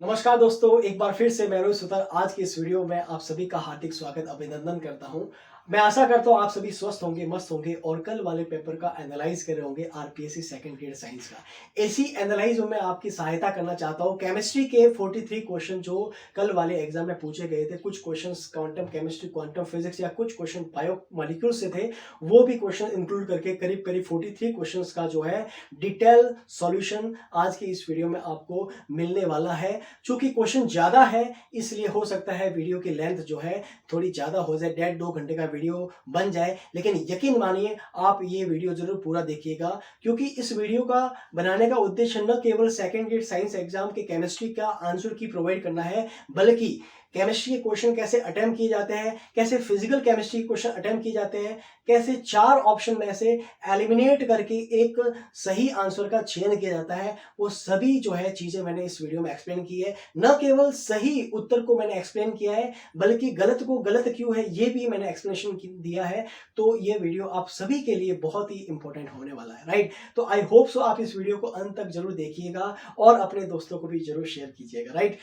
नमस्कार दोस्तों, एक बार फिर से मैं रोहित सुतार आज की इस वीडियो में आप सभी का हार्दिक स्वागत अभिनंदन करता हूं। मैं आशा करता हूं आप सभी स्वस्थ होंगे, मस्त होंगे और कल वाले पेपर का एनालाइज कर रहे होंगे आरपीएससी सेकंड ग्रेड साइंस का। ऐसी एनालाइज में आपकी सहायता करना चाहता हूं। केमिस्ट्री के 43 क्वेश्चन जो कल वाले एग्जाम में पूछे गए थे, कुछ question quantum chemistry, quantum physics या कुछ क्वेश्चन बायोमोलिक्यूल से थे, वो भी क्वेश्चन इंक्लूड करके करीब करीब 43 क्वेश्चन का जो है डिटेल सॉल्यूशन आज की इस वीडियो में आपको मिलने वाला है। चूंकि क्वेश्चन ज्यादा है इसलिए हो सकता है वीडियो की लेंथ जो है थोड़ी ज्यादा हो जाए, 1.5-2 घंटे का वीडियो बन जाए, लेकिन यकीन मानिए आप ये वीडियो जरूर पूरा देखिएगा, क्योंकि इस वीडियो का बनाने का उद्देश्य न केवल सेकंड ग्रेड साइंस एग्जाम के केमिस्ट्री का आंसर की प्रोवाइड करना है, बल्कि केमिस्ट्री के क्वेश्चन कैसे अटेम्प्ट किए जाते हैं, कैसे फिजिकल केमिस्ट्री के क्वेश्चन अटेम्प्ट किए जाते हैं, कैसे 4 ऑप्शन में से एलिमिनेट करके एक सही आंसर का चयन किया जाता है, वो सभी जो है चीजें मैंने इस वीडियो में एक्सप्लेन की है। न केवल सही उत्तर को मैंने एक्सप्लेन किया है, बल्कि गलत को गलत क्यों है ये भी मैंने एक्सप्लेनेशन दिया है। तो ये वीडियो आप सभी के लिए बहुत ही इंपॉर्टेंट होने वाला है, राइट। तो आई होप सो आप इस वीडियो को अंत तक जरूर देखिएगा और अपने दोस्तों को भी जरूर शेयर कीजिएगा, राइट।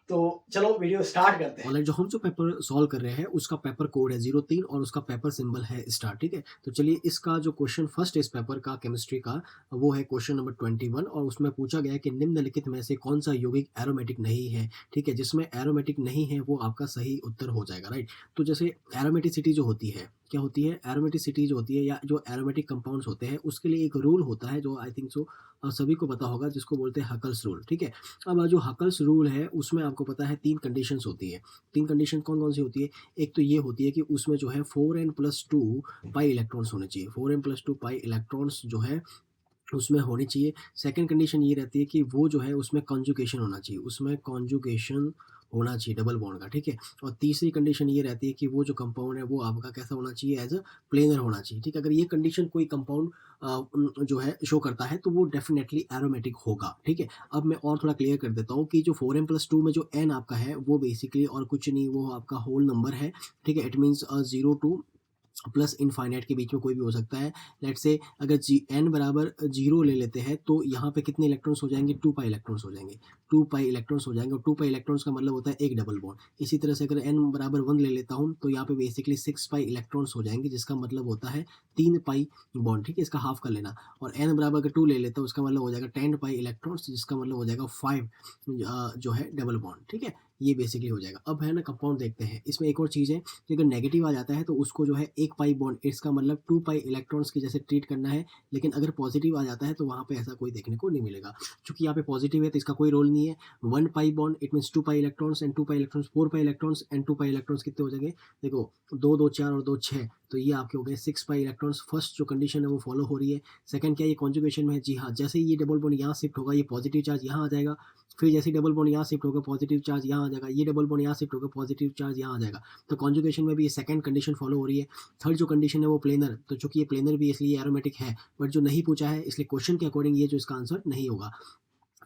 तो चलो वीडियो स्टार्ट करते हैं। ऑनलाइन जो पेपर सॉल्व कर रहे हैं उसका पेपर कोड है 03 और उसका पेपर सिंबल है स्टार। ठीक है, तो चलिए इसका जो क्वेश्चन फर्स्ट इस पेपर का केमिस्ट्री का वो है क्वेश्चन नंबर 21 और उसमें पूछा गया है कि निम्नलिखित में से कौन सा यौगिक एरोमेटिक नहीं है। ठीक है, जिसमें एरोमेटिक नहीं है वो आपका सही उत्तर हो जाएगा, राइट। तो जैसे एरोमेटिसिटी जो होती है, क्या होती है एरोमेटिसिटी जो होती है या जो एरोमेटिक कंपाउंड्स होते हैं उसके लिए एक रूल होता है जो आई थिंक सो सभी को पता होगा, जिसको बोलते हैं हकल्स रूल। ठीक है, अब जो हकल्स रूल है उसमें आपको पता है 3 कंडीशंस होती है। 3 कंडीशन कौन-कौन सी होती है? एक तो ये होती है कि उसमें जो है 4n+2 पाई इलेक्ट्रॉन्स होने चाहिए। 4n+2 पाई इलेक्ट्रॉन्स जो है उसमें होनी चाहिए। सेकंड कंडीशन ये रहती है कि वो जो है उसमें कॉन्जुगेशन होना चाहिए, उसमें कॉन्जुगेशन होना चाहिए डबल बॉन्ड का, ठीक है? और तीसरी कंडीशन ये रहती है कि वो जो कंपाउंड है वो आपका कैसा होना चाहिए, एज़ अ प्लेनर होना चाहिए, ठीक है? अगर ये कंडीशन कोई कंपाउंड जो है शो करता है तो वो डेफिनिटली एरोमेटिक होगा, ठीक है? अब मैं और थोड़ा क्लियर कर देता हूँ कि जो 4n+2 में जो n आपका है वो बेसिकली और कुछ नहीं, वो आपका होल नंबर है, ठीक है? It means 0 two plus infinite के बीच में कोई भी हो सकता है। लेट्स से अगर जी एन बराबर 0 ले लेते हैं तो यहाँ पे कितने इलेक्ट्रॉन्स हो जाएँगे? 2 पाई इलेक्ट्रॉन्स हो जाएँगे। 2 पाई इलेक्ट्रॉन्स हो जाएँगे और 2 पाई इलेक्ट्रॉन्स का मतलब होता है एक डबल बॉन्ड। इसी तरह से अगर एन बराबर 1 ले लेता हूँ तो यहाँ पे बेसिकली 6 पाई इलेक्ट्रॉन्स हो जाएँगे, जिसका मतलब होता है 3 पाई बॉन्ड, ठीक है? इसका हाफ कर लेना। और एन बराबर अगर 2 ले लेता हूँ उसका मतलब हो जाएगा 10 पाई इलेक्ट्रॉन्स, जिसका मतलब हो जाएगा 5 जो है डबल बॉन्ड, ठीक है? ये बेसिकली हो जाएगा। अब है ना कंपाउंड देखते हैं। इसमें एक और चीज़ है कि अगर नेगेटिव आ जाता है तो उसको जो है 1 पाई बॉन्ड, इसका मतलब 2 पाई इलेक्ट्रॉन्स के जैसे ट्रीट करना है, लेकिन अगर पॉजिटिव आ जाता है तो वहाँ पे ऐसा कोई देखने को नहीं मिलेगा। चूँकि यहाँ पे पॉजिटिव है तो इसका कोई रोल नहीं है। 1 pi bond it means 2 pi electrons and 2 pi electrons, 4 pi electrons and 2 pi electrons कितने हो जाएँगे? देखो 2, 2 4 और 2 6, तो ये आपके हो गए 6 पाई इलेक्ट्रॉन्स। फर्स्ट जो कंडीशन है वो फॉलो हो रही है। सेकंड क्या है, ये कॉन्जुगेशन में है। जी हाँ, जैसे ही ये डबल बॉन्ड यहाँ शिफ्ट होगा ये पॉजिटिव चार्ज यहाँ आ जाएगा। फिर जैसे ही डबल बॉन्ड यहाँ शिफ्ट होगा पॉजिटिव चार्ज यहाँ आ जाएगा। ये डबल बॉन्ड यहाँ शिफ्ट होगा पॉजिटिव चार्ज यहाँ आ जाएगा। तो कॉन्जुगेशन में भी ये सेकंड कंडीशन फॉलो हो रही है। थर्ड जो कंडीशन है वो प्लेनर, तो चूंकि ये प्लेनर भी इसलिए एरोमेटिक है, बट जो नहीं पूछा है इसलिए क्वेश्चन के अकॉर्डिंग ये जो इसका आंसर नहीं होगा।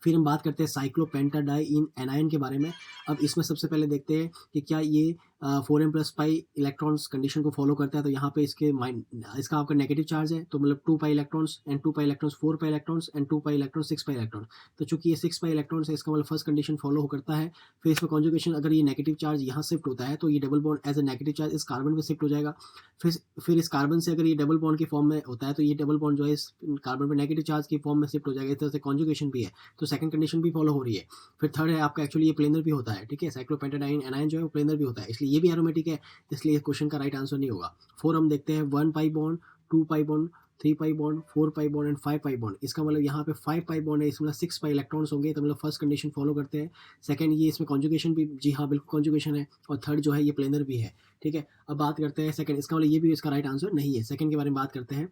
फिर हम बात करते हैं साइक्लोपेंटाडाइन एनायन के बारे में। अब इसमें सबसे पहले देखते हैं कि क्या ये 4n plus pi electrons condition को फॉलो करता है। तो यहाँ पे इसका आपका नेगेटिव चार्ज है, तो मतलब 2 pi electrons and 2 pi electrons, 4 pi electrons and 2 pi electrons, 6 pi electrons. तो चूंकि ये 6 पाई इलेक्ट्रॉन्स है इसका मतलब फर्स्ट कंडीशन फॉलो करता है। फिर इसमें कॉन्जुगेशन, अगर ये नेगेटिव चार्ज यहाँ शिफ्ट होता है तो ये double bond as a negative charge इस कार्बन में शिफ्ट हो जाएगा। फिर इस कार्बन से अगर ये डबल बॉन्ड की फॉर्म में होता है तो ये डबल बॉन्ड जो है इस कार्बन पर नेगेटिव चार्ज की फॉर्म में शिफ्ट हो जाएगा। इस तरह से कॉन्जुगेशन भी है, तो सेकंड कंडीशन भी फॉलो हो रही है। फिर थर्ड है आपका एक्चुअली ये प्लेनर भी होता है, ठीक है? साइक्लोपेंटाडाइन एनायन जो है वो प्लेनर भी होता है, इसलिए ये भी एरोमेटिक है, इसलिए क्वेश्चन का राइट आंसर नहीं होगा। 4 हम देखते हैं, 1 pi bond, 2 pi bond, 3 pi bond, 4 pi bond and 5 pi bond. इसका मतलब यहाँ पे 5 पाई बॉन्ड है, इसमें 6 पाई इलेक्ट्रॉन्स होंगे, तो मतलब फर्स्ट कंडीशन फॉलो करते हैं। सेकंड ये इसमें कॉन्जुगेशन भी, जी हाँ बिल्कुल कॉन्जुगेशन है। और थर्ड जो है ये प्लेनर भी है, ठीक है? अब बात करते हैं सेकंड, इसका मतलब ये भी इसका राइट आंसर नहीं है। सेकंड के बारे में बात करते हैं।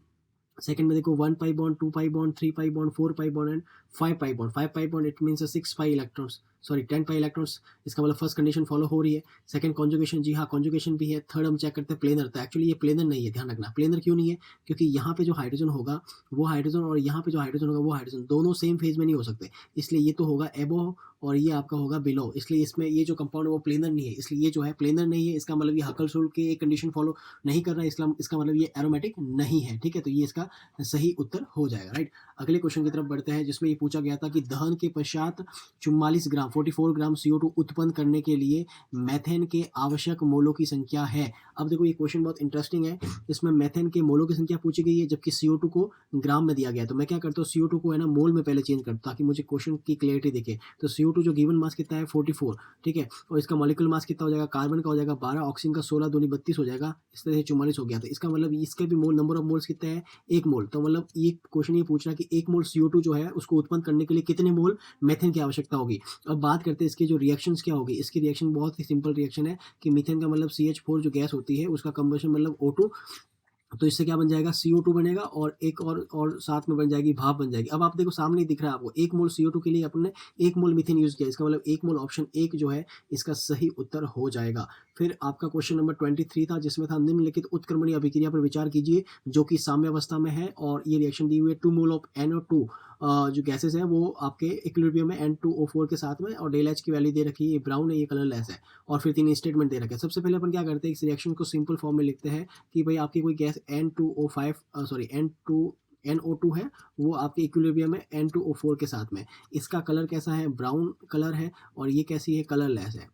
सेकंड में देखो 1 pi bond, 2 pi bond, 3 pi bond, 4 pi bond and 5 pi bond. 5 pi bond it means 6 pi electrons, sorry 10 pi electrons. इसका मतलब फर्स्ट कंडीशन फॉलो हो रही है। सेकंड कॉन्जुगेशन, जी हाँ कॉन्जुगेशन भी है। थर्ड हम चेक करते हैं प्लेनर, तो एक्चुअली ये प्लेनर नहीं है, ध्यान रखना। प्लेनर क्यों नहीं है? क्योंकि यहाँ पे जो हाइड्रोजन होगा वो हाइड्रोजन और यहाँ पे जो हाइड्रोजन होगा वो हाइड्रोजन, दोनों सेम फेज में नहीं हो सकते, इसलिए ये तो होगा एबो और ये आपका होगा बिलो। इसलिए इसमें ये जो कंपाउंड है वो प्लेनर नहीं है, इसलिए ये जो है प्लेनर नहीं है। इसका मतलब ये हकल्स रूल के एक कंडीशन फॉलो नहीं कर रहा है, इसका मतलब ये एरोमेटिक नहीं है, ठीक है? तो ये इसका सही उत्तर हो जाएगा, राइट। अगले क्वेश्चन की तरफ बढ़ते हैं जिसमें ये पूछा गया था कि दहन के पश्चात 44 ग्राम 44 ग्राम CO2 उत्पन्न करने के लिए मेथेन के आवश्यक मोलों की संख्या है। अब देखो ये क्वेश्चन बहुत इंटरेस्टिंग है, इसमें मेथेन के मोलों की संख्या पूछी गई है जबकि CO2 को ग्राम में दिया गया है। तो मैं क्या करता हूँ, CO2 को है ना मोल में पहले चेंज करता हूँ ताकि मुझे क्वेश्चन की क्लियरिटी दिखे। तो CO2 जो गिवन मास कितना है 44, ठीक है, और इसका मॉलिक्यूलर मास कितना हो जाएगा, कार्बन का हो जाएगा 12, ऑक्सीजन का 16 दूनी 32 हो जाएगा, इस तरह से 44 हो गया। तो इसका मतलब इसका भी मोल नंबर ऑफ मोल्स कितना है, 1 मोल। तो मतलब ये क्वेश्चन ये पूछ रहा है कि 1 मोल CO2 जो है उसको उत्पन्न करने के लिए कितने मोल मेथेन की आवश्यकता होगी। अब बात करते हैं इसके जो रिएक्शंस क्या होगी। इसकी रिएक्शन बहुत ही सिंपल रिएक्शन है कि मीथेन का मतलब CH4 जो गैस होती है उसका कंबशन मतलब O2, तो इससे क्या बन जाएगा, CO2 बनेगा और एक और साथ में बन जाएगी भाप बन जाएगी। अब आप देखो सामने ही दिख रहा है आपको 1 मोल CO2 के लिए अपन ने 1 मोल मीथेन यूज़ किया, इसका मतलब 1 मोल ऑप्शन 1 जो है इसका सही उत्तर हो जाएगा। फिर आपका क्वेश्चन नंबर 23 था जिसमें था निम्नलिखित उत्क्रमणीय अभिक्रिया पर विचार कीजिए जो कि साम्य अवस्था में है और ये रिएक्शन दी हुई है 2 मोल ऑफ NO2 जो गैसेस है वो आपके इक्विलिब्रियम में N2O4 के साथ में, और डेल एच की वैल्यू दे रखी है, ये ब्राउन है, ये कलरलेस है, और फिर 3 स्टेटमेंट दे रखे हैं। सबसे पहले अपन क्या करते हैं, इस रिएक्शन को सिंपल फॉर्म में लिखते हैं कि भाई आपकी कोई गैस NO2 है, वो आपके इक्विलिब्रियम में N2O4 के साथ में। इसका कलर कैसा है, ब्राउन कलर है, और ये कैसी है, कलरलेस है।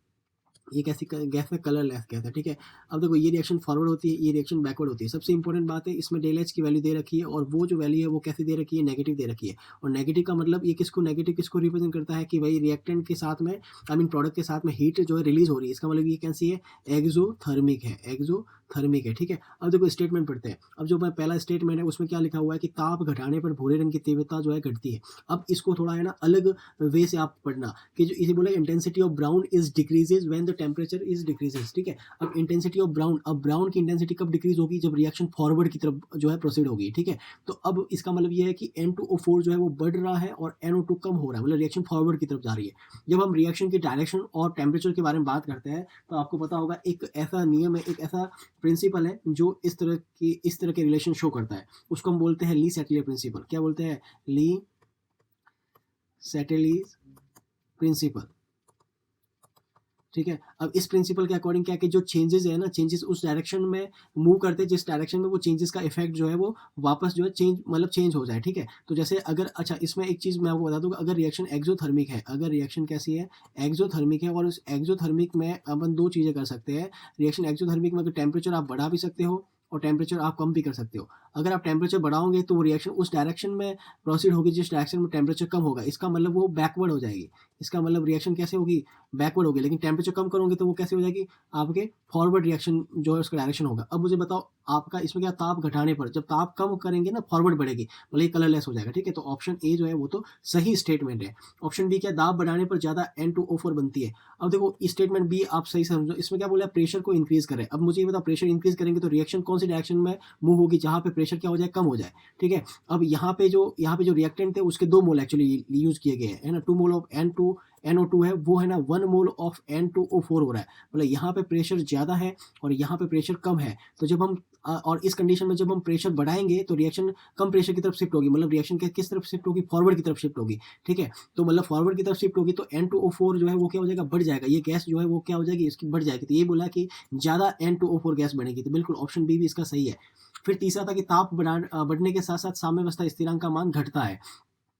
ये कैसी गैस में कलरलेस गैस है, ठीक है। अब देखो ये रिएक्शन फॉरवर्ड होती है, ये रिएक्शन बैकवर्ड होती है। सबसे इंपॉर्टेंट बात है इसमें डेल एच की वैल्यू दे रखी है और वो जो वैल्यू है वो कैसी दे रखी है, नेगेटिव दे रखी है। और नेगेटिव का मतलब ये किसको, नेगेटिव किसको रिप्रेजेंट करता है कि भाई रिएक्टेंट के साथ में प्रोडक्ट के साथ में हीट जो है रिलीज हो रही है, इसका मतलब ये कैसी है, एक्सोथर्मिक है, एक्सोथर्मिक है, ठीक है। अब देखो स्टेटमेंट पढ़ते हैं। अब जो मैं पहला स्टेटमेंट है उसमें क्या लिखा हुआ है कि ताप घटाने पर भूरे रंग की तीव्रता जो है घटती है। अब इसको थोड़ा है ना अलग वे से आप पढ़ना कि जो इसे बोला intensity of brown is decreases when the temperature is decreases, ठीक है। अब इंटेंसिटी ऑफ ब्राउन, अब ब्राउन की इंटेंसिटी कब डिक्रीज होगी, जब रिएक्शन फॉरवर्ड की तरफ जो है प्रोसीड होगी, ठीक है। तो अब इसका मतलब ये है कि N2O4 जो है वो बढ़ रहा है और NO2 कम हो रहा है, मतलब रिएक्शन फॉरवर्ड की तरफ जा रही है। जब हम रिएक्शन की डायरेक्शन और टेम्परेचर के बारे में बात करते हैं तो आपको पता होगा एक ऐसा नियम है, एक ऐसा प्रिंसिपल है जो इस तरह के रिलेशन शो करता है, उसको हम बोलते हैं ली सेटलियर प्रिंसिपल। क्या बोलते हैं, ली सेटलियर प्रिंसिपल, ठीक है। अब इस प्रिंसिपल के अकॉर्डिंग क्या है कि जो चेंजेस है ना, चेंजेस उस डायरेक्शन में मूव करते हैं जिस डायरेक्शन में वो चेंजेस का इफेक्ट जो है वो वापस जो है चेंज हो जाए, ठीक है। तो जैसे अगर, अच्छा इसमें एक चीज़ मैं आपको बता दूं, अगर रिएक्शन एक्सोथर्मिक है, अगर रिएक्शन कैसी है, एक्सोथर्मिक है, और उस एक्सोथर्मिक में अपन दो चीज़ें कर सकते हैं। रिएक्शन एक्सोथर्मिक में अगर टेम्परेचर आप बढ़ा भी सकते हो और टेम्परेचर आप कम भी कर सकते हो। अगर आप टेम्परेचर बढ़ाओगे तो वो रिएक्शन उस डायरेक्शन में प्रोसीड होगी जिस डायरेक्शन में टेम्परेचर कम होगा, इसका मतलब वो बैकवर्ड हो जाएगी। इसका मतलब रिएक्शन कैसे होगी, बैकवर्ड होगी। लेकिन टेम्परेचर कम करोगे तो वो कैसे हो जाएगी, आपके फॉरवर्ड रिएक्शन जो है उसका डायरेक्शन होगा। अब मुझे बताओ आपका इसमें क्या, ताप घटाने पर, जब ताप कम करेंगे ना फॉरवर्ड बढ़ेगी, मतलब ये कलरलेस हो जाएगा, ठीक है। तो ऑप्शन ए जो है वो तो सही स्टेटमेंट है। ऑप्शन बी क्या, दाब बढ़ाने पर ज्यादा N2O4 बनती है। अब देखो स्टेटमेंट बी आप सही समझो, इसमें क्या बोला, प्रेशर को इंक्रीज करें। अब मुझे ये बताओ प्रेशर इंक्रीज करेंगे तो रिएक्शन कौन सी डायरेक्शन में मूव होगी, जहां पे प्रेशर क्या हो जाए, कम हो जाए, ठीक है। अब यहाँ पे जो रिएक्टेंट थे उसके 2 मोल एक्चुअली यूज किए गए हैं, है ना। 2 मोल ऑफ NO2 है, वो है ना 1 मोल ऑफ N2O4 हो रहा है, मतलब यहाँ पे प्रेशर ज़्यादा है और यहाँ पे प्रेशर कम है। तो जब हम और इस कंडीशन में जब हम प्रेशर बढ़ाएंगे तो रिएक्शन कम प्रेशर की तरफ शिफ्ट होगी, मतलब रिएक्शन किस तरफ शिफ्ट होगी, फॉरवर्ड की तरफ शिफ्ट होगी, ठीक है। तो मतलब फॉरवर्ड की तरफ शिफ्ट होगी तो N2O4 जो है वो क्या हो जाएगा, बढ़ जाएगा, ये गैस जो है वो क्या हो जाएगी, इसकी बढ़ जाएगी। तो ये बोला कि ज़्यादा N2O4 गैस बनेगी, तो बिल्कुल ऑप्शन बी भी इसका सही है। फिर तीसरा था कि ताप बढ़ने के साथ साथ साम्यावस्था स्थिरांक का मान घटता है।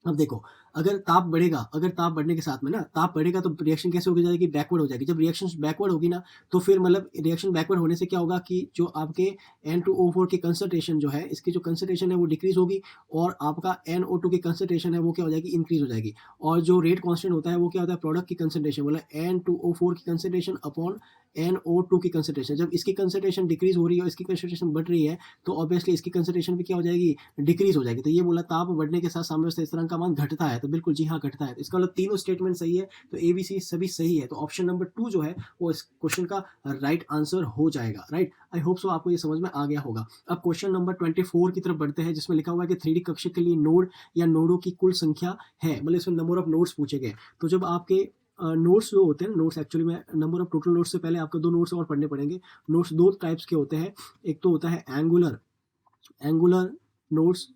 अब देखो अगर ताप बढ़ेगा, अगर ताप बढ़ने के साथ में ना ताप बढ़ेगा तो रिएक्शन कैसे हो जाएगी, बैकवर्ड हो जाएगी। जब रिएक्शन बैकवर्ड होगी ना तो फिर मतलब रिएक्शन बैकवर्ड होने से क्या होगा कि जो आपके N2O4 की कंसंट्रेशन जो है, इसकी जो कंसंट्रेशन है वो डिक्रीज होगी और आपका NO2 की कंसंट्रेशन है वो क्या हो जाएगी, इंक्रीज हो जाएगी। और जो रेट कांस्टेंट होता है वो क्या होता है, प्रोडक्ट की कंसंट्रेशन, मतलब N2O4 की कंसंट्रेशन अपॉन NO2 की कंसंट्रेशन। जब इसकी कंसंट्रेशन डिक्रीज हो रही है और इसकी कंसंट्रेशन बढ़ रही है तो ऑब्वियसली इसकी कंसंट्रेशन भी क्या हो जाएगी, डिक्रीज हो जाएगी। तो ये बोला ताप बढ़ने के साथ साम्यावस्था स्थिरांक का मान घटता है, तो बिल्कुल जी हाँ घटता है। तो इसका मतलब तीनों स्टेटमेंट सही है, तो ABC सभी सही है। तो ऑप्शन नंबर 2 जो है वो इस क्वेश्चन का राइट आंसर हो जाएगा, राइट। आई होप सो आपको ये समझ में आ गया होगा। अब क्वेश्चन नंबर 24 की तरफ बढ़ते हैं जिसमें लिखा हुआ है कि 3D कक्षा के लिए नोड या नोडों की कुल संख्या है, मतलब इसमें नंबर ऑफ नोड्स पूछे गए। तो जब आपके नोट्स जो होते हैं, नोट्स एक्चुअली में नंबर ऑफ टोटल नोट्स से पहले आपको 2 नोट्स और पढ़ने पड़ेंगे। नोट्स 2 टाइप्स के होते हैं, एक तो होता है एंगुलर नोट्स,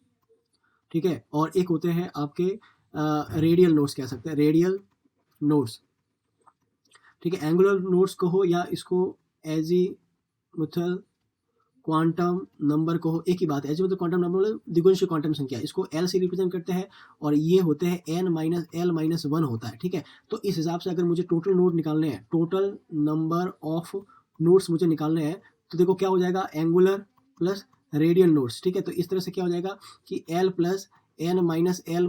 ठीक है, और एक होते हैं आपके रेडियल नोट्स, कह सकते हैं रेडियल नोट्स, ठीक है। एंगुलर नोट्स कहो या इसको एजीमुथल क्वांटम नंबर को एक ही बात है, मतलब क्वांटम नंबर मतलब द्विगुंश क्वांटम संख्या, इसको एल से रिप्रेजेंट करते हैं और ये होते हैं N minus L minus one होता है, ठीक है। तो इस हिसाब से अगर मुझे टोटल नोड निकालने हैं, टोटल नंबर ऑफ नोड्स मुझे निकालने हैं, तो देखो क्या हो जाएगा, एंगुलर प्लस रेडियल नोड्स, ठीक है। तो इस तरह से क्या हो जाएगा कि L plus N minus L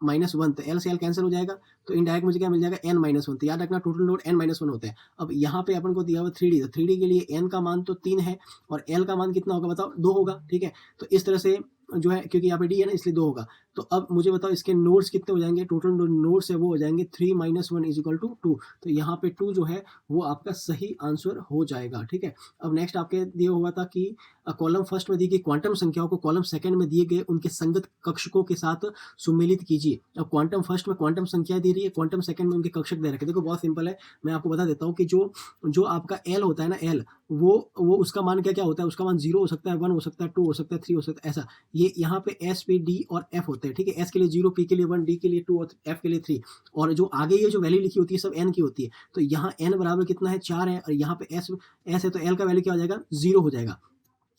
minus one, तो एल से एल कैंसिल हो जाएगा, तो इनडायरेक्ट मुझे क्या मिल जाएगा, एन माइनस वन। तो याद रखना total node N minus one होते हैं। अब यहाँ पे अपन को दिया हुआ 3D, तो 3D के लिए एन का मान तो 3 है और एल का मान कितना होगा बताओ, 2 होगा, ठीक है। तो इस तरह से जो है, क्योंकि यहाँ पे डी है ना इसलिए 2 होगा। तो अब मुझे बताओ इसके नोड्स कितने हो जाएंगे, टोटल नोड्स है वो हो जाएंगे 3 minus one is equal to 2। तो यहाँ पे 2 जो है वो आपका सही आंसर हो जाएगा, ठीक है। अब नेक्स्ट आपके दिया हुआ था कि कॉलम फर्स्ट में दी गई क्वांटम संख्याओं को कॉलम सेकंड में दिए गए उनके संगत कक्षकों के साथ सुमेलित कीजिए। अब क्वांटम फर्स्ट में क्वांटम संख्या दे रही है, क्वांटम सेकंड में उनके कक्षक दे रखे। देखो बहुत सिंपल है, मैं आपको बता देता हूँ कि जो जो आपका एल होता है ना, एल वो उसका मान क्या क्या होता है, उसका मान 0 हो सकता है, 1 हो सकता है, 2 हो सकता है, 3 हो सकता है, ऐसा। ये यहाँ पे एस पी डी और एफ होते हैं, ठीक है। एस के लिए 0, पी के लिए 1, डी के लिए 2 और एफ के लिए 3। और जो आगे ये जो वैल्यू लिखी होती है सब एन की होती है। तो यहाँ एन बराबर कितना है, 4 है, और यहाँ पे एस है, तो एल का वैल्यू क्या हो जाएगा, 0 हो जाएगा।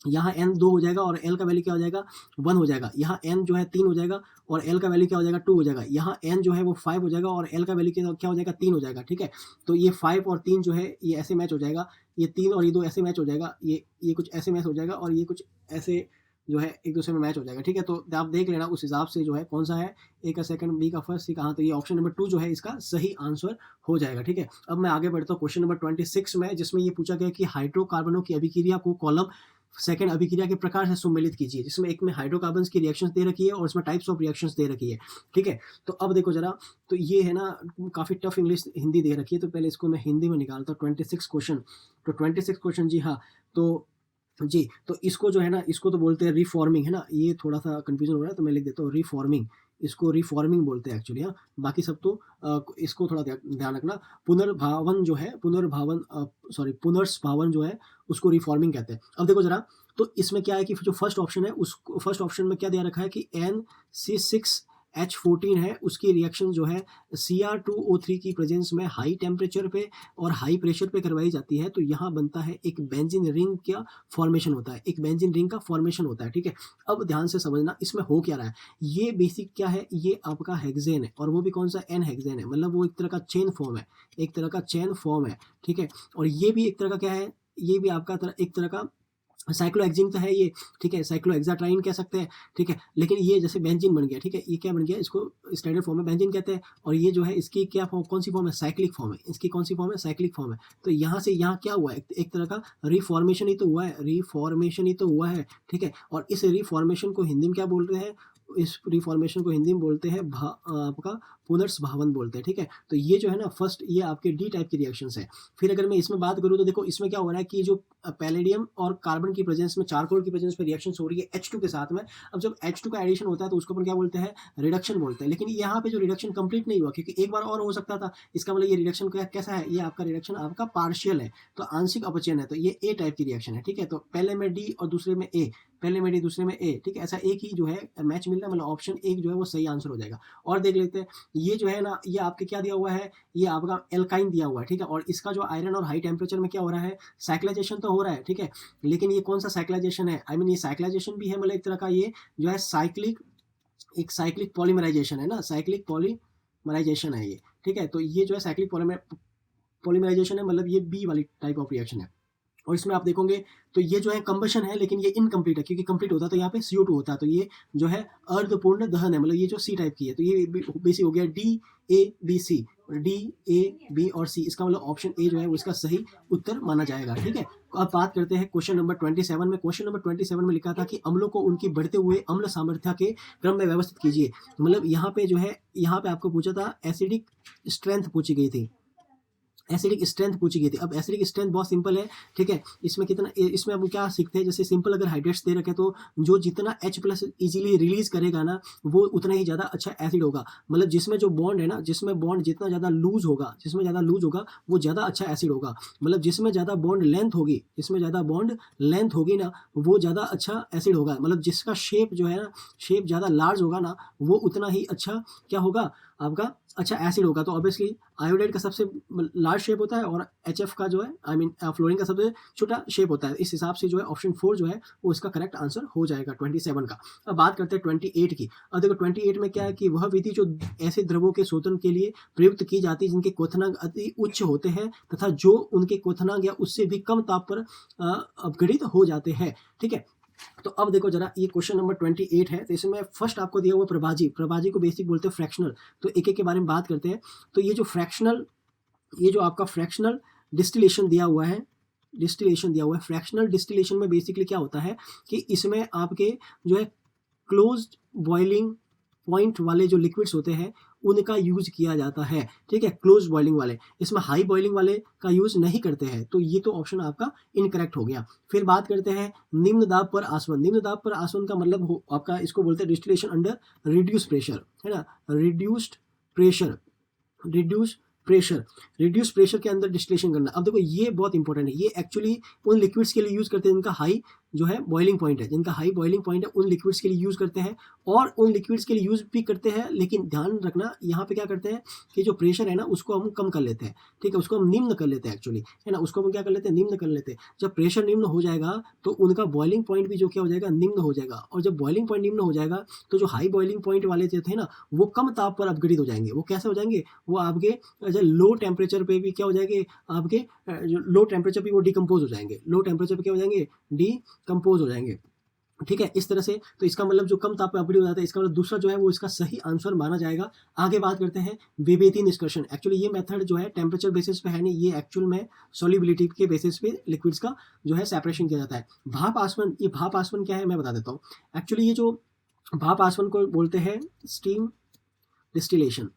यहाँ एन 2 हो जाएगा और एल का वैल्यू क्या हो जाएगा, 1 हो जाएगा। यहाँ एन जो है 3 हो जाएगा और एल का वैल्यू क्या हो जाएगा, 2 हो जाएगा। यहाँ एन जो है वो 5 हो जाएगा और एल का वैल्यू क्या हो जाएगा, 3 हो जाएगा, ठीक है। तो ये 5 और 3 जो है ये ऐसे मैच हो जाएगा, ये 3 और ये 2 ऐसे मैच हो जाएगा, ये कुछ ऐसे मैच हो जाएगा और ये कुछ ऐसे जो है एक दूसरे में मैच हो जाएगा, ठीक है। तो आप देख लेना उस हिसाब से जो है कौन सा है, ए का सेकंड, बी का फर्स्ट, सी का, हाँ, तो ये ऑप्शन नंबर 2 जो है इसका सही आंसर हो जाएगा, ठीक है। अब मैं आगे बढ़ता हूँ क्वेश्चन नंबर 26 में, जिसमें ये पूछा गया कि हाइड्रोकार्बनों की अभिक्रिया को कॉलम सेकंड अभिक्रिया के प्रकार से सम्मिलित कीजिए, जिसमें एक में हाइड्रोकार्बन्स की रिएक्शंस दे रखी है और इसमें टाइप्स ऑफ रिएक्शंस दे रखी है, ठीक है। तो अब देखो जरा, तो ये है ना काफ़ी टफ इंग्लिश हिंदी दे रखी है, तो पहले इसको मैं हिंदी में निकालता हूँ। 26 क्वेश्चन, तो 26 क्वेश्चन, जी हाँ, जी, तो इसको जो है ना, इसको तो बोलते हैं रिफॉर्मिंग, है ना। ये थोड़ा सा कंफ्यूजन हो रहा है तो मैं लिख देता हूँ रिफॉर्मिंग, इसको रिफॉर्मिंग बोलते हैं एक्चुअली, हाँ। बाकी सब तो इसको थोड़ा ध्यान रखना। पुनर्भावन जो है, पुनर्स्भावन जो है उसको रिफॉर्मिंग कहते हैं। अब देखो जरा, तो इसमें क्या है कि जो फर्स्ट ऑप्शन है, उस फर्स्ट ऑप्शन में क्या दिया रखा है कि NC6H14 है, उसकी रिएक्शन जो है Cr2O3 की प्रेजेंस में हाई टेम्परेचर पे और हाई प्रेशर पे करवाई जाती है। तो यहाँ बनता है एक बेंजीन रिंग का फॉर्मेशन होता है, एक बेंजीन रिंग का फॉर्मेशन होता है, ठीक है। अब ध्यान से समझना इसमें हो क्या रहा है। ये बेसिक क्या है, ये आपका हेक्सेन है और वो भी कौन सा, एन हेक्सेन है, मतलब वो एक तरह का चेन फॉर्म है, एक तरह का चेन फॉर्म है, ठीक है। और ये भी एक तरह का क्या है, ये भी आपका एक तरह का साइक्लोहेक्सीन तो है ये, ठीक है, साइक्लोहेक्साट्राइन कह सकते हैं, ठीक है। लेकिन ये जैसे बेंजीन बन गया, ठीक है, ये क्या बन गया, इसको स्टैंडर्ड फॉर्म में बेंजीन कहते हैं। और ये जो है इसकी क्या फॉर्म, कौन सी फॉर्म है, साइक्लिक फॉर्म है। इसकी कौन सी फॉर्म है, साइक्लिक फॉर्म है। तो यहाँ से यहाँ क्या हुआ है, एक तरह का रिफॉर्मेशन ही तो हुआ है, रिफॉर्मेशन ही तो हुआ है, ठीक है। और इस रिफॉर्मेशन को हिंदी में क्या बोल रहे हैं, इस रिफॉर्मेशन को हिंदी में बोलते हैं आपका पुनर्स्भावन बोलते हैं, ठीक है। तो ये जो है ना फर्स्ट, ये आपके डी टाइप की रिएक्शंस है। फिर अगर मैं इसमें बात करूँ तो देखो इसमें क्या हो रहा है कि जो पैलेडियम और कार्बन की प्रेजेंस में, चारकोल की प्रेजेंस में रिएक्शंस हो रही है H2 के साथ में। अब जब H2 का एडिशन होता है तो उसको अपन क्या बोलते हैं, रिडक्शन बोलते हैं। लेकिन यहाँ पे जो रिडक्शन कंप्लीट नहीं हुआ, क्योंकि एक बार और हो सकता था, इसका मतलब ये रिडक्शन कैसा है, ये आपका रिडक्शन आपका पार्शियल है, तो आंशिक अपचयन है, तो ये ए टाइप की रिएक्शन है, ठीक है। तो पहले में डी और दूसरे में ए, पहले में डी दूसरे में ए, ठीक है। ऐसा एक ही जो है मैच मिल रहा है, मतलब ऑप्शन एक जो है वो सही आंसर हो जाएगा। और देख लेते हैं, ये जो है ना, ये आपके क्या दिया हुआ है, ये आपका एल्काइन दिया हुआ है, ठीक है। और इसका जो आयरन और हाई टेम्परेचर में क्या हो रहा है, साइक्लाइजेशन तो हो रहा है, ठीक है। लेकिन ये कौन सा साइक्लाइजेशन है, आई मीन ये साइक्लाइजेशन भी है, मतलब एक तरह का ये जो है एक साइक्लिक पॉलीमराइजेशन है ना, साइक्लिक पॉलीमराइजेशन है ये, ठीक है। तो ये जो है साइक्लिक पॉलीमराइजेशन है, मतलब ये बी वाली टाइप ऑफ रिएक्शन है। और इसमें आप देखोगे तो ये जो है कंबशन है, लेकिन ये इनकम्प्लीट है, क्योंकि कंप्लीट होता तो यहाँ पे CO2 होता है। तो ये जो है अर्धपूर्ण दहन है, मतलब ये जो सी टाइप की है। तो ये बेसिक हो गया DABC, DAB और C, इसका मतलब ऑप्शन ए जो है वो इसका सही उत्तर माना जाएगा, ठीक है। अब बात करते हैं क्वेश्चन नंबर 27 में। क्वेश्चन नंबर 27 में लिखा था कि अम्लों को उनकी बढ़ते हुए अम्ल सामर्थ्य के क्रम में व्यवस्थित कीजिए। मतलब यहाँ पे जो है, यहाँ पे आपको पूछा था एसिडिक स्ट्रेंथ पूछी गई थी, एसिडिक स्ट्रेंथ पूछी गई थी। अब एसिडिक स्ट्रेंथ बहुत सिंपल है, ठीक है। इसमें कितना, इसमें हम क्या सीखते हैं, जैसे सिंपल अगर हाइड्रेट्स दे रखे तो जो जितना H+ इजीली रिलीज करेगा ना, वो उतना ही ज़्यादा अच्छा एसिड होगा। मतलब जिसमें जो बॉन्ड है ना, जिसमें बॉन्ड जितना ज़्यादा लूज होगा, वो ज़्यादा अच्छा एसिड होगा। मतलब जिसमें ज़्यादा बॉन्ड लेंथ होगी ना, वो ज़्यादा अच्छा एसिड होगा। मतलब जिसका शेप जो है ना, शेप ज़्यादा लार्ज होगा ना, वो उतना ही अच्छा क्या होगा, आपका अच्छा एसिड होगा, तो ऑब्वियसली आयोडाइड का सबसे लार्ज शेप होता है और HF का जो है आई मीन फ्लोरीन का सबसे छोटा शेप होता है। इस हिसाब से जो है ऑप्शन 4 जो है वो इसका करेक्ट आंसर हो जाएगा 27 का। अब बात करते हैं 28 की। अब देखो 28 में क्या है कि वह विधि जो ऐसे द्रवों के शोधन के लिए प्रयुक्त की जाती है जिनके क्वथनांक अति उच्च होते हैं तथा जो उनके क्वथनांक या उससे भी कम ताप पर अपघटित हो जाते हैं। ठीक है, तो अब देखो जरा, ये क्वेश्चन नंबर 28 है। तो इसमें फर्स्ट आपको दिया हुआ प्रभाजी, प्रभाजी को बेसिक बोलते हैं फ्रैक्शनल। तो एक एक के बारे में बात करते हैं। तो ये जो आपका फ्रैक्शनल डिस्टिलेशन दिया हुआ है, फ्रैक्शनल डिस्टिलेशन में बेसिकली क्या होता है कि इसमें आपके जो है क्लोज्ड बॉइलिंग पॉइंट वाले जो लिक्विड्स होते हैं उनका यूज किया जाता है। ठीक है, क्लोज बॉइलिंग वाले, इसमें हाई बॉइलिंग वाले का यूज नहीं करते हैं। तो ये तो ऑप्शन आपका इनकरेक्ट हो गया। फिर बात करते हैं निम्न दाब पर आसवन। निम्न दाब पर आसवन का मतलब आपका इसको बोलते हैं डिस्टिलेशन अंडर रिड्यूस प्रेशर, है ना, रिड्यूस प्रेशर के अंदर डिस्टिलेशन करना। अब देखो ये बहुत इंपॉर्टेंट है, ये एक्चुअली उन लिक्विड्स के लिए यूज करते हैं जिनका हाई जो है बॉइलिंग पॉइंट है, उन लिक्विड्स के लिए यूज करते हैं और उन लिक्विड्स के लिए यूज भी करते हैं। लेकिन ध्यान रखना यहाँ पे क्या करते हैं कि जो प्रेशर है ना उसको हम कम कर लेते हैं। ठीक है, उसको हम निम्न कर लेते हैं एक्चुअली, है ना, उसको हम क्या कर लेते हैं, निम्न कर लेते हैं। जब प्रेशर निम्न हो जाएगा तो उनका बॉइलिंग पॉइंट भी जो क्या हो जाएगा, निम्न हो जाएगा। और जब बॉइलिंग पॉइंट निम्न हो जाएगा तो जो हाई बॉइलिंग पॉइंट वाले जो थे ना वो कम ताप पर अपघटित हो जाएंगे। वो कैसे हो जाएंगे, वो आपके लो टेम्परेचर पे भी क्या हो जाएंगे, आपके जो लो टेम्परेचर पे वो डिकम्पोज हो जाएंगे। लो टेम्परेचर पे क्या हो जाएंगे, डिकम्पोज हो जाएंगे। ठीक है, इस तरह से। तो इसका मतलब जो कम ताप पे अपघटित हो जाता है, इसका मतलब दूसरा जो है वो इसका सही आंसर माना जाएगा। आगे बात करते हैं विभेदी निष्कर्षण। एक्चुअली ये मेथड जो है टेम्परेचर बेसिस पे है नहीं, ये एक्चुअल में सॉल्युबिलिटी के बेसिस पे लिक्विड्स का जो है सेपरेशन किया जाता है। भाप आसवन, ये भाप आसवन क्या है मैं बता देता हूँ। एक्चुअली ये जो भाप आसवन को बोलते हैं स्टीम डिस्टिलेशन,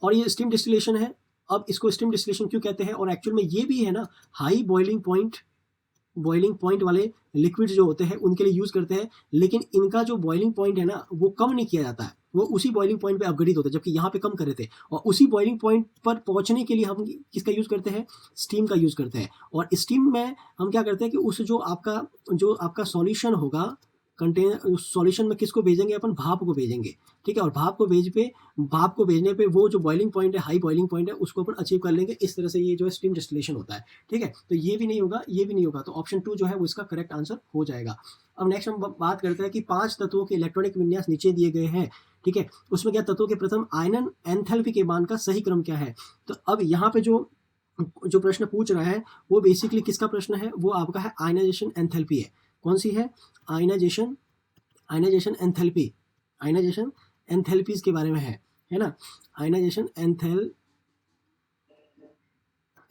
और ये स्टीम डिस्टिलेशन है। अब इसको स्टीम डिस्टिलेशन क्यों कहते हैं, और एक्चुअल में ये भी है ना हाई बॉइलिंग पॉइंट वाले लिक्विड्स जो होते हैं उनके लिए यूज करते हैं। लेकिन इनका जो बॉइलिंग पॉइंट है ना वो कम नहीं किया जाता है, वो उसी बॉइलिंग पॉइंट पे अपघटित होता है, जबकि यहाँ पे कम कर रहे थे। और उसी बॉइलिंग पॉइंट पर पहुंचने के लिए हम किसका यूज करते हैं, स्टीम का यूज करते हैं। और स्टीम में हम क्या करते हैं कि उस जो आपका सॉल्यूशन होगा कंटेनर, सॉल्यूशन में किसको भेजेंगे, अपन भाप को भेजेंगे। ठीक है, और भाप को भेजने पे वो जो बॉइलिंग पॉइंट है, हाई बॉइलिंग पॉइंट है, उसको अपन अचीव कर लेंगे। इस तरह से ये जो है स्टीम डिस्टिलेशन होता है। ठीक है, तो ये भी नहीं होगा, तो ऑप्शन 2 जो है वो इसका करेक्ट आंसर हो जाएगा। अब नेक्स्ट हम बात करते हैं कि 5 तत्वों के इलेक्ट्रॉनिक विन्यास नीचे दिए गए हैं। ठीक है, उसमें क्या तत्वों के प्रथम आयनन एंथैल्पी के मान का सही क्रम क्या है। तो अब यहाँ पे जो प्रश्न पूछ रहा है वो बेसिकली किसका प्रश्न है, वो आपका है आयनाइजेशन एंथैल्पी है। कौन सी है, आयनाइजेशन एंथैल्पीज के बारे में है ना, आयनाइजेशन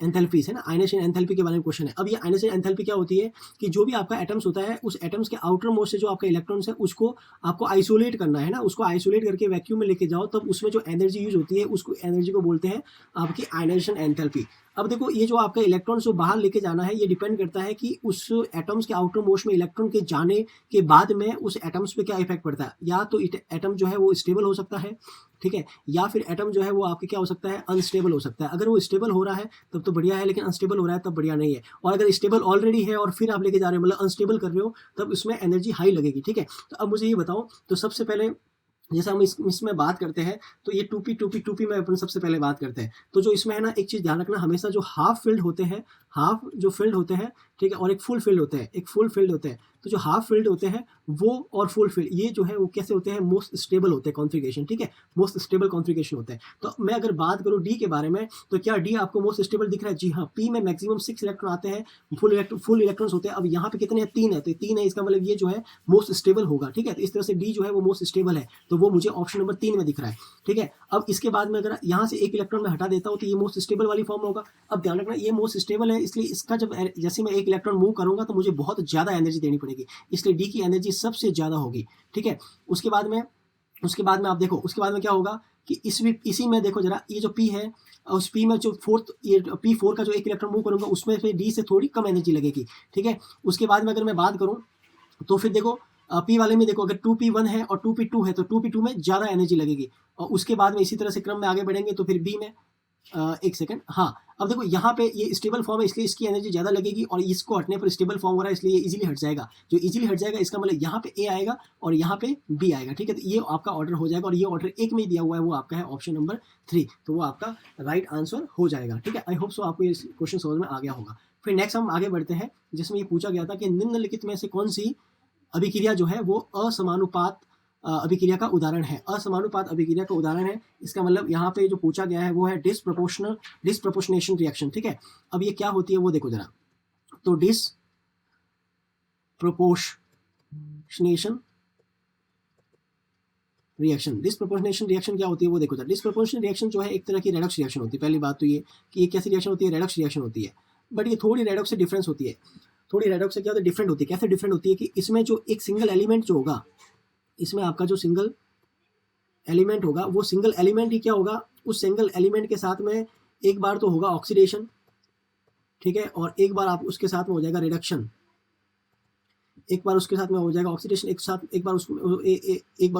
एंथैल्पीज है ना, आयनाइजेशन एंथैल्पी के बारे में क्वेश्चन है। अब ये आयनाइजेशन एंथैल्पी क्या होती है कि जो भी आपका एटम्स होता है उस एटम्स के आउटर मोस्ट से जो आपका इलेक्ट्रॉन्स है उसको आपको आइसोलेट करना है ना, उसको आइसोलेट करके वैक्यूम में लेके जाओ, तब उसमें जो एनर्जी यूज होती है उसको एनर्जी को बोलते हैं आपकी आयनाइजेशन एंथैल्पी। अब देखो ये जो आपका इलेक्ट्रॉन्स को बाहर लेके जाना है ये डिपेंड करता है कि उस एटम्स के आउटर मोस्ट में इलेक्ट्रॉन के जाने के बाद में उस एटम्स पे क्या इफेक्ट पड़ता है। या तो एटम जो है वो स्टेबल हो सकता है, ठीक है, या फिर एटम जो है वो आपके क्या हो सकता है, अनस्टेबल हो सकता है। अगर वो स्टेबल हो रहा है तब तो बढ़िया है, लेकिन अनस्टेबल हो रहा है तब बढ़िया नहीं है। और अगर स्टेबल ऑलरेडी है और फिर आप लेके जा रहे हो, मतलब अनस्टेबल कर रहे हो, तब उसमें एनर्जी हाई लगेगी। ठीक है, तो अब मुझे ये बताओ, तो सबसे पहले जैसे हम इसमें बात करते हैं तो ये 2p में अपन सबसे पहले बात करते हैं। तो जो इसमें है ना, एक चीज ध्यान रखना, हमेशा जो हाफ फिल्ड होते हैं, ठीक है, और एक फुल फील्ड होते हैं, तो जो हाफ फील्ड होते हैं वो और फुल फील्ड ये जो है वो कैसे होते हैं, मोस्ट स्टेबल होते हैं कॉन्फ़िगरेशन। ठीक है, मोस्ट स्टेबल कॉन्फ़िगरेशन होते हैं। तो मैं अगर बात करूं डी के बारे में, तो क्या डी आपको मोस्ट स्टेबल दिख रहा है? जी हाँ, पी में मैक्सिमम 6 इलेक्ट्रॉन आते हैं, फुल इलेक्ट्रॉन्स होते हैं। अब यहाँ पे कितने हैं, 3 है, तो 3 है, इसका मतलब ये जो है मोस्ट स्टेबल होगा। ठीक है, तो इस तरह से डी जो है वो मोस्ट स्टेबल है, तो वो मुझे ऑप्शन नंबर 3 में दिख रहा है। ठीक है, अब इसके बाद में अगर यहाँ से एक इलेक्ट्रॉन में हटा देता हूँ तो ये मोस्ट स्टेबल वाली फॉर्म होगा। अब ध्यान रखना ये मोस्ट स्टेबल है, इसलिए इसका जब जैसे मैं एक इलेक्ट्रॉन मूव करूंगा तो मुझे बहुत ज्यादा एनर्जी देनी पड़ेगी, इसलिए डी की एनर्जी सबसे ज्यादा होगी। ठीक है, उसके बाद में आप देखो, उसके बाद में क्या होगा कि इसी में देखो जरा, ये जो पी है, उस पी में जो P4 का जो एक इलेक्ट्रॉन मूव करूंगा उसमें फिर डी से थोड़ी कम एनर्जी लगेगी। ठीक है, उसके बाद में अगर मैं बात करूं तो फिर देखो पी वाले में देखो, अगर 2p1 है और 2p2 है तो 2p2 में ज्यादा एनर्जी लगेगी। और उसके बाद में इसी तरह से क्रम में आगे बढ़ेंगे तो फिर बी में एक सेकंड, हाँ, अब देखो यहाँ पे ये स्टेबल फॉर्म है इसलिए इसकी एनर्जी ज़्यादा लगेगी, और इसको हटने पर स्टेबल फॉर्म हो रहा है इसलिए ये इजीली हट जाएगा। जो इजीली हट जाएगा इसका मतलब यहाँ पे ए आएगा और यहाँ पे बी आएगा, ठीक है। तो ये आपका ऑर्डर हो जाएगा, और ये ऑर्डर एक में ही दिया हुआ है, वो आपका है ऑप्शन नंबर 3, तो वो आपका राइट आंसर हो जाएगा, ठीक है। आई होप सो आपको ये क्वेश्चन समझ में आ गया होगा। फिर नेक्स्ट हम आगे बढ़ते हैं, जिसमें ये पूछा गया था कि निम्नलिखित में से कौन सी अभिक्रिया जो है वो असमानुपात अभिक्रिया का उदाहरण है। असमानुपात अभिक्रिया का उदाहरण है, इसका मतलब यहाँ पे जो पूछा गया है वो है डिस्प्रपोर्शनेशन रिएक्शन, ठीक है। अब ये क्या होती है वो देखो जरा, तो डिस्प्रपोर्शनेशन रिएक्शन क्या होती है वो देखो जरा। डिस्प्रपोर्शनेशन रिएक्शन जो है एक तरह की रेडॉक्स रिएक्शन होती है। पहली बात तो ये कि ये कैसी रिएक्शन होती है, रेडॉक्स रिएक्शन होती है, बट ये थोड़ी रेडॉक्स से डिफरेंस होती है। थोड़ी रेडॉक्स से क्या होता है, डिफरेंट होती है। कैसे डिफरेंट होती है कि इसमें जो एक सिंगल एलिमेंट जो होगा, इसमें आपका जो सिंगल एलिमेंट होगा वो सिंगल एलिमेंट ही क्या होगा, उस सिंगल एलिमेंट के साथ में एक बार तो होगा ऑक्सीडेशन, ठीक है, और एक बार आप उसके साथ में हो जाएगा रिडक्शन। एक बार उसके साथ में हो जाएगा ऑक्सीडेशन, एक बार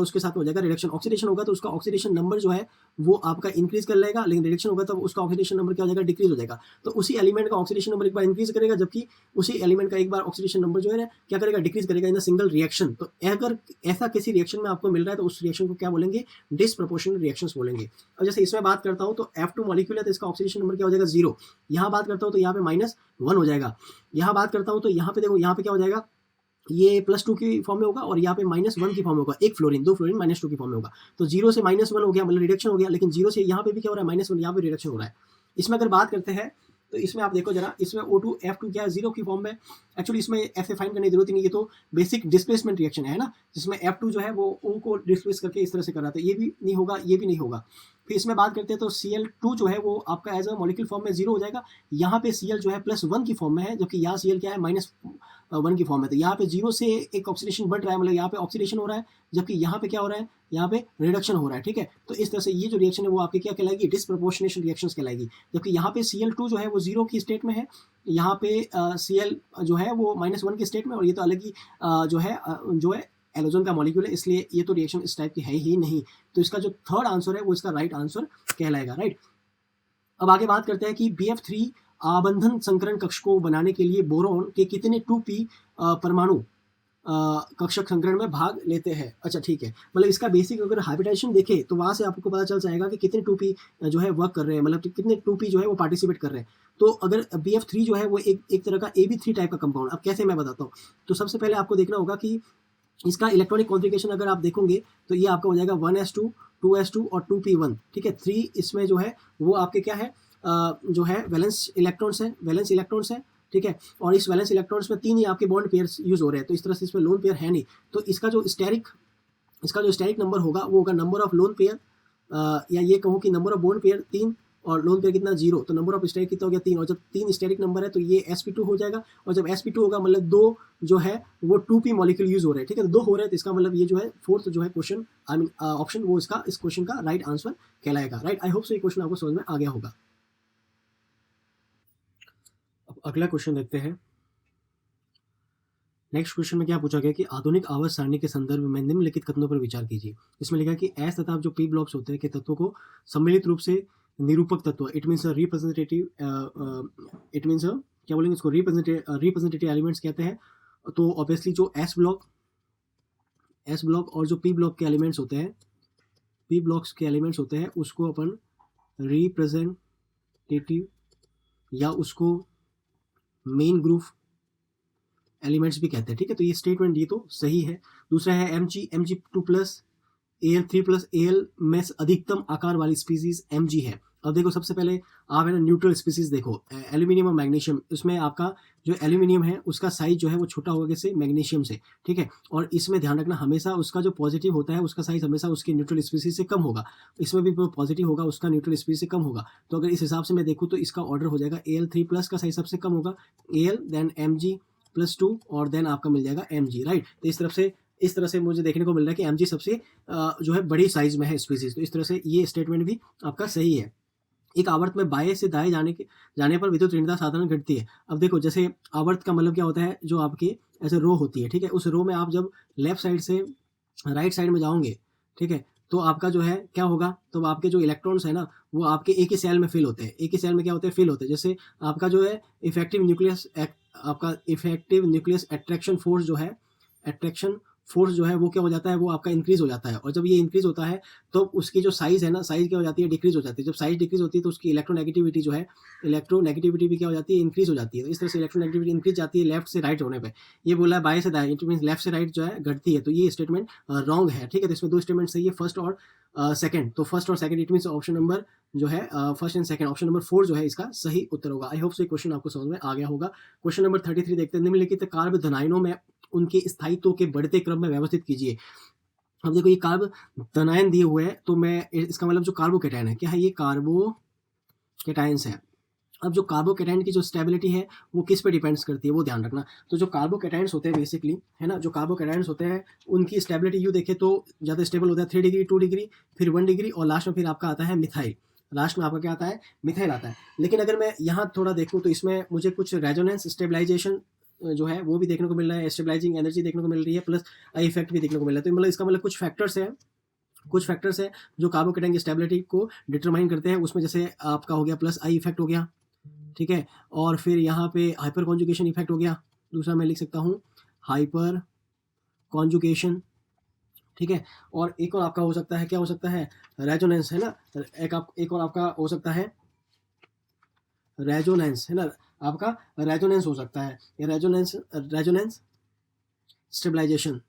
उसके साथ में हो जाएगा रिडक्शन। ऑक्सीडेशन होगा तो उसका ऑक्सीडेशन नंबर जो है वो आपका इंक्रीज कर लेगा, लेकिन रिडक्शन होगा तो उसका ऑक्सीडेशन नंबर क्या हो जाएगा, डिक्रीज हो जाएगा। तो उसी एलिमेंट का ऑक्सीडेशन नंबर एक बार इंक्रीज करेगा, जबकि उसी एलिमेंट का एक बार ऑक्सीडेशन नंबर जो है क्या करेगा, डिक्रीज करेगा इन अ सिंगल रिएक्शन। तो अगर ऐसा किसी रिएक्शन में आपको मिल रहा है तो उस रिएक्शन को क्या बोलेंगे, डिस्प्रपोर्शनल रिएक्शंस बोलेंगे। अब जैसे इसमें बात करता हूँ तो F2 मॉलिक्यूल है तो इसका ऑक्सीडेशन नंबर क्या हो जाएगा, 0। यहाँ बात करता हूँ तो यहाँ पे -1 हो जाएगा। यहाँ बात करता हूँ तो यहाँ पे देखो, यहाँ पे क्या हो जाएगा, ये +2 की फॉर्म में होगा और यहाँ पे -1 की फॉर्म में होगा। एक फ्लोरीन, 2 फ्लोरीन -2 की फॉर्म में होगा। तो 0 से -1 हो गया, मतलब रिडक्शन हो गया, लेकिन 0 से यहाँ पे भी क्या हो रहा है, -1, यहाँ पे रिडक्शन हो रहा है। इसमें अगर बात करते हैं तो इसमें आप देखो जरा, इसमें O2 F2 क्या है, 0 की फॉर्म में। एक्चुअली इसमें ऐसे फाइन करने की जरूरत ही नहीं, ये तो बेसिक डिस्प्लेसमेंट रिएक्शन है ना, जिसमें F2 जो है वो O को डिस्प्लेस करके इस तरह से कर रहा था। ये भी नहीं होगा, ये भी नहीं होगा। फिर इसमें बात करते हैं तो Cl2 जो है वो आपका एज अ मॉलिक्यूल फॉर्म में 0 हो जाएगा। यहाँ पे Cl जो है +1 की फॉर्म में है, जबकि यहाँ Cl क्या है, -1 की फॉर्म में। तो यहाँ पे 0 से एक ऑक्सीडेशन बढ़ रहा है, मतलब यहाँ पे ऑक्सीडेशन हो रहा है, जबकि यहाँ पे क्या हो रहा है, यहाँ पे रिडक्शन हो रहा है, ठीक है। तो इस तरह से ये जो रिएक्शन है वो आपकी क्या कहलाएगी, डिस्प्रपोर्शनेशन रिएक्शंस कहलाएगी। जबकि यहाँ पे Cl2 जो है वो 0 की स्टेट में है, यहाँ पे Cl जो है वो -1 की स्टेट में, और ये तो अलग ही जो है एलोजन का मॉलिक्यूल है, इसलिए ये तो रिएक्शन इस टाइप की है ही नहीं। तो इसका जो थर्ड आंसर है वो इसका राइट आंसर कहलाएगा, राइट। अब आगे बात करते हैं कि BF3 आबंधन संकरण कक्ष को बनाने के लिए बोरोन के कितने 2p परमाणु कक्षक संकरण में भाग लेते हैं। अच्छा ठीक है, मतलब इसका बेसिक अगर हाइब्रिडाइजेशन देखें तो वहाँ से आपको पता चल जाएगा कि कितने 2p जो है वर्क कर रहे हैं, मतलब कितने 2p जो है वो पार्टिसिपेट कर रहे हैं। तो अगर BF3 जो है वो एक तरह का AB3 टाइप का कंपाउंड, अब कैसे मैं बताता हूँ। तो सबसे पहले आपको देखना होगा कि इसका इलेक्ट्रॉनिक कॉन्फ़िगरेशन अगर आप देखोगे तो ये आपका हो जाएगा 1s2, 2s2 और 2p1, ठीक है। 3 इसमें जो है वो आपके क्या है, जो है वैलेंस इलेक्ट्रॉन्स है, ठीक है। और इस वैलेंस इलेक्ट्रॉन्स में 3 ही आपके बॉन्ड पेयर्स यूज हो रहे हैं, तो इस तरह से इसमें लोन पेयर है नहीं। तो इसका जो स्टेरिक नंबर होगा वो होगा नंबर ऑफ लोन पेयर, या ये कहूँ कि नंबर ऑफ बॉन्ड पेयर 3 और लोन पेयर कितना, 0। तो नंबर ऑफ स्टेरिक कितना हो गया, 3। और जब 3 स्टेरिक नंबर है तो ये sp2 हो जाएगा, और जब sp2 होगा मतलब 2 जो है वो 2p मॉलिक्यूल यूज हो रहे हैं, ठीक है। तो 2 हो रहे हैं, तो इसका मतलब ये जो है फोर्थ जो है क्वेश्चन ऑप्शन वो इसका इस क्वेश्चन का राइट आंसर कहलाएगा, राइट। आई होप सो ये क्वेश्चन आपको समझ में आ गया होगा। अब अगला क्वेश्चन देखते हैं। नेक्स्ट क्वेश्चन में क्या पूछा गया कि आधुनिक आवर्त सारणी के संदर्भ में निम्नलिखित कथनों पर विचार कीजिए। इसमें लिखा कि एस तथा जो पी ब्लॉक्स होते हैं के तत्वों को सम्मिलित रूप से निरूपक तत्व, इट मीन्स रिप्रेजेंटेटिव, क्या बोलेंगे इसको, रिप्रेजेंटेटिव एलिमेंट्स कहते हैं। तो ऑब्वियसली जो एस ब्लॉक और जो पी ब्लॉक के एलिमेंट्स होते हैं उसको अपन रिप्रेजेंटेटिव या उसको मेन ग्रुप एलिमेंट्स भी कहते हैं, ठीक है। तो ये स्टेटमेंट ये तो सही है। दूसरा है Mg2+ Al3+ Al में अधिकतम आकार वाली स्पीसीज Mg है। अब देखो सबसे पहले आप है ना न्यूट्रल स्पीसीज देखो, एल्यूमिनियम और मैग्नीशियम, उसमें आपका जो एल्यूमिनियम है उसका साइज जो है वो छोटा होगा कैसे, मैग्नीशियम से, ठीक है। और इसमें ध्यान रखना हमेशा उसका जो पॉजिटिव होता है उसका साइज हमेशा उसके न्यूट्रल स्पीसीज से कम होगा। इसमें भी पॉजिटिव होगा, उसका न्यूट्रल स्पीसीज से कम होगा। तो अगर इस हिसाब से मैं देखूँ तो इसका ऑर्डर हो जाएगा Al3+ का साइज सबसे कम होगा, Al देन Mg+2 और देन आपका मिल जाएगा Mg, राइट। तो इस तरह से मुझे देखने को मिल रहा है कि Mg सबसे जो है बड़ी साइज में है स्पीसीज। तो इस तरह से ये स्टेटमेंट भी आपका सही है। एक आवर्त में बाएं से दाएं जाने पर विद्युत ऋणता साधारण घटती है। अब देखो जैसे आवर्त का मतलब क्या होता है, जो आपकी ऐसे रो होती है, ठीक है। उस रो में आप जब लेफ्ट साइड से राइट साइड में जाओगे, ठीक है, तो आपका जो है क्या होगा, तो आपके जो इलेक्ट्रॉन्स है ना वो आपके एक ही सेल में फिल होते हैं, एक ही सेल में क्या होते हैं, फिल होते हैं। जैसे आपका जो है इफेक्टिव न्यूक्लियस अट्रैक्शन फोर्स जो है, अट्रैक्शन फोर्स जो है वो क्या हो जाता है, वो आपका इंक्रीज हो जाता है। और जब ये इंक्रीज होता है तो उसकी जो साइज है ना, साइज क्या हो जाती है, डिक्रीज हो जाती है। जब साइज डिक्रीज होती है तो उसकी इलेक्ट्रोनेगेटिविटी जो है, इलेक्ट्रोनेगेटिविटी भी क्या हो जाती है, इंक्रीज हो जाती है। तो इस तरह से इलेक्ट्रोनेगेटिविटी इंक्रीज जाती है लेफ्ट से राइट होने पे। ये बोला है बाय से दाएं, इट मीन लेफ्ट से राइट जो है घटती है। तो ये स्टेटमेंट रॉन्ग है, ठीक है। तो इसमें दो स्टेटमेंट सही है, फर्स्ट और सेकंड। तो फर्स्ट और second, it mean option number जो है first and second, option number 4 जो है इसका सही उत्तर होगा। आई होप से क्वेश्चन आपको समझ में आ गया होगा। क्वेश्चन नंबर 33 देखते हैं। निम्नलिखित कार्ब धनायनों में उनके स्थायित्व के बढ़ते क्रम में व्यवस्थित कीजिए। अब देखो ये कार्ब धनायन दिए हुए हैं, तो मैं इसका मतलब जो कार्बोकेटायन है, क्या है, ये कार्बोकेटायंस है। अब जो कार्बोकेटायन की जो स्टेबिलिटी है वो किस पे डिपेंड्स करती है, वो ध्यान रखना। तो जो कार्बोकेटायंस होते हैं बेसिकली, है ना, जो कार्बोकेटायंस होते हैं उनकी स्टेबिलिटी यूँ देखें तो ज़्यादा स्टेबल होता है 3 डिग्री, 2 डिग्री, फिर 1 डिग्री, और लास्ट में फिर आपका आता है मिथाइल। लास्ट में आपका क्या आता है, मिथाइल आता है। लेकिन अगर मैं यहाँ थोड़ा देखूँ तो इसमें मुझे कुछ रेजोनेंस स्टेबलाइजेशन जो है वो भी देखने को मिल रहा है, स्टेबलाइजिंग एनर्जी देखने को मिल रही है, प्लस आई इफेक्ट भी देखने को मिल रहा है। तो मतलब इसका मतलब कुछ फैक्टर्स है जो कार्बोकेटायन की स्टेबिलिटी को डिटरमाइन करते हैं। उसमें जैसे आपका हो गया प्लस आई इफेक्ट हो गया, ठीक है, और फिर यहाँ पे हाइपर कॉन्जुगेशन इफेक्ट हो गया। दूसरा मैं लिख सकता हूँ हाइपर कॉन्जुगेशन, ठीक है। और एक और आपका हो सकता है, क्या हो सकता है, रेजोनेंस, है ना। एक और आपका हो सकता है रेजोनेंस, है ना, आपका रेजोनेंस हो सकता है। ये रेजोनेंस स्टेबलाइजेशन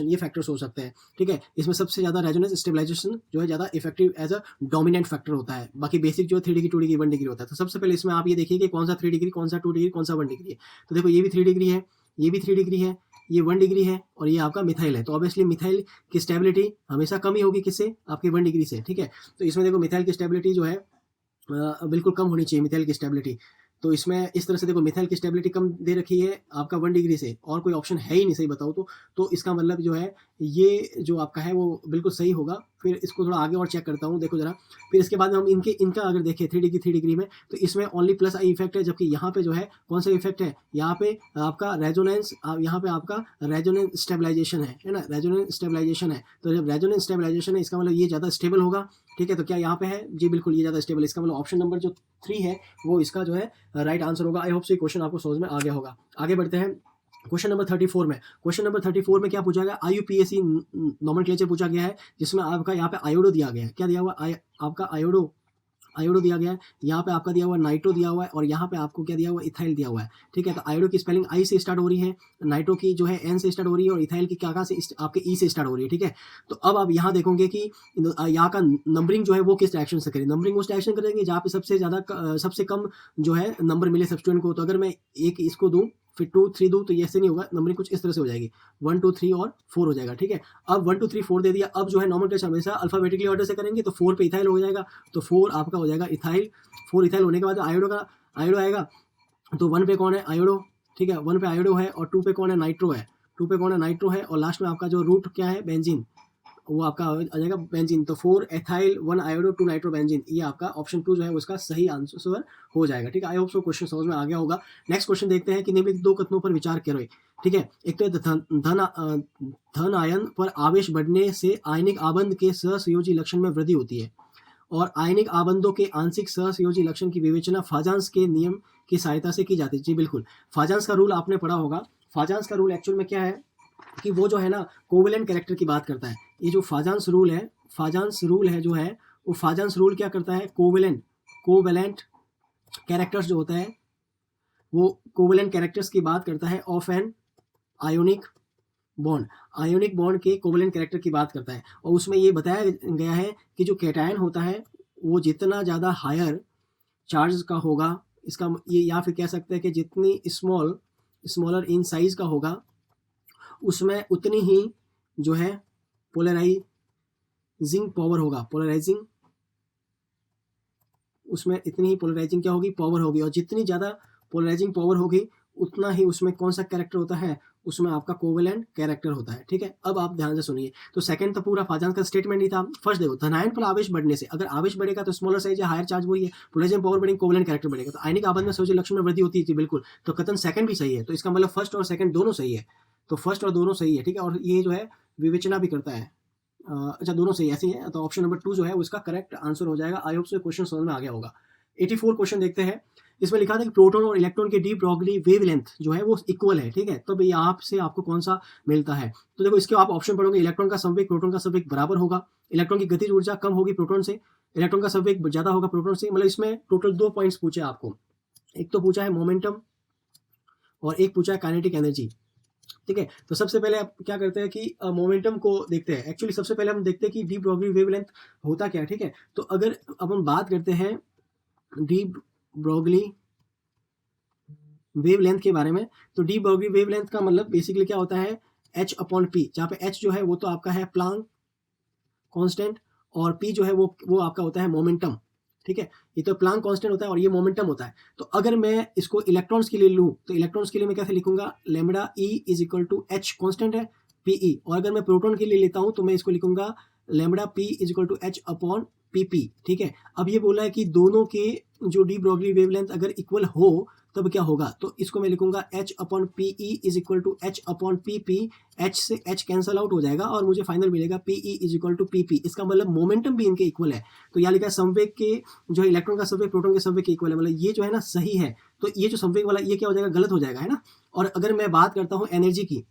ये फैक्टर्स हो सकते हैं, ठीक है। इसमें सबसे ज़्यादा रेजोनेंस स्टेबलाइजेशन जो है ज़्यादा effective as a dominant factor होता है। बाकी बेसिक जो 3 डिग्री, 2 डिग्री, 1 डिग्री होता है। तो सबसे पहले इसमें आप ये देखिए कि कौन सा 3 डिग्री, कौन सा 2 डिग्री, कौन सा 1 डिग्री है। तो देखो ये भी 3 डिग्री है, ये भी 3 डिग्री है, ये 1 डिग्री है, और ये आपका मिथाइल है। तो ऑब्वियसली मिथाइल की स्टेबिलिटी हमेशा कम ही होगी किससे, आपके 1 डिग्री से, ठीक है। तो इसमें देखो मिथाइल की स्टेबिलिटी जो है बिल्कुल कम होनी चाहिए, मिथाइल की स्टेबिलिटी। तो इसमें इस तरह से देखो मिथाइल की स्टेबिलिटी कम दे रखी है आपका 1 डिग्री से, और कोई ऑप्शन है ही नहीं, सही बताऊँ तो इसका मतलब जो है ये जो आपका है वो बिल्कुल सही होगा। फिर इसको थोड़ा आगे और चेक करता हूँ, देखो जरा। फिर इसके बाद में हम इनका अगर देखें 3 डिग्री में, तो इसमें ओनली प्लस आई इफेक्ट है, जबकि यहाँ पे जो है कौन सा इफेक्ट है, यहाँ पे आपका रेजोनेंस, यहाँ पे आपका रेजोनेंस स्टेबलाइजेशन है ना, रेजोनेंस स्टेबलाइजेशन है। तो जब रेजोनेंस स्टेबलाइजेशन है इसका मतलब ये ज़्यादा स्टेबल होगा, ठीक है। तो क्या यहाँ पे है, जी बिल्कुल ये ज़्यादा स्टेबल, इसका मतलब ऑप्शन नंबर जो 3 है वो इसका जो है राइट आंसर होगा। आई होप से क्वेश्चन आपको समझ में आ गया होगा। आगे बढ़ते हैं क्वेश्चन नंबर 34 में। क्वेश्चन नंबर 34 में क्या पूछा गया, IUPAC नोमेनक्लेचर पूछा गया है, जिसमें आपका यहाँ पे आयोडो दिया गया है। क्या दिया हुआ, आपका आयोडो दिया गया है, यहाँ पे आपका दिया हुआ नाइट्रो दिया हुआ है, और यहाँ पे आपको क्या दिया हुआ, इथाइल दिया हुआ है, ठीक है। तो आयोडो की स्पेलिंग आई से स्टार्ट हो रही है, नाइट्रो की जो है एन से स्टार्ट हो रही है, और इथाइल की क्या से आपके ई से स्टार्ट हो रही है, ठीक है। तो अब आप यहाँ देखोगे कि यहाँ का नंबरिंग जो है वो किस डायरेक्शन से करें, नंबरिंग उस डायरेक्शन करेंगे जहाँ पे सबसे कम जो है नंबर मिले सब स्टूडेंट को। तो अगर मैं एक इसको दूँ, फिर 2 3 दूँ, तो ये ऐसे नहीं होगा, नंबरिंग कुछ इस तरह से हो जाएगी, 1 2 3 और 4 हो जाएगा, ठीक है। अब 1 2 3 4 दे दिया, अब जो है नोमेनक्लेचर हमेशा अल्फाबेटिकली ऑर्डर से करेंगे, तो 4 पे इथाइल हो जाएगा, तो 4 आपका हो जाएगा इथाइल। 4 इथाइल होने के बाद आयोडो आएगा, तो 1 पे कौन है, आयोडो, ठीक है, 1 पे आयोडो है, और 2 पे कौन है, नाइट्रो है, 2 पे कौन है, नाइट्रो है, और लास्ट में आपका जो रूट क्या है, बेंजीन, वो आपका आ जाएगा बेंजीन। तो 4 एथाइल, 1 आयोडो, 2 नाइट्रो बेंजीन, ये आपका ऑप्शन 2 जो है उसका सही आंसर हो जाएगा, ठीक है। आई होप सो क्वेश्चन समझ में आ गया होगा। नेक्स्ट क्वेश्चन देखते हैं कि निम्नलिखित 2 कथनों पर विचार करें, ठीक है। एक तो धन आयन पर आवेश बढ़ने से आयनिक आबंध के सहसंयोजी लक्षण में वृद्धि होती है, और आयनिक आबंधों के आंशिक सहसंयोजी लक्षण की विवेचना फाजांस के नियम की सहायता से की जाती है। जी बिल्कुल, फाजांस का रूल आपने पढ़ा होगा। फाजांस का रूल एक्चुअल में क्या है कि वो जो है ना कोवेलेंट कैरेक्टर की बात करता है। ये जो फाजांस रूल है जो है, वो फाजांस रूल क्या करता है, कोवेलेंट कैरेक्टर्स जो होता है वो कोवेलेंट कैरेक्टर्स की बात करता है ऑफ एन आयोनिक बॉन्ड के कोवेलेंट कैरेक्टर की बात करता है। और उसमें ये बताया गया है कि जो कैटायन होता है वो जितना ज़्यादा हायर चार्ज का होगा, इसका ये या फिर कह सकते हैं कि जितनी स्मॉलर इन साइज का होगा, उसमें उतनी ही जो है पोलराइजिंग पावर होगा, उसमें इतनी ही पोलराइजिंग क्या होगी, पावर होगी। और जितनी ज़्यादा पोलराइजिंग पावर होगी उतना ही उसमें कौन सा कैरेक्टर होता है, उसमें आपका कोवेलेंट कैरेक्टर होता है, ठीक है। अब आप ध्यान से सुनिए। तो सेकंड तो पूरा फाजांस का स्टेटमेंट ही था। फर्स्ट देखो, धनायन पर आवेश बढ़ने से, अगर आवेश बढ़ेगा तो स्मॉलर साइज या हायर चार्ज वही है, पोलराइजिंग पावर बढ़ेगी, कोवेलेंट कैरेक्टर बढ़ेगा, तो आयनिक आबंध में सहसंयोजी लक्षण में वृद्धि होती है। बिल्कुल, तो कथन सेकंड भी सही है। तो इसका मतलब फर्स्ट और सेकंड दोनों सही है, तो फर्स्ट और दोनों सही है, ठीक है। और ये जो है विवेचना भी करता है। अच्छा, दोनों सही ऐसे ही है, तो ऑप्शन नंबर 2 जो है वो इसका करेक्ट आंसर हो जाएगा। आई होप सो क्वेश्चन समझ में आ गया होगा। 84 क्वेश्चन देखते हैं। इसमें लिखा था कि प्रोटॉन और इलेक्ट्रॉन की डी ब्रॉगली वेवलेंथ जो है वो इक्वल है, ठीक है। तो भाई यहाँ से आपको कौन सा मिलता है, तो देखो इसके आप ऑप्शन पढ़ोगे, इलेक्ट्रॉन का संवेग प्रोटॉन का संवेग बराबर होगा, इलेक्ट्रॉन की गतिज ऊर्जा कम होगी प्रोटॉन से, इलेक्ट्रॉन का संवेग ज्यादा होगा प्रोटॉन से। मतलब इसमें टोटल 2 पॉइंट्स पूछे आपको, एक तो पूछा है मोमेंटम और एक पूछा है काइनेटिक एनर्जी, ठीक है। तो सबसे पहले आप क्या करते हैं कि मोमेंटम को देखते हैं। एक्चुअली सबसे पहले हम देखते हैं कि डी ब्रॉगली वेवलेंथ होता क्या है, ठीक है। तो अगर अब हम बात करते हैं डी ब्रॉगली वेवलेंथ के बारे में, तो डी ब्रॉगली वेवलेंथ का मतलब बेसिकली क्या होता है, h अपॉन पी, जहाँ पे h जो है वो तो आपका है प्लांक कांस्टेंट और p जो है वो आपका होता है मोमेंटम, ठीक है। ये तो प्लांक कांस्टेंट होता है और ये मोमेंटम होता है। तो अगर मैं इसको इलेक्ट्रॉन्स के लिए लूँ तो इलेक्ट्रॉन्स के लिए मैं कैसे लिखूंगा, lambda E is equal to H constant है पीई, और अगर मैं प्रोटॉन के लिए लेता हूँ तो मैं इसको लिखूंगा lambda P is equal to H upon PP, ठीक है। अब ये बोला है कि दोनों के जो डी ब्रॉगली वेवलेंथ अगर इक्वल हो तब क्या होगा, तो इसको मैं लिखूंगा h upon PE is equal to H upon PP, h से h कैंसल आउट हो जाएगा और मुझे फाइनल मिलेगा PE is equal to PP. इसका मतलब मोमेंटम भी इनके इक्वल है। तो यहाँ लिखा है संवेग के जो है इलेक्ट्रॉन का संवेग प्रोटॉन के संवेग के इक्वल है, मतलब ये जो है ना सही है। तो ये जो संवेग वाला ये क्या हो जाएगा, गलत हो जाएगा, है ना। और अगर मैं बात करता हूँ एनर्जी की,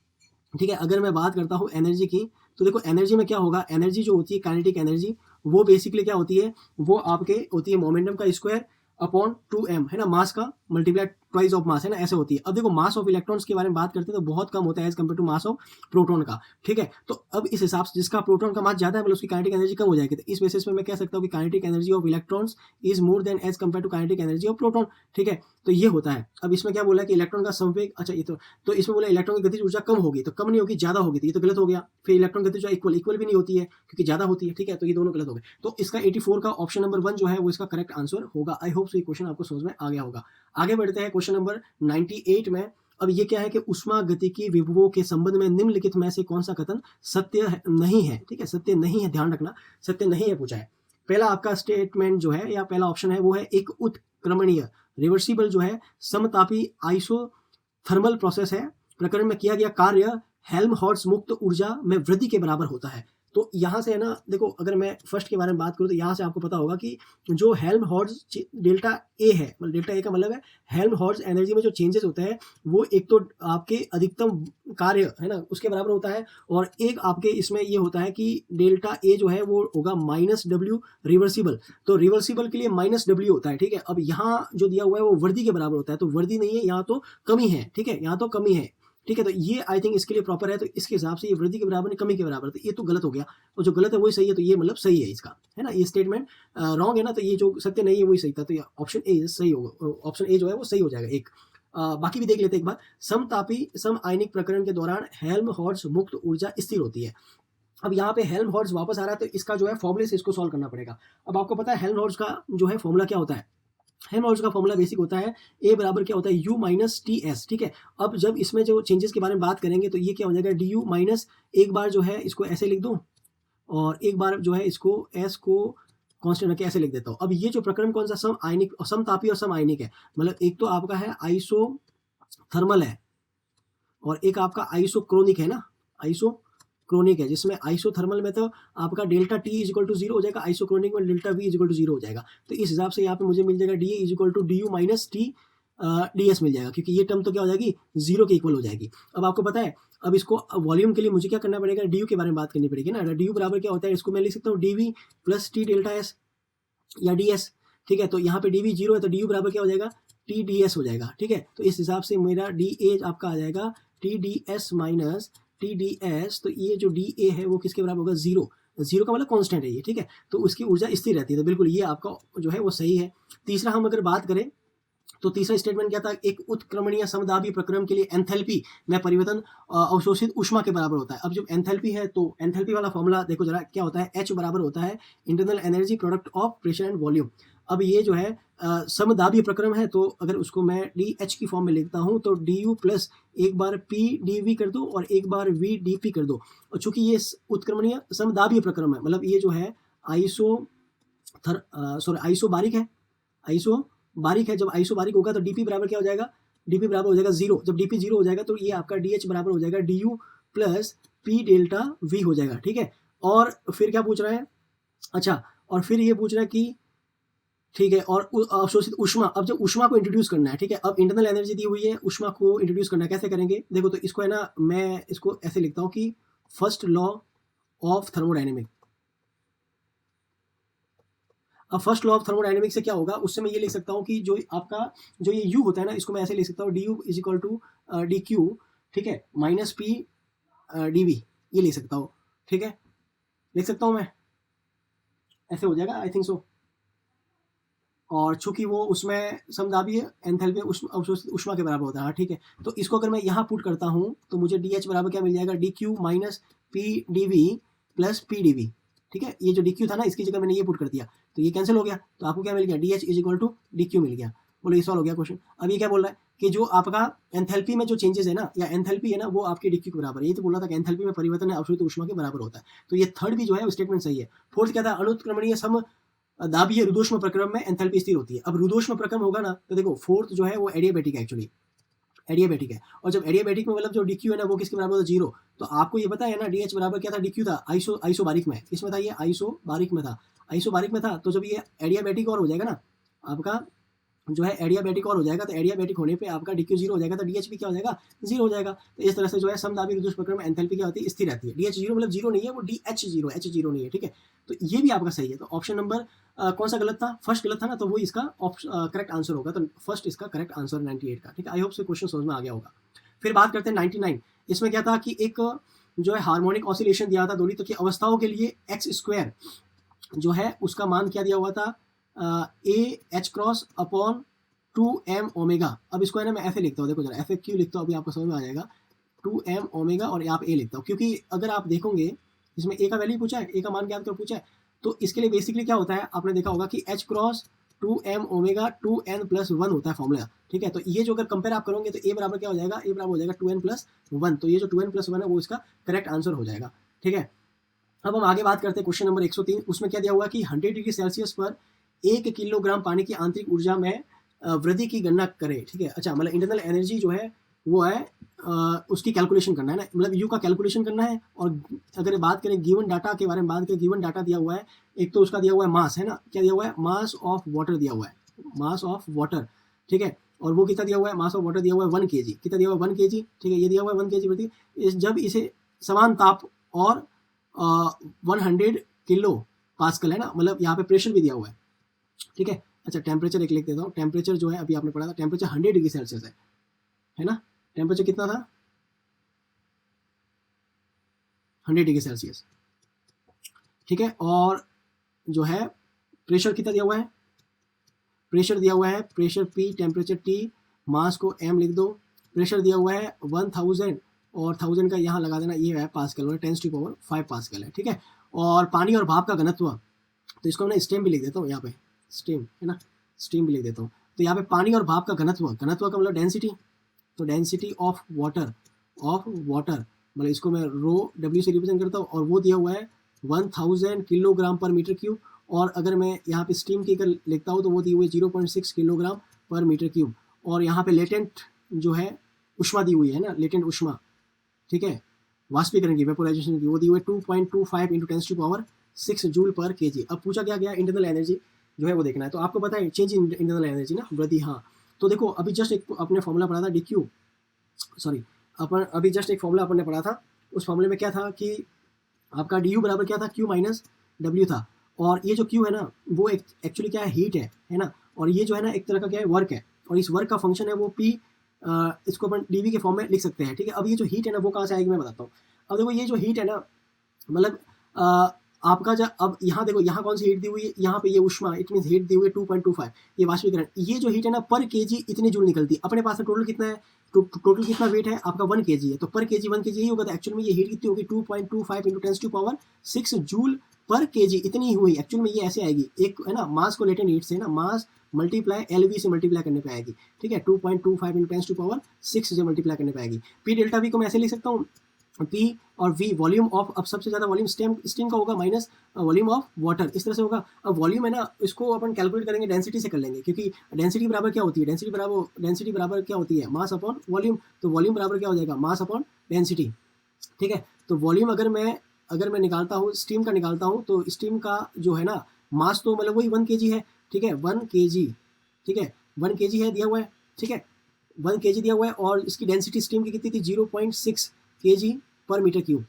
ठीक है, अगर मैं बात करता हूँ एनर्जी की, तो देखो एनर्जी में क्या होगा, एनर्जी जो होती है काइनेटिक एनर्जी वो बेसिकली क्या होती है, वो आपके होती है मोमेंटम का स्क्वायर अपॉन 2m, है ना, मास का मल्टीप्लाई ट्वाइस ऑफ मास, है ना, ऐसे होती है। अब देखो मास ऑफ इलेक्ट्रॉन्स के बारे में बात करते हैं तो बहुत कम होता है as compare to mass of proton का, ठीक है। तो अब इस हिसाब से जिसका प्रोटॉन का मास ज्यादा है मतलब उसकी काइनेटिक एनर्जी कम हो जाएगी। तो इस बेसिस पे मैं कह सकता हूँ कि kinetic energy of electrons is more than as compare to kinetic energy of proton, ठीक है। तो ये होता है। अब इसमें क्या बोला है कि इलेक्ट्रॉन का संवेग, अच्छा ये तो इसमें बोला इलेक्ट्रॉन की गतिज ऊर्जा कम होगी, तो कम नहीं होगी ज्यादा होगी, तो ये तो गलत हो गया। फिर इलेक्ट्रॉन गतिज ऊर्जा इक्वल भी नहीं होती है क्योंकि ज्यादा होती है, ठीक है। तो ये दोनों गलत हो गए। तो इसका 84 का ऑप्शन नंबर 1 जो है वो इसका करेक्ट आंसर होगा। आई होप सो ये क्वेश्चन आपको समझ में आ गया होगा। आगे बढ़ते हैं क्वेश्चन नंबर 98 में। अब ये क्या है कि उष्मागतिकी विभवों के संबंध में निम्नलिखित में से कौन सा कथन सत्य नहीं है, ठीक है, सत्य नहीं है, ध्यान रखना सत्य नहीं है पूछा है। पहला आपका स्टेटमेंट जो है या पहला ऑप्शन है वो है एक उत्क्रमणीय रिवर्सिबल जो है समतापी आइसोथर्मल प्रोसेस है, प्रकरण में किया गया कार्य हेल्महोल्ट्ज मुक्त ऊर्जा में वृद्धि के बराबर होता है। तो यहाँ से है ना, देखो अगर मैं फर्स्ट के बारे में बात करूँ तो यहाँ से आपको पता होगा कि जो हेल्महोल्ट्ज डेल्टा ए है, मतलब डेल्टा ए का मतलब है हेल्महोल्ट्ज एनर्जी में जो चेंजेस होते हैं वो एक तो आपके अधिकतम कार्य है ना उसके बराबर होता है, और एक आपके इसमें ये होता है कि डेल्टा ए जो है वो होगा माइनस डब्ल्यू रिवर्सिबल। तो रिवर्सिबल के लिए माइनस डब्ल्यू होता है, ठीक है। अब यहाँ जो दिया हुआ है वो वृद्धि के बराबर होता है, तो वृद्धि नहीं है यहाँ, तो कमी है, ठीक है, यहाँ तो कमी है, ठीक है। तो ये आई थिंक इसके लिए प्रॉपर है, तो इसके हिसाब से ये वृद्धि के बराबर नहीं कमी के बराबर, तो ये तो गलत हो गया, और जो गलत है वही सही है, तो ये मतलब सही है इसका, है ना। ये स्टेटमेंट रॉन्ग है ना, तो ये जो सत्य नहीं है वही सही था, तो ये ऑप्शन ए सही होगा, ऑप्शन ए जो है वो सही हो जाएगा एक। बाकी भी देख लेते हैं एक बार। समतापी सम आयनिक प्रकरण के दौरान हेल्महोल्ट्ज मुक्त ऊर्जा स्थिर होती है। अब यहाँ पे हेल्महोल्ट्ज वापस आ रहा है, तो इसका जो है फॉर्मूले से इसको सॉल्व करना पड़ेगा। अब आपको पता है हेल्महोल्ट्ज का जो है फॉर्मूला क्या होता है, हेल्महोल्ट्ज का फॉर्मूला बेसिक होता है ए बराबर क्या होता है यू माइनस टी एस, ठीक है। अब जब इसमें जो चेंजेस के बारे में बात करेंगे तो ये क्या हो जाएगा डी यू माइनस, एक बार जो है इसको ऐसे लिख दूं और एक बार जो है इसको एस को कांस्टेंट रख के ऐसे लिख देता हूँ। अब ये जो प्रकरण कौन सा सम आयनिक, समतापी और सम आयनिक है, मतलब एक तो आपका है आइसोथर्मल है और एक आपका आइसोक्रोनिक है ना, आइसोक्रोनिक है, जिसमें आइसोथर्मल में तो आपका delta T is equal to zero हो जाएगा, आइसोक्रोनिक में delta V is equal to zero हो जाएगा। तो इस हिसाब से यहाँ पे मुझे मिल जाएगा D is equal to D U minus T D S मिल जाएगा, क्योंकि ये टर्म तो क्या हो जाएगी जीरो के इक्वल हो जाएगी। अब आपको पता है अब इसको वॉल्यूम के लिए मुझे क्या करना पड़ेगा, डी यू के बारे में बात करनी पड़ेगी ना। डी यू बराबर क्या होता है, इसको मैं लिख सकता हूँ D V plus T delta S या डी एस, ठीक है। तो यहाँ पे डी वी जीरो है तो डी यू बराबर क्या हो जाएगा टी डी एस हो जाएगा, ठीक है। तो इस हिसाब से मेरा डी ए आपका आ जाएगा T D S minus T D S, तो ये जो डी ए है वो किसके बराबर होगा जीरो, जीरो का मतलब कांस्टेंट है ये, ठीक है। तो उसकी ऊर्जा स्थिर रहती है, तो बिल्कुल ये आपका जो है वो सही है। तीसरा हम अगर बात करें तो तीसरा स्टेटमेंट क्या था, एक उत्क्रमणीय समदाबी प्रक्रम के लिए एंथैल्पी में परिवर्तन अवशोषित ऊष्मा के बराबर होता है। अब जब एंथैल्पी है तो एंथैल्पी वाला फॉर्मूला देखो जरा क्या होता है, H बराबर होता है internal energy product of pressure and volume. अब ये जो है समदाबी प्रक्रम है, तो अगर उसको मैं डी एच की फॉर्म में लिखता हूँ तो डी यू प्लस एक बार पी डी वी कर दो और एक बार वी डी पी कर दो। और चूंकि ये उत्क्रमणीय समदाबी प्रक्रम है, मतलब ये जो है आइसो बारीक है, आइसो बारीक है। जब आइसो बारीक होगा तो डीपी बराबर क्या हो जाएगा, डीपी बराबर हो जाएगा जीरो। जब डीपी जीरो हो जाएगा तो ये आपका डी एच बराबर हो जाएगा D you plus P delta we हो जाएगा, ठीक है। और फिर क्या पूछ रहा है, अच्छा, और फिर ये पूछ रहा है कि ठीक है, और अवशोषित ऊष्मा, अब जब ऊष्मा को इंट्रोड्यूस करना है, ठीक है, अब इंटरनल एनर्जी दी हुई है, ऊष्मा को इंट्रोड्यूस करना है, कैसे करेंगे देखो। तो इसको है ना, मैं इसको ऐसे लिखता हूँ कि फर्स्ट लॉ ऑफ थर्मोडायनेमिक। अब फर्स्ट लॉ ऑफ थर्मोडायनेमिक से क्या होगा, उससे मैं ये लिख सकता हूँ कि जो आपका जो ये यू होता है ना, इसको मैं ऐसे लिख सकता हूँ, D U is equal to D Q, ठीक है, माइनस पी डी वी, ये लिख सकता हूँ, ठीक है, लिख सकता हूँ मैं, ऐसे हो जाएगा आई थिंक सो। और चूंकि वो उसमें समदाबी एंथैल्पी अवशोषित ऊष्मा के बराबर होता है, हाँ ठीक है। तो इसको अगर मैं यहाँ पुट करता हूँ तो मुझे डी एच बराबर क्या मिल जाएगा, D Q minus P D V plus P D V, ठीक है। ये जो डी क्यू था ना, इसकी जगह मैंने ये पुट कर दिया, तो ये कैंसिल हो गया, तो आपको क्या मिल गया, D H is equal to D Q मिल गया। बोलो ये सॉल्व हो गया क्वेश्चन। अब ये क्या बोल रहा है कि जो आपका एंथैल्पी में जो चेंजेस है ना, या एंथैल्पी है ना, वो आपके डी क्यू के बराबर है। ये तो बोल रहा था कि एंथैल्पी में परिवर्तन है अवशोषित ऊष्मा के बराबर होता है। तो ये थर्ड भी जो है स्टेटमेंट सही है। फोर्थ क्या था, अनुत्क्रमणीय सम दाबीय रुद्धोष्म प्रक्रम में एंथैल्पी स्थिर होती है। अब रुद्धोष्म प्रक्रम होगा ना, तो देखो फोर्थ जो है वो एडियाबैटिक है, एक्चुअली एडियाबैटिक है। और जब एडियाबैटिक में मतलब जो डीक्यू है ना, वो किसके बराबर होता है, जीरो। तो आपको ये पता है ना, डीएच बराबर क्या था, डीक्यू था आइसोबारिक में, किसमें था ये, आइसोबारिक में था, आइसोबारिक में था। तो जब ये एडियाबैटिक और हो जाएगा ना आपका, जो है एडियाबैटिक और हो जाएगा, तो एडियाबैटिक होने पे आपका डीक्यू जीरो हो जाएगा, तो डीएच भी क्या हो जाएगा, जीरो हो जाएगा। तो इस तरह से जो है समदाबी रुद्धोष्म प्रक्रम में एंथैल्पी क्या होती है, स्थिर रहती है। डीएच जीरो मतलब जीरो नहीं है, वो डीएच जीरो, एच जीरो नहीं है, ठीक है। तो ये भी आपका सही है। तो ऑप्शन नंबर कौन सा गलत था, फर्स्ट गलत था ना, तो वो इसका करेक्ट आंसर होगा। तो फर्स्ट इसका करेक्ट आंसर 98 का, ठीक है। आई होप से क्वेश्चन समझ में आ गया होगा। फिर बात करते हैं 99। इसमें क्या था कि एक जो है हार्मोनिक ऑसिलेशन दिया था दोलित की अवस्थाओं के लिए, एक्स स्क्वायर जो है उसका मान क्या दिया हुआ था, A H cross upon 2m omega. अब इसको है ना मैं ऐसे लिखता हूँ, देखो जरा ऐसे क्यों लिखता हूँ, अभी आपको समझ में आ जाएगा। 2m ओमेगा और यहाँ पे ए लिखता हूँ, क्योंकि अगर आप देखोगे इसमें ए का वैल्यू पूछा है, ए का मान ज्ञात कर पूछा है। तो इसके लिए बेसिकली क्या होता है, आपने देखा होगा कि H cross 2m omega 2n+1 होता है फॉर्मूला, ठीक है। तो ये जो अगर कंपेयर आप करोगे तो ए बराबर क्या हो जाएगा, ए बराबर हो जाएगा 2n+1। तो ये जो 2n+1 है वो इसका करेक्ट आंसर हो जाएगा, ठीक है। अब हम आगे बात करते हैं क्वेश्चन नंबर 103। उसमें क्या दिया हुआ कि 100 डिग्री सेल्सियस पर 1 किलोग्राम पानी की आंतरिक ऊर्जा में वृद्धि की गणना करें, ठीक है। अच्छा, मतलब इंटरनल एनर्जी जो है वो है उसकी कैलकुलेशन करना है ना, मतलब यू का कैलकुलेशन करना है। और अगर बात करें गिवन डाटा के बारे में, बात करें गिवन डाटा दिया हुआ है, एक तो उसका दिया हुआ है मास, है ना, क्या दिया हुआ है, मास ऑफ वाटर दिया हुआ है, मास ऑफ वाटर, ठीक है। और वो कितना दिया हुआ है, मास ऑफ वाटर दिया हुआ है 1 kg, कितना दिया हुआ है 1 kg, ठीक है। ये दिया हुआ है 1 kg प्रति, जब इसे समान ताप और 100 किलो पास्कल है ना, मतलब यहाँ पे प्रेशर भी दिया हुआ है, ठीक है। अच्छा, टेम्परेचर एक लिख देता हूँ। टेम्परेचर जो है अभी आपने पढ़ा था, टेम्परेचर 100 डिग्री सेल्सियस है ना। टेम्परेचर कितना था, 100 डिग्री सेल्सियस, ठीक है। और जो है प्रेशर कितना दिया हुआ है, प्रेशर दिया हुआ है, प्रेशर पी, टेम्परेचर टी, मास को एम लिख दो। प्रेशर दिया हुआ है 1000 और 1000 का यहाँ लगा देना, ये है पास्कल, 10⁵ पास्कल है, ठीक है। और पानी और भाप का घनत्व, तो इसको मैं स्टीम भी लिख देता हूँ यहाँ पे, स्टीम है ना, स्टीम भी लिख देता हूँ। तो यहाँ पे पानी और भाप का घनत्व, घनत्व का मतलब डेंसिटी, तो डेंसिटी ऑफ वाटर मतलब इसको मैं रो डब्ल्यू से रिप्रेजेंट करता हूँ। और वो दिया हुआ है 1000 किलोग्राम पर मीटर क्यूब। और अगर मैं यहाँ पे स्टीम की अगर लिखता हूँ तो वो दी हुई है 0.6 किलोग्राम पर मीटर क्यूब। और यहाँ पे लेटेंट जो है ऊष्मा दी हुई है ना, लेटेंट ऊष्मा, ठीक है, वाष्पीकरण की, वेपोराइजेशन की, वो दी हुई है 2.25 × 10⁶ जूल पर kg। अब पूछा क्या गया, इंटरनल एनर्जी जो है वो देखना है। तो आपको पता है चेंज इन इंटरनल एनर्जी ना, वृद्धि, हाँ। तो देखो अभी जस्ट एक अपने फॉर्मूला पढ़ा था, DQ, सॉरी, अपन अभी जस्ट एक फॉर्मूला अपन ने पढ़ा था। उस फॉर्मूले में क्या था कि आपका DU बराबर क्या था, Q माइनस W था। और ये जो Q है ना, वो एक्चुअली क्या है, हीट है ना। और ये जो है ना एक तरह का क्या है, वर्क है। और इस वर्क का फंक्शन है वो P, इसको अपन DV के फॉर्म में लिख सकते हैं, ठीक है। अब ये जो हीट है ना वो कहाँ से आएगी मैं बताता हूँ। अब देखो ये जो हीट है ना, मतलब आपका जब अब यहाँ देखो, यहाँ कौन सी हीट दी हुई है, यहाँ पे ये ऊष्मा, इट मीन हीट दी हुई है 2.25, ये वाष्पीकरण। ये जो हीट है ना पर kg इतनी जूल निकलती है। अपने पास टोटल कितना है, टोटल कितना वेट है आपका 1 kg है, तो पर kg 1 kg ही होगा। तो एक्चुअल में ये हीट कितनी होगी, 2.25 × 10⁶ जूल पर kg, इतनी ही हुई। एक्चुअल में ये ऐसे आएगी, एक है ना मास को लेटेंट हीट से ना, मास मल्टीप्लाई LV से मल्टीप्लाई करने पे आएगी, ठीक है, 2.25 × 10⁶ से मल्टीप्लाई करने पे आएगी। P डेल्टा V को मैं ऐसे लिख सकता हूँ, P और V वॉल्यूम ऑफ, अब सबसे ज़्यादा वॉल्यूम स्टीम का होगा माइनस वॉल्यूम ऑफ वाटर, इस तरह से होगा। अब वॉल्यूम है ना, इसको अपन कैलकुलेट करेंगे डेंसिटी से कर लेंगे, क्योंकि डेंसिटी बराबर क्या होती है, डेंसिटी बराबर क्या होती है, मास अपॉन वॉल्यूम। तो वॉल्यूम बराबर क्या हो जाएगा, मास अपॉन डेंसिटी, ठीक है। तो वॉल्यूम अगर मैं निकालता हूँ, स्टीम का निकालता हूँ, तो स्टीम का जो है ना मास तो मतलब वही 1 kg है, ठीक है, 1 kg, ठीक है, 1 kg है दिया हुआ है, ठीक है, 1 kg दिया हुआ है, और इसकी डेंसिटी स्टीम की कितनी थी 0.6 kg पर मीटर क्यूब,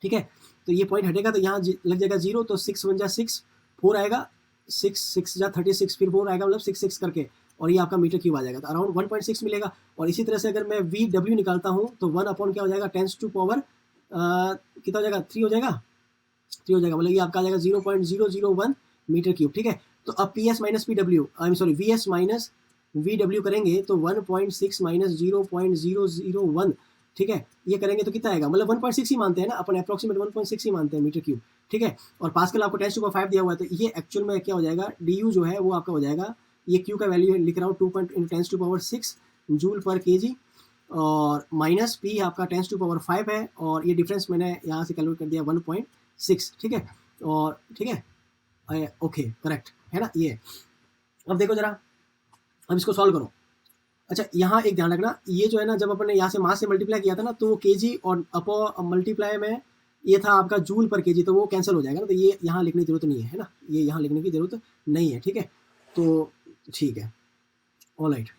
ठीक है। तो ये पॉइंट हटेगा तो यहाँ लग जाएगा 0, तो 6 1 जा 6, 4 आएगा, 6 6 जा 36, फिर 4 आएगा, मतलब 6 6 करके, और ये आपका मीटर क्यूब आ जाएगा, तो अराउंड 1.6 मिलेगा। और इसी तरह से अगर मैं VW निकालता हूँ तो 1 अपॉन क्या हो जाएगा 10 टू पावर कितना हो जाएगा 3 हो जाएगा, 3 हो जाएगा, मतलब ये आपका आ जाएगा 0.001 मीटर क्यूब, ठीक है। तो अब PS minus PW, I am sorry VS minus VW करेंगे तो 1.6 माइनस 0.001, ठीक है, ये करेंगे तो कितना आएगा, मतलब 1.6 ही मानते हैं ना अपन, अप्रोक्सीमेट 1.6 ही मानते हैं मीटर क्यूब, ठीक है। और पास्कल आपको 10⁵ दिया हुआ है, तो ये एक्चुअल में क्या हो जाएगा, DU जो है वो आपका हो जाएगा, ये Q का वैल्यू लिख रहा हूँ 2.10⁶ जूल पर kg, और माइनस P आपका 10⁵ है, और ये डिफरेंस मैंने यहाँ से कैलकुलेट कर दिया 1.6, ठीक है, और ठीक है, ओके करेक्ट है ना ये। अब देखो जरा, अब इसको सॉल्व करो। अच्छा, यहाँ एक ध्यान रखना, ये जो है ना, जब अपन ने यहाँ से मास से मल्टीप्लाई किया था ना, तो वो kg और अपॉ मल्टीप्लाई में ये था आपका जूल पर kg, तो वो कैंसिल हो जाएगा ना, तो ये यहाँ लिखने की जरूरत नहीं है ना, ये यहाँ लिखने की जरूरत नहीं है, ठीक है। तो ठीक है, ऑलराइट,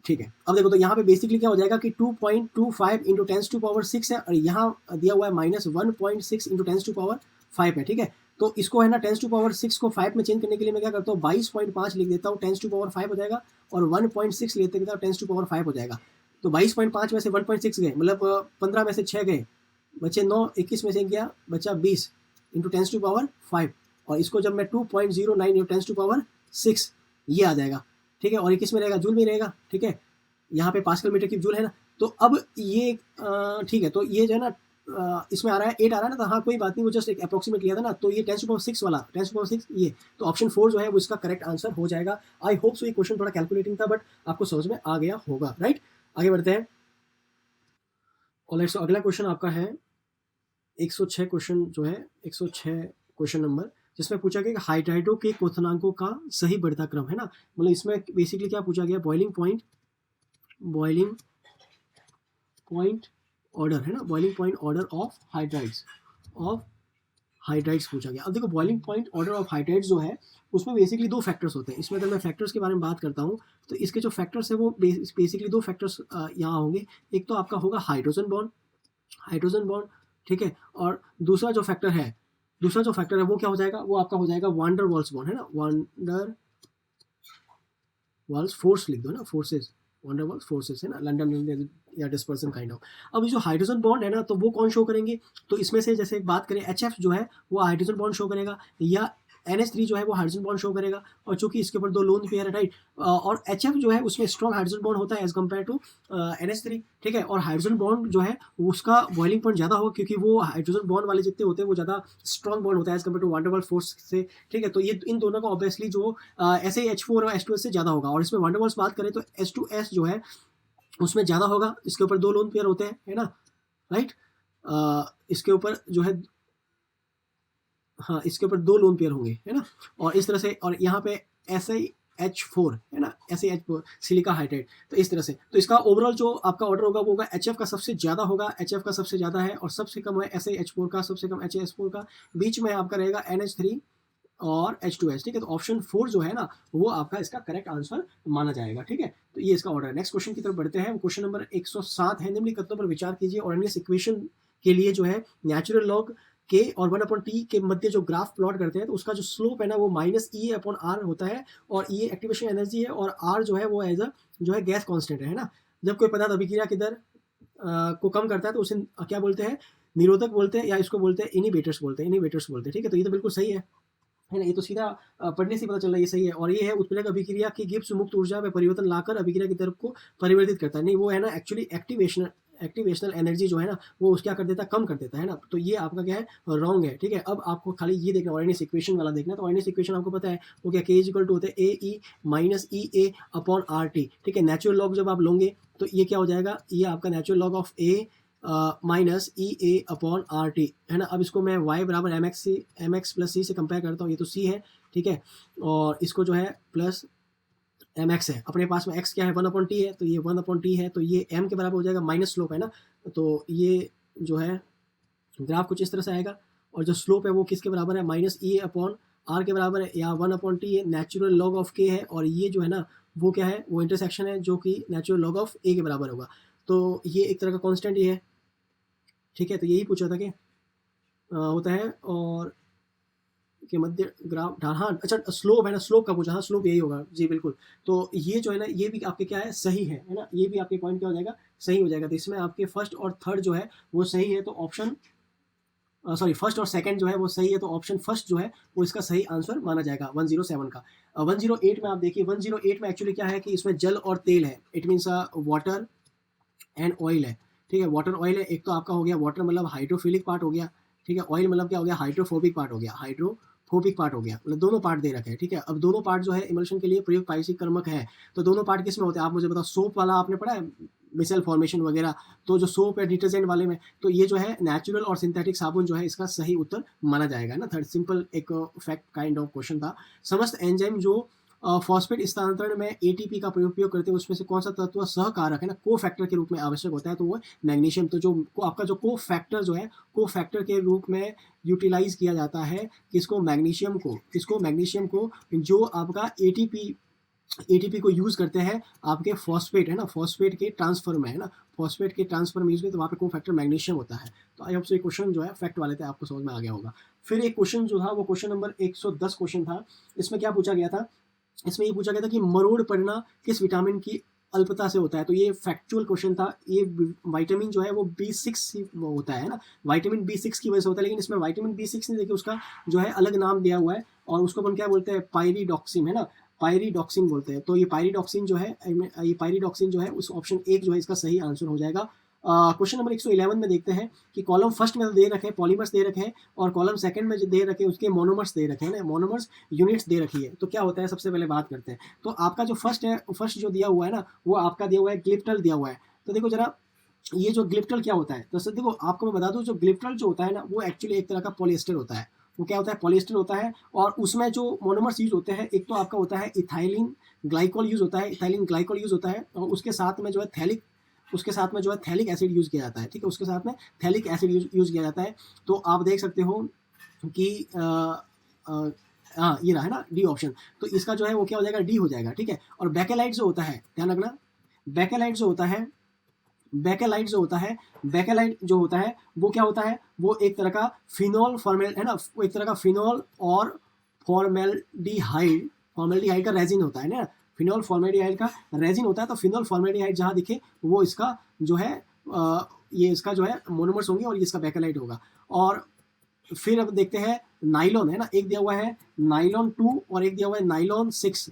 ठीक है। अब देखो, तो यहाँ पे बेसिकली क्या हो जाएगा कि 2.25 इंटू 10⁶ है, और यहाँ दिया हुआ है माइनस 1.6 इंटू 10⁵ है, ठीक है। तो इसको है ना 10⁶ को 5 में चेंज करने के लिए मैं क्या करता हूँ 22.5 लिख देता हूँ, 10⁵ हो जाएगा, और 1.6 लेते देता हूँ 10⁵ हो जाएगा। तो 22.5 में से 1.6 गए, मतलब 15 में से 6 गए, बचे 9, 21 में से गया बचा 20 इंटू 10⁵, और इसको जब मैं 2.09 इंटू 10⁶ ये आ जाएगा, ठीक है, और ये किस में रहेगा, जूल में रहेगा, ठीक है। यहाँ पे पास्कल मीटर क्यूब जूल है ना, तो अब ये ठीक है, तो ये जो है ना इसमें आ रहा है 8 आ रहा है ना, तो हाँ कोई बात नहीं, वो जस्ट एक अप्रोक्सीमेट लिया था ना, तो ये 10⁶ वाला 10⁶ ये, तो ऑप्शन 4 जो है वो इसका करेक्ट आंसर हो जाएगा। आई होप सो ये क्वेश्चन थोड़ा कैलकुलेटिंग था, बट आपको समझ में आ गया होगा, राइट। आगे बढ़ते हैं। ऑलराइट, सो अगला क्वेश्चन आपका है 106 क्वेश्चन जो है 106 क्वेश्चन नंबर, जिसमें पूछा गया कि हाइड्राइडो के क्वथनांकों का सही बढ़ता क्रम है ना, मतलब इसमें बेसिकली क्या पूछा गया, बॉइलिंग पॉइंट ऑर्डर है ना, boiling point order of hydrides पूछा गया। अब देखो, boiling point order of hydrides जो है उसमें बेसिकली 2 फैक्टर्स होते हैं। इसमें अगर मैं फैक्टर्स के बारे में बात करता हूँ, तो इसके जो फैक्टर्स है वो बेसिकली 2 फैक्टर्स यहाँ होंगे। एक तो आपका होगा हाइड्रोजन बॉन्ड, ठीक है, और दूसरा जो फैक्टर है वो क्या हो जाएगा, वो आपका हो जाएगा वान डर वाल्स बॉन्ड है ना, वान डर वाल्स फोर्स लिख दो ना, फोर्सेस, वान डर वाल्स फोर्सेस है ना, लंडन या डिस्पर्सन काइंड ऑफ। अब ये जो हाइड्रोजन बॉन्ड है ना, तो वो कौन शो करेंगे, तो इसमें से जैसे बात करें HF जो है वो हाइड्रोजन बॉन्ड शो करेगा, या NH3 जो है वो हाइड्रोजन बॉन्ड शो करेगा, और चूंकि इसके ऊपर 2 लोन पेयर है, राइट, और HF जो है उसमें स्ट्रॉन्ग हाइड्रोजन बॉन्ड होता है एज कम्पेयर टू NH3, ठीक है, और हाइड्रोजन बॉन्ड जो है उसका बॉइलिंग पॉइंट ज़्यादा होगा, क्योंकि वो हाइड्रोजन बॉन्ड वाले जितने होते हैं वो ज़्यादा स्ट्रॉन्ग बॉन्ड होता है एज कम्पेयर टू वान डर वाल्स फोर्स से, ठीक है। तो ये इन दोनों का ऑब्वियसली जो SaH4 और H2S से ज़्यादा होगा, और इसमें वान डर वाल्स बात करें तो H2S जो है उसमें ज़्यादा होगा, इसके ऊपर 2 लोन पेयर होते हैं, है ना, राइट, इसके ऊपर जो है, हाँ इसके ऊपर 2 लोन पेयर होंगे, है ना, और इस तरह से, और यहाँ पे SaH4 है ना, SaH4 सिलिका हाइड्राइड, तो इस तरह से, तो इसका ओवरऑल जो आपका ऑर्डर होगा वो होगा HF का सबसे ज़्यादा होगा, HF का सबसे ज़्यादा है, और सबसे कम है SaH4 का, सबसे कम HAS4 का, बीच में आपका रहेगा NH3 और H2S, ठीक है। तो ऑप्शन 4 जो है ना वो आपका इसका करेक्ट आंसर माना जाएगा, ठीक है। तो ये इसका ऑर्डर है। नेक्स्ट क्वेश्चन की तरफ बढ़ते हैं। क्वेश्चन नंबर 107 है, निम्नलिखित कथनों पर विचार कीजिए और इस इक्वेशन के लिए जो है नेचुरल लॉग के और 1/t के मध्य जो ग्राफ प्लॉट करते हैं, तो उसका जो स्लोप है ना वो -EA/r होता है, और ये एक्टिवेशन एनर्जी है, और r जो है वो एज अ जो है गैस कांस्टेंट है ना। जब कोई पदार्थ अभिक्रिया की दर को कम करता है तो उसे क्या बोलते हैं, निरोधक बोलते हैं, या इसको बोलते हैं इनिवेटर्स बोलते हैं, ठीक है। तो ये तो बिल्कुल सही है ना, ये तो सीधा पढ़ने से पता चल रहा है ये सही है। और ये है उत्प्रेरक अभिक्रिया की गिब्स मुक्त ऊर्जा में परिवर्तन लाकर अभिक्रिया की दर को परिवर्तित करता है, नहीं वो है ना एक्चुअली एक्टिवेशनल एनर्जी जो है ना वो क्या कर देता है, कम कर देता है ना। तो ये आपका क्या है, रॉन्ग है, ठीक है। अब आपको खाली ये देखना, ऑर्डिनेंस इक्वेशन वाला देखना। तो ऑर्डिनेंस इक्वेशन आपको पता है वो क्या, K = होता है AE - EA/RT, ठीक है। नेचुरल लॉग जब आप लोगे तो ये क्या हो जाएगा, ये आपका natural log of A -EA/RT है ना। अब इसको मैं y = mx + c से कंपेयर करता हूँ, ये तो c है, ठीक है, और इसको जो है प्लस mx है, अपने पास में x क्या है 1/t है, तो ये 1/t है, तो ये m के बराबर हो जाएगा, माइनस स्लोप है ना, तो ये जो है ग्राफ कुछ इस तरह से आएगा, और जो स्लोप है वो किसके बराबर है, माइनस ई अपॉन आर के बराबर है, या 1/t ये नेचुरल लॉग ऑफ के है, और ये जो है ना वो क्या है, वो इंटरसेक्शन है जो कि नेचुरल लॉग ऑफ ए के बराबर होगा। तो ये एक तरह का कांस्टेंट ही है, ठीक है। तो यही पूछा था कि होता है और के मध्य ग्राफ ढाल, हाँ अच्छा स्लोप है ना, स्लोप का पूछा, हाँ स्लोप यही होगा जी बिल्कुल। तो ये जो है ना ये भी आपके क्या है, सही है ना, ये भी आपके पॉइंट क्या हो जाएगा, सही हो जाएगा। तो इसमें आपके फर्स्ट और थर्ड जो है वो सही है, तो ऑप्शन सॉरी फर्स्ट और सेकंड जो है वो सही है, तो ऑप्शन फर्स्ट जो है वो इसका सही आंसर माना जाएगा 107 का। 108 में आप देखिए, 108 में एक्चुअली क्या है कि इसमें जल और तेल है, it means water and oil है, ठीक है। वाटर ऑयल है, एक तो आपका हो गया वाटर मतलब हाइड्रोफिलिक पार्ट हो गया, ठीक है। ऑयल मतलब क्या हो गया, हाइड्रोफोबिक पार्ट हो गया, हाइड्रोफोबिक पार्ट हो गया, मतलब दोनों पार्ट दे रखे हैं, ठीक है। अब दोनों पार्ट जो है इमल्शन के लिए प्रयुक्त पारसिक कर्मक है, तो दोनों पार्ट किस में होते हैं आप मुझे बताओ। सोप वाला आपने पढ़ा है, मिसल फॉर्मेशन वगैरह, तो जो सोप है डिटर्जेंट वाले में, तो ये जो है नेचुरल और सिंथेटिक साबुन जो है इसका सही उत्तर माना जाएगा ना। थर्ड सिंपल एक फैक्ट काइंड ऑफ क्वेश्चन था। समस्त एंजाइम जो फॉस्फेट स्थानांतरण में एटीपी का उपयोग करते हैं उसमें से कौन सा तत्व सहकारक है ना, को फैक्टर के रूप में आवश्यक होता है, तो वो मैग्नीशियम। तो जो आपका जो को फैक्टर जो है, को फैक्टर के रूप में यूटिलाइज किया जाता है किसको, मैग्नीशियम को, किसको, मैग्नीशियम को, जो आपका एटीपी को यूज करते हैं आपके फॉस्फेट है ना, फॉस्फेट के ट्रांसफर में है ना, फॉस्फेट के ट्रांसफर में यूज करते, तो वहाँ पे को फैक्टर मैग्नीशियम होता है। तो आई होप से क्वेश्चन जो है फैक्ट वाले थे आपको समझ में आ गया होगा। फिर एक क्वेश्चन जो था वो क्वेश्चन नंबर 110 क्वेश्चन था। इसमें क्या पूछा गया था, इसमें ये पूछा गया था कि मरोड़ पड़ना किस विटामिन की अल्पता से होता है। तो ये फैक्चुअल क्वेश्चन था। ये विटामिन जो है वो B6 होता है ना, विटामिन B6 की वजह से होता है, लेकिन इसमें विटामिन B6 नहीं, देखिए उसका जो है अलग नाम दिया हुआ है, और उसको अपन क्या बोलते हैं, पायरिडॉक्सिन है ना, पायरिडॉक्सिन बोलते हैं। तो ये पायरिडॉक्सिन जो है उस ऑप्शन 1 जो है इसका सही आंसर हो जाएगा। क्वेश्चन नंबर 111 में देखते हैं कि कॉलम फर्स्ट में दे रखे हैं पॉलीमर्स दे रखे हैं, और कॉलम सेकंड में जो दे रखे हैं उसके मोनोमर्स दे रखे हैं ना, मोनोमर्स यूनिट्स दे रखी है। तो क्या होता है, सबसे पहले बात करते हैं। तो आपका जो फर्स्ट है, फर्स्ट जो दिया हुआ है ना वो आपका दिया हुआ है ग्लिप्टल दिया हुआ है। तो देखो जरा ये जो ग्लिप्टल क्या होता है, तो सर देखो आपको मैं बता दूं, जो ग्लिप्टल जो होता है ना वो एक्चुअली एक तरह का पॉलिएस्टर होता है। वो क्या होता है, पॉलिएस्टर होता है, और उसमें जो मोनोमर्स यूज होते हैं, एक तो आपका होता है इथाइलिन ग्लाइकोल यूज होता है, इथाइलिन ग्लाइकोल यूज होता है, और उसके साथ में जो है थैलिक एसिड यूज किया जाता है, ठीक है, उसके साथ में थैलिक एसिड यूज किया जाता है। तो आप देख सकते हो कि हाँ ये रहा है ना डी ऑप्शन, तो इसका जो है वो क्या हो जाएगा, डी हो जाएगा, ठीक है। और बैकेलाइट जो होता है, ध्यान रखना, बैकेलाइट जो होता है, बैकेलाइट जो होता है वो क्या होता है, वो एक तरह का फिनोल फॉर्मेल है ना, वो एक तरह का फिनोल और फॉर्मेल्डिहाइड का रेजिन होता है ना, फिनोल फॉर्मेल्डिहाइड का रेजिन होता है। तो फिनोल फॉर्मेल्डिहाइड जहाँ दिखे वो इसका जो है ये इसका जो है मोनोमर्स होंगे, और ये इसका बैकेलाइट होगा। और फिर अब देखते हैं नाइलॉन है ना, एक दिया हुआ है नाइलॉन 2 और एक दिया हुआ है नाइलॉन 6।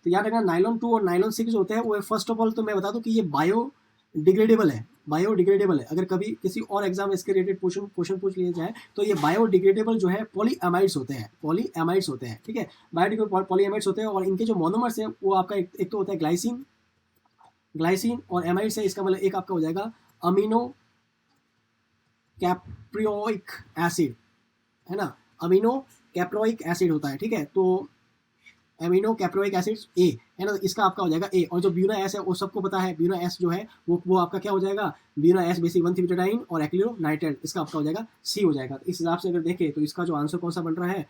तो याद रखना नाइलॉन 2 और नाइलॉन 6 जो होते हैं वो फर्स्ट ऑफ ऑल तो मैं बता दूं कि ये बायोडिग्रेडेबल है। अगर कभी किसी और एग्जाम इसके रिलेटेड क्वेश्चन पूछ लिया जाए तो ये बायोडिग्रेडेबल जो है पॉलीएमाइड्स होते हैं, ठीक है, बायोडिग्रेडेबल पॉलीएमाइड्स होते हैं। और इनके जो मोनोमर्स है वो आपका एक तो होता है ग्लाइसिन और एमाइड्स है, इसका मतलब एक आपका हो जाएगा अमीनो कैप्रियोइक एसिड है ना, अमीनो कैप्रोइक एसिड होता है, ठीक है। तो एमिनो कैप्रोइक एसिड ए है ना, इसका आपका हो जाएगा ए। और जो ब्यूना एस है वो सबको पता है, ब्यूना एस जो है वो आपका क्या हो जाएगा, ब्यूना एस बेसिक 1,3-ब्यूटाडाइन और एक्लियोनाइट्राइल, इसका आपका हो जाएगा सी हो जाएगा। तो इस हिसाब से अगर देखें तो इसका जो आंसर कौन सा बन रहा है,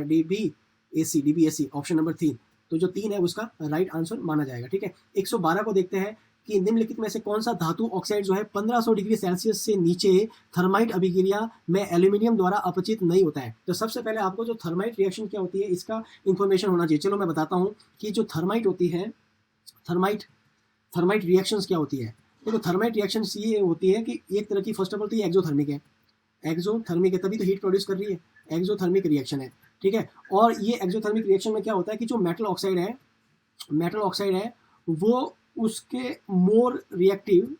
DBAC ऑप्शन नंबर 3। तो जो 3 है उसका राइट आंसर माना जाएगा, ठीक है। 112 को देखते हैं कि निम्नलिखित में से कौन सा धातु ऑक्साइड जो है 1500 डिग्री सेल्सियस से नीचे थर्माइट अभिक्रिया में एल्यूमिनियम द्वारा अपचित नहीं होता है। तो सबसे पहले आपको जो थर्माइट रिएक्शन क्या होती है इसका इंफॉर्मेशन होना चाहिए। चलो मैं बताता हूँ कि जो थर्माइट होती है, थर्माइट रिएक्शंस क्या होती है। देखो थर्माइट रिएक्शंस ये होती है कि एक तरह की फर्स्ट ऑफ ऑल तो ये एक्सोथर्मिक है, तभी तो हीट प्रोड्यूस कर रही है, एक्सोथर्मिक रिएक्शन है, ठीक है। और ये एक्सोथर्मिक रिएक्शन में क्या होता है कि जो मेटल ऑक्साइड है वो उसके मोर रिएक्टिव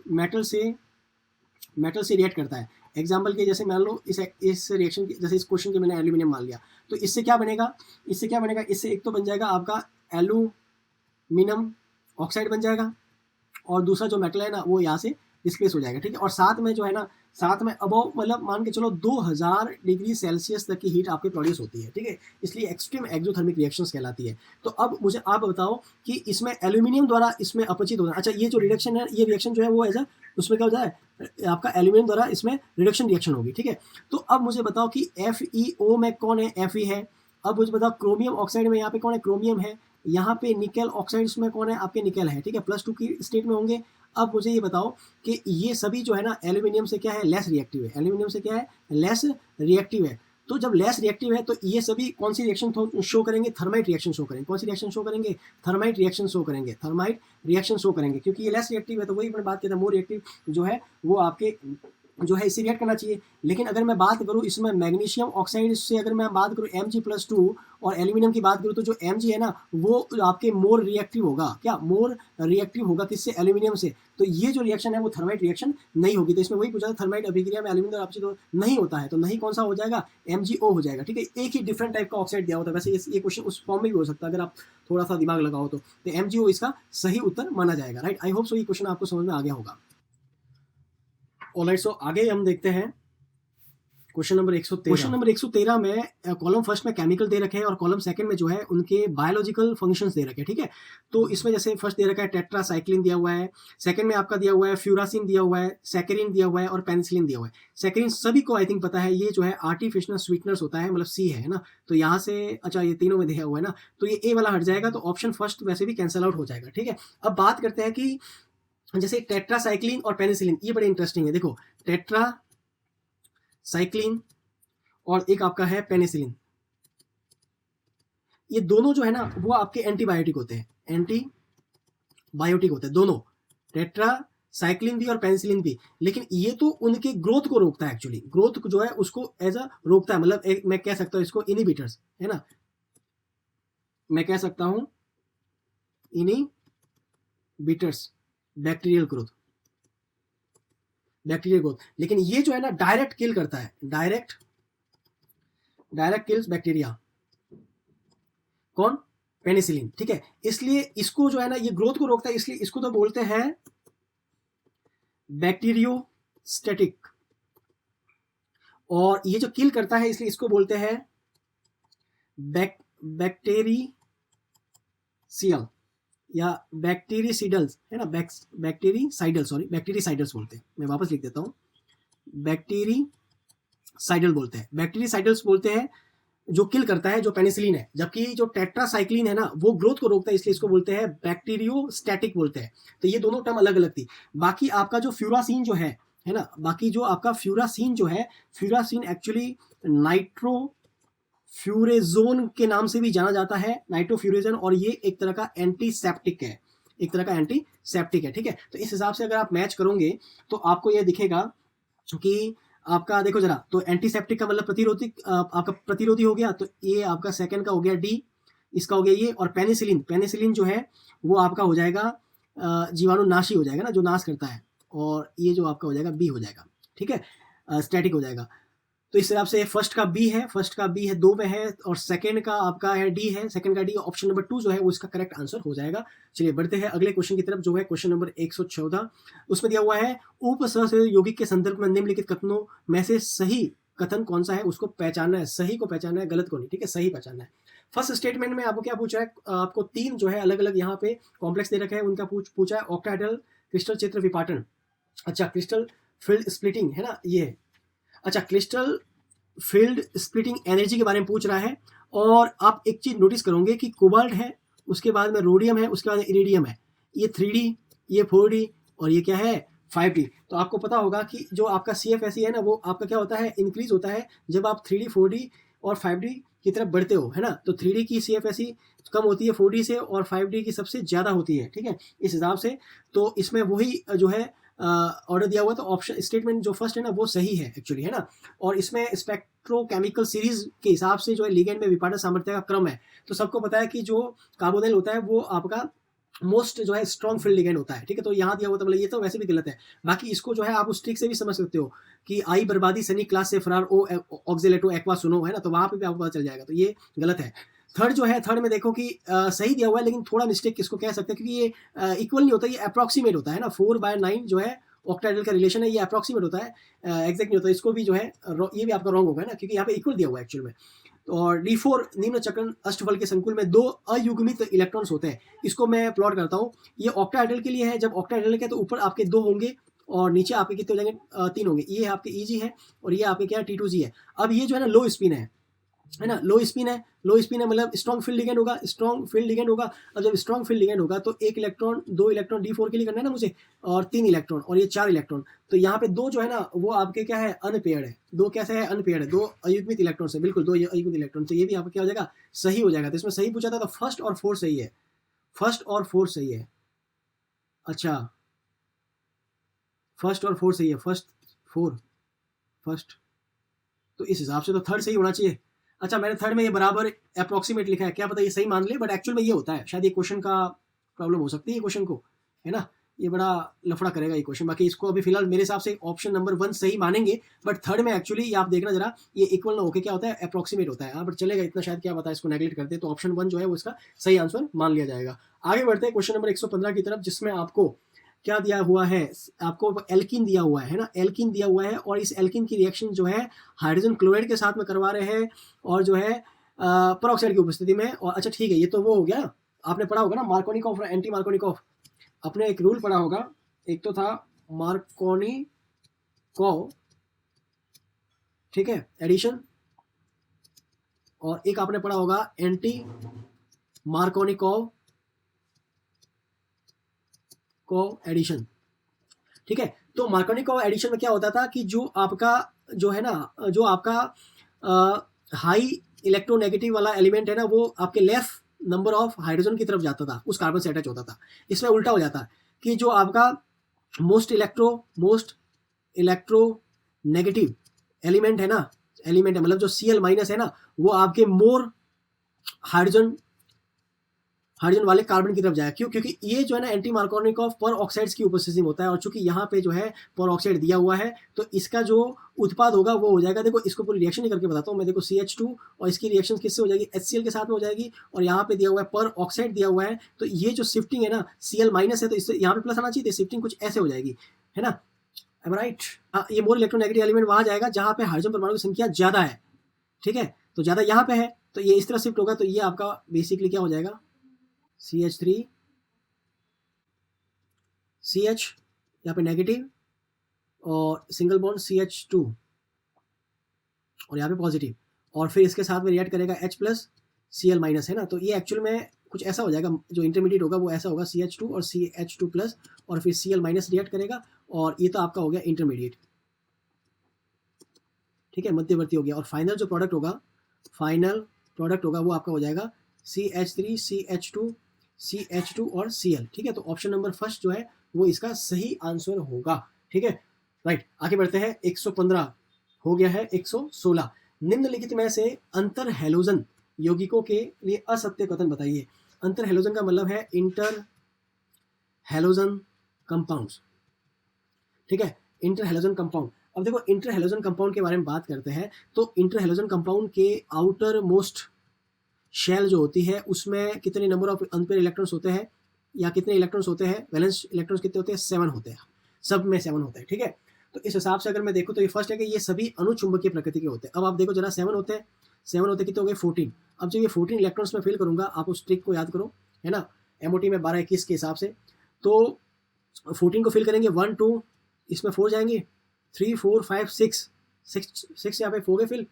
मेटल से रिएक्ट करता है। एग्जाम्पल के जैसे मान लो इस रिएक्शन की, जैसे इस क्वेश्चन के मैंने एल्यूमिनियम मान लिया, तो इससे क्या बनेगा, इससे एक तो बन जाएगा आपका एल्यूमिनियम ऑक्साइड बन जाएगा, और दूसरा जो मेटल है ना वो यहाँ से डिस्प्लेस हो जाएगा, ठीक है। और साथ में जो है ना साथ में अबव मतलब मान के चलो 2000 डिग्री सेल्सियस तक की हीट आपके प्रोड्यूस होती है, ठीक है, इसलिए एक्सट्रीम एक्सोथर्मिक रिएक्शंस कहलाती है। तो अब मुझे आप बताओ कि इसमें एल्यूमिनियम द्वारा इसमें अपचित होना, अच्छा ये जो रिडक्शन है, ये रिएक्शन जो है वो ऐसा उसमें क्या होता है आपका एल्यूमिनियम द्वारा इसमें रिडक्शन रिएक्शन होगी, ठीक है। तो अब मुझे बताओ कि FeO में कौन है, Fe है। अब मुझे बताओ क्रोमियम ऑक्साइड में यहाँ पे कौन है, क्रोमियम है। यहाँ पे निकल ऑक्साइड्स में कौन है, आपके निकल है, ठीक है, +2 की स्टेट में होंगे। अब मुझे ये बताओ कि ये सभी जो है ना एल्यूमिनियम से क्या है, लेस रिएक्टिव है, एल्यूमिनियम से क्या है, लेस रिएक्टिव है। तो जब लेस रिएक्टिव है तो ये सभी कौन सी रिएक्शन शो करेंगे, थर्माइट रिएक्शन शो करेंगे। कौन सी रिएक्शन शो करेंगे, थर्माइट रिएक्शन शो करेंगे, थर्माइट रिएक्शन शो करेंगे, क्योंकि ये लेस रिएक्टिव है। तो वही अपने बात कहते हैं मोर रिएक्टिव जो है वो आपके जो है इसे रिएक्ट करना चाहिए। लेकिन अगर मैं बात करूँ इसमें मैग्नीशियम ऑक्साइड से अगर मैं बात करूँ Mg+2 और एल्यूमिनियम की बात करूँ तो जो Mg है ना वो आपके मोर रिएक्टिव होगा, क्या मोर रिएक्टिव होगा किससे, एल्यूमिनियम से। तो ये जो रिएक्शन है वो थर्माइट रिएक्शन नहीं होगी। तो इसमें वही पूछा थर्माइट अभिक्रिया में एल्यूमिनियम अपचित तो नहीं होता है, तो नहीं कौन सा हो जाएगा, MgO हो जाएगा, ठीक है। एक ही डिफरेंट टाइप का ऑक्साइड दिया होता है, वैसे ये क्वेश्चन उस फॉर्म में भी हो सकता है अगर आप थोड़ा सा दिमाग लगाओ तो MgO इसका सही उत्तर माना जाएगा, राइट। आई होप सो ये क्वेश्चन आपको समझ में आ गया होगा। ऑलराइट, सो आगे हम देखते हैं क्वेश्चन नंबर 113। क्वेश्चन नंबर 113 में कॉलम फर्स्ट में केमिकल दे रखे हैं और कॉलम सेकंड में जो है उनके बायोलॉजिकल फंक्शंस दे रखे हैं, ठीक है। तो इसमें जैसे फर्स्ट दे रखा है टेट्रासाइक्लिन दिया हुआ है, सेकंड में आपका दिया हुआ है फ्यूरासिन दिया हुआ है, सैकरिन दिया हुआ है और पेनिसिलिन दिया हुआ है। सैकरिन सभी को आई थिंक पता है, ये जो है आर्टिफिशियल स्वीटनर्स होता है, मतलब सी है ना। तो यहाँ से अच्छा ये तीनों में दिया हुआ है ना, तो ये ए वाला हट जाएगा, तो ऑप्शन फर्स्ट वैसे भी कैंसिल आउट हो जाएगा, ठीक है। अब बात करते हैं कि जैसे टेट्रासाइक्लिन और पेनिसिलिन, ये बड़े इंटरेस्टिंग है। देखो टेट्रासाइक्लिन और एक आपका है पेनिसिलिन, ये दोनों जो है ना वो आपके एंटीबायोटिक होते हैं, एंटीबायोटिक होते हैं दोनों, टेट्रासाइक्लिन भी और पेनिसिलिन भी। लेकिन ये तो उनके ग्रोथ को रोकता है, एक्चुअली ग्रोथ जो है उसको एज अ रोकता है, मतलब मैं कह सकता हूं इसको इनहिबिटर्स है ना, मैं कह सकता हूं inhibitors bacterial growth, bacterial growth. लेकिन ये जो है ना डायरेक्ट किल करता है, डायरेक्ट किल्स बैक्टीरिया, कौन, पेनिसिलिन, ठीक है। इसलिए इसको जो है ना ये ग्रोथ को रोकता है, इसलिए इसको तो बोलते हैं बैक्टीरियोस्टैटिक, और ये जो किल करता है इसलिए इसको बोलते हैं बैक्टीरियल या बैक्टीरिसाइडल्स है ना, बैक्टीरिसाइडल्स, सॉरी बैक्टीरिसाइडल्स बोलते हैं, मैं वापस लिख देता हूं, बैक्टीरिसाइडल बोलते हैं, बैक्टीरिसाइडल्स बोलते हैं जो किल करता है, जो पेनिसिलिन है। जबकि जो टेट्रासाइक्लिन है ना वो ग्रोथ को रोकता है, इसलिए इसको बोलते हैं बैक्टीरियोस्टैटिक बोलते हैं। तो ये दोनों टर्म अलग अलग थी। बाकी आपका जो फ्यूरासिन जो है ना, बाकी जो आपका फ्यूरासिन जो है, फ्यूरासिन एक्चुअली नाइट्रोफ्यूरेजोन के नाम से भी जाना जाता है, नाइट्रोफ्यूरेजन, और ये एक तरह का एंटीसेप्टिक है, एक तरह का एंटीसेप्टिक है, ठीक है। तो इस हिसाब से अगर आप मैच करोगे तो आपको ये दिखेगा कि आपका देखो जरा, तो एंटीसेप्टिक का मतलब प्रतिरोधी, आपका प्रतिरोधी हो गया, तो ये आपका सेकंड का हो गया डी, इसका हो गया ये। और पेनिसिलिन जो है वो आपका हो जाएगा जीवाणुनाशी हो जाएगा ना, जो नाश करता है, और ये जो आपका हो जाएगा बी हो जाएगा, ठीक है, स्टैटिक हो जाएगा। तो इस हिसाब से फर्स्ट का बी है, 2 में है, और सेकंड का आपका है डी है, सेकंड का डी, ऑप्शन नंबर 2 जो है वो इसका करेक्ट आंसर हो जाएगा। चलिए बढ़ते हैं अगले क्वेश्चन की तरफ, जो है क्वेश्चन नंबर 114। उसमें दिया हुआ है उपसहयोगिक के संदर्भ में निम्नलिखित कथनों में से सही कथन कौन सा है, उसको पहचानना है, सही को पहचानना है, गलत को नहीं, ठीक है, सही पहचानना है। फर्स्ट स्टेटमेंट में आपको क्या पूछा है, आपको 3 जो है अलग अलग यहाँ पे कॉम्प्लेक्स दे रखे हैं, उनका पूछा है ऑक्टाहेड्रल क्रिस्टल क्षेत्र विपाटन, अच्छा क्रिस्टल फील्ड स्प्लिटिंग है ना, ये अच्छा क्रिस्टल फील्ड स्प्लिटिंग एनर्जी के बारे में पूछ रहा है। और आप एक चीज नोटिस करोगे कि कोबाल्ट है, उसके बाद में रोडियम है, उसके बाद इरिडियम है, ये 3D, ये 4D, और ये क्या है 5D। तो आपको पता होगा कि जो आपका CFSE है ना वो आपका क्या होता है, इंक्रीज होता है जब आप 3D 4D और 5D की तरफ बढ़ते हो, है ना। तो 3D की CFSE कम होती है 4D से, और 5D की सबसे ज़्यादा होती है, ठीक है, इस हिसाब से। तो इसमें वही जो है ऑर्डर दिया हुआ, तो ऑप्शन स्टेटमेंट जो फर्स्ट है ना वो सही है एक्चुअली, है ना। और इसमें स्पेक्ट्रोकेमिकल सीरीज के हिसाब से जो है लिगेंड में विपाटन सामर्थ्य का क्रम है। तो सबको पता है कि जो कार्बोनिल होता है वो आपका मोस्ट जो है स्ट्रॉन्ग फील्ड लिगेंड होता है, ठीक है। तो यहाँ दिया हुआ, तो मतलब ये तो वैसे भी गलत है। बाकी इसको जो है आप उस ट्रिक से भी समझ सकते हो कि आई बर्बादी सनी क्लास से फरार ओ ऑक्सिलेटो एक्वा सुनो, है ना, तो वहाँ पे भी आपको पता चल जाएगा, तो ये गलत है। थर्ड जो है, थर्ड में देखो कि सही दिया हुआ है, लेकिन थोड़ा मिस्टेक किसको कह सकते हैं, क्योंकि ये इक्वल नहीं होता, ये अप्रॉक्सीमेट होता है ना, 4/9 जो है ऑक्टाहेड्रल का रिलेशन है, ये अप्रॉक्सीमेट होता है, एग्जैक्ट नहीं होता। इसको भी जो है ये भी आपका रॉन्ग होगा ना, क्योंकि यहाँ पे इक्वल दिया हुआ है एक्चुअल में। और D4 निम्न चक्रण अष्टफल के संकुल में 2 अयुग्मित इलेक्ट्रॉन्स होते हैं। इसको मैं प्लॉट करता हूँ। ये ऑक्टाहेड्रल के लिए है। जब ऑक्टाहेड्रल के तो ऊपर आपके 2 होंगे और नीचे आपके कितने हो जाएंगे, 3 होंगे। ये आपके EG है और ये आपके क्या है, T2G है। अब ये जो है ना लो स्पिन है ना, लो स्पिन है मतलब स्ट्रॉन्ग फील्ड लिगेंड होगा, स्ट्रॉन्ग फील्ड लिगेंड होगा। अब जब स्ट्रॉन्ग फील्ड लिगेंड होगा तो 1 इलेक्ट्रॉन 2 इलेक्ट्रॉन D4 के लिए करना है ना मुझे, और 3 इलेक्ट्रॉन और ये 4 इलेक्ट्रॉन। तो यहाँ पे 2 जो है ना वो आपके क्या है, अनपेयर्ड है। 2 कैसे है, अनपेयर्ड है, 2 अयुग्मित इलेक्ट्रॉन है, बिल्कुल 2 अयुग्मित इलेक्ट्रॉन। तो ये भी आपका क्या हो जाएगा, सही हो जाएगा। तो इसमें सही पूछा था तो फर्स्ट और फोर्थ सही है, फर्स्ट और फोर्थ सही है। अच्छा, फर्स्ट और फोर्थ सही है, फर्स्ट, तो इस हिसाब से तो थर्ड सही होना चाहिए। अच्छा, मैंने थर्ड में ये बराबर अप्रोक्सीमेट लिखा है, क्या पता ये सही मान ले, बट एक्चुअल में ये होता है। शायद ये क्वेश्चन का प्रॉब्लम हो सकती है क्वेश्चन को, है ना, ये बड़ा लफड़ा करेगा ये क्वेश्चन। बाकी इसको अभी फिलहाल मेरे हिसाब से ऑप्शन नंबर 1 सही मानेंगे, बट थर्ड में एक्चुअली ये आप देखना जरा, ये इक्वल ना होके क्या होता है, अप्रोक्सीमेट होता है। हाँ, बट चलेगा इतना, शायद क्या पता इसको नेगलेक्ट करते, तो ऑप्शन 1 जो है वो इसका सही आंसर मान लिया जाएगा। आगे बढ़ते हैं क्वेश्चन नंबर 115 की तरफ, जिसमें आपको क्या दिया हुआ है, आपको एल्कीन दिया हुआ है ना, एल्कीन दिया हुआ है। और इस एल्कीन की रिएक्शन जो है हाइड्रोजन क्लोराइड के साथ में करवा रहे हैं, और जो है परऑक्साइड की उपस्थिति में। और अच्छा ठीक है, ये तो वो हो गया, आपने पढ़ा होगा ना मार्कोनिकॉफ और एंटी मार्कोनिकॉफ। आपने एक रूल पढ़ा होगा, एक तो था मार्कोनिकॉफ, ठीक है, एडिशन, और एक आपने पढ़ा होगा एंटी मार्कोनिकॉफ को एडिशन, ठीक है। तो मार्कोनिकॉफ एडिशन में क्या होता था कि जो आपका जो है ना, जो आपका हाई इलेक्ट्रोनेगेटिव वाला एलिमेंट है ना, वो आपके लेफ्ट नंबर ऑफ हाइड्रोजन की तरफ जाता था, उस कार्बन से अटैच होता था। इसमें उल्टा हो जाता है कि जो आपका मोस्ट इलेक्ट्रो नेगेटिव एलिमेंट है ना, एलिमेंट है मतलब जो Cl माइनस है ना, वो आपके मोर हाइड्रोजन वाले कार्बन की तरफ जाएगा। क्यों? क्योंकि ये जो है ना एंटी मार्कोनिकॉफ पर ऑक्साइड्स की उपस्थिति में होता है, और चूंकि यहाँ पे जो है पर ऑक्साइड दिया हुआ है, तो इसका जो उत्पाद होगा वो हो जाएगा। देखो इसको पूरी रिएक्शन ही करके बताता हूँ मैं। देखो CH2 और इसकी रिएक्शन किससे हो जाएगी, HCl के साथ में हो जाएगी, और यहाँ पे दिया हुआ है पर ऑक्साइड दिया हुआ है। तो ये जो शिफ्टिंग है ना, Cl माइनस है तो इससे यहाँ पे प्लस आना चाहिए, शिफ्टिंग कुछ ऐसे हो जाएगी, है ना, राइट। ये मोर इलेक्ट्रोनेगेटिव एलिमेंट वहाँ जाएगा जहाँ पे हाइड्रोजन परमाणु की संख्या ज़्यादा है, ठीक है। तो ज़्यादा यहाँ पे है तो ये इस तरह शिफ्ट होगा। तो ये आपका बेसिकली क्या हो जाएगा, CH3 CH यहाँ पे नेगेटिव, और सिंगल बॉन्ड CH2 और यहाँ पे पॉजिटिव, और फिर इसके साथ में रिएक्ट करेगा H प्लस Cl माइनस, है ना। तो ये एक्चुअल में कुछ ऐसा हो जाएगा, जो इंटरमीडिएट होगा वो ऐसा होगा, CH2 और CH2 प्लस और फिर Cl माइनस रिएक्ट करेगा, और ये तो आपका हो गया इंटरमीडिएट, ठीक है, मध्यवर्ती हो गया। और फाइनल जो प्रोडक्ट होगा वो आपका हो जाएगा CH3 CH2 और Cl, ठीक है। तो ऑप्शन नंबर फर्स्ट जो है वो इसका सही आंसर होगा, ठीक है, राइट। आगे बढ़ते हैं, 115 हो गया है, 116। निम्नलिखित में से अंतर हैलोजन यौगिकों के लिए असत्य कथन बताइए। अंतर हैलोजन का मतलब है इंटर हैलोजन कंपाउंड्स, ठीक है, इंटर हैलोजन कंपाउंड। अब देखो इंटर हैलोजन कंपाउंड के बारे में बात करते हैं, तो इंटर हैलोजन कंपाउंड के आउटर मोस्ट शेल जो होती है उसमें कितने नंबर ऑफ अनपेयर इलेक्ट्रॉन्स होते हैं, या कितने इलेक्ट्रॉन्स होते हैं, वैलेंस इलेक्ट्रॉन्स कितने होते हैं, 7 होते हैं, सब में 7 होते हैं, ठीक है। तो इस हिसाब से अगर मैं देखूँ तो ये फर्स्ट है कि ये सभी अनुचुंबकीय प्रकृति के होते हैं। अब आप देखो जरा 7 होते हैं कितने हो गए, 14। अब जब ये 14 इलेक्ट्रॉन्स में फिल करूंगा, आप उस ट्रिक को याद करो, है ना, MOT में 12-21 के हिसाब से। तो 14 को फिल करेंगे, 1 2 इसमें 4 जाएंगे, 3 4 5 6 यहाँ पे हो गए फिल,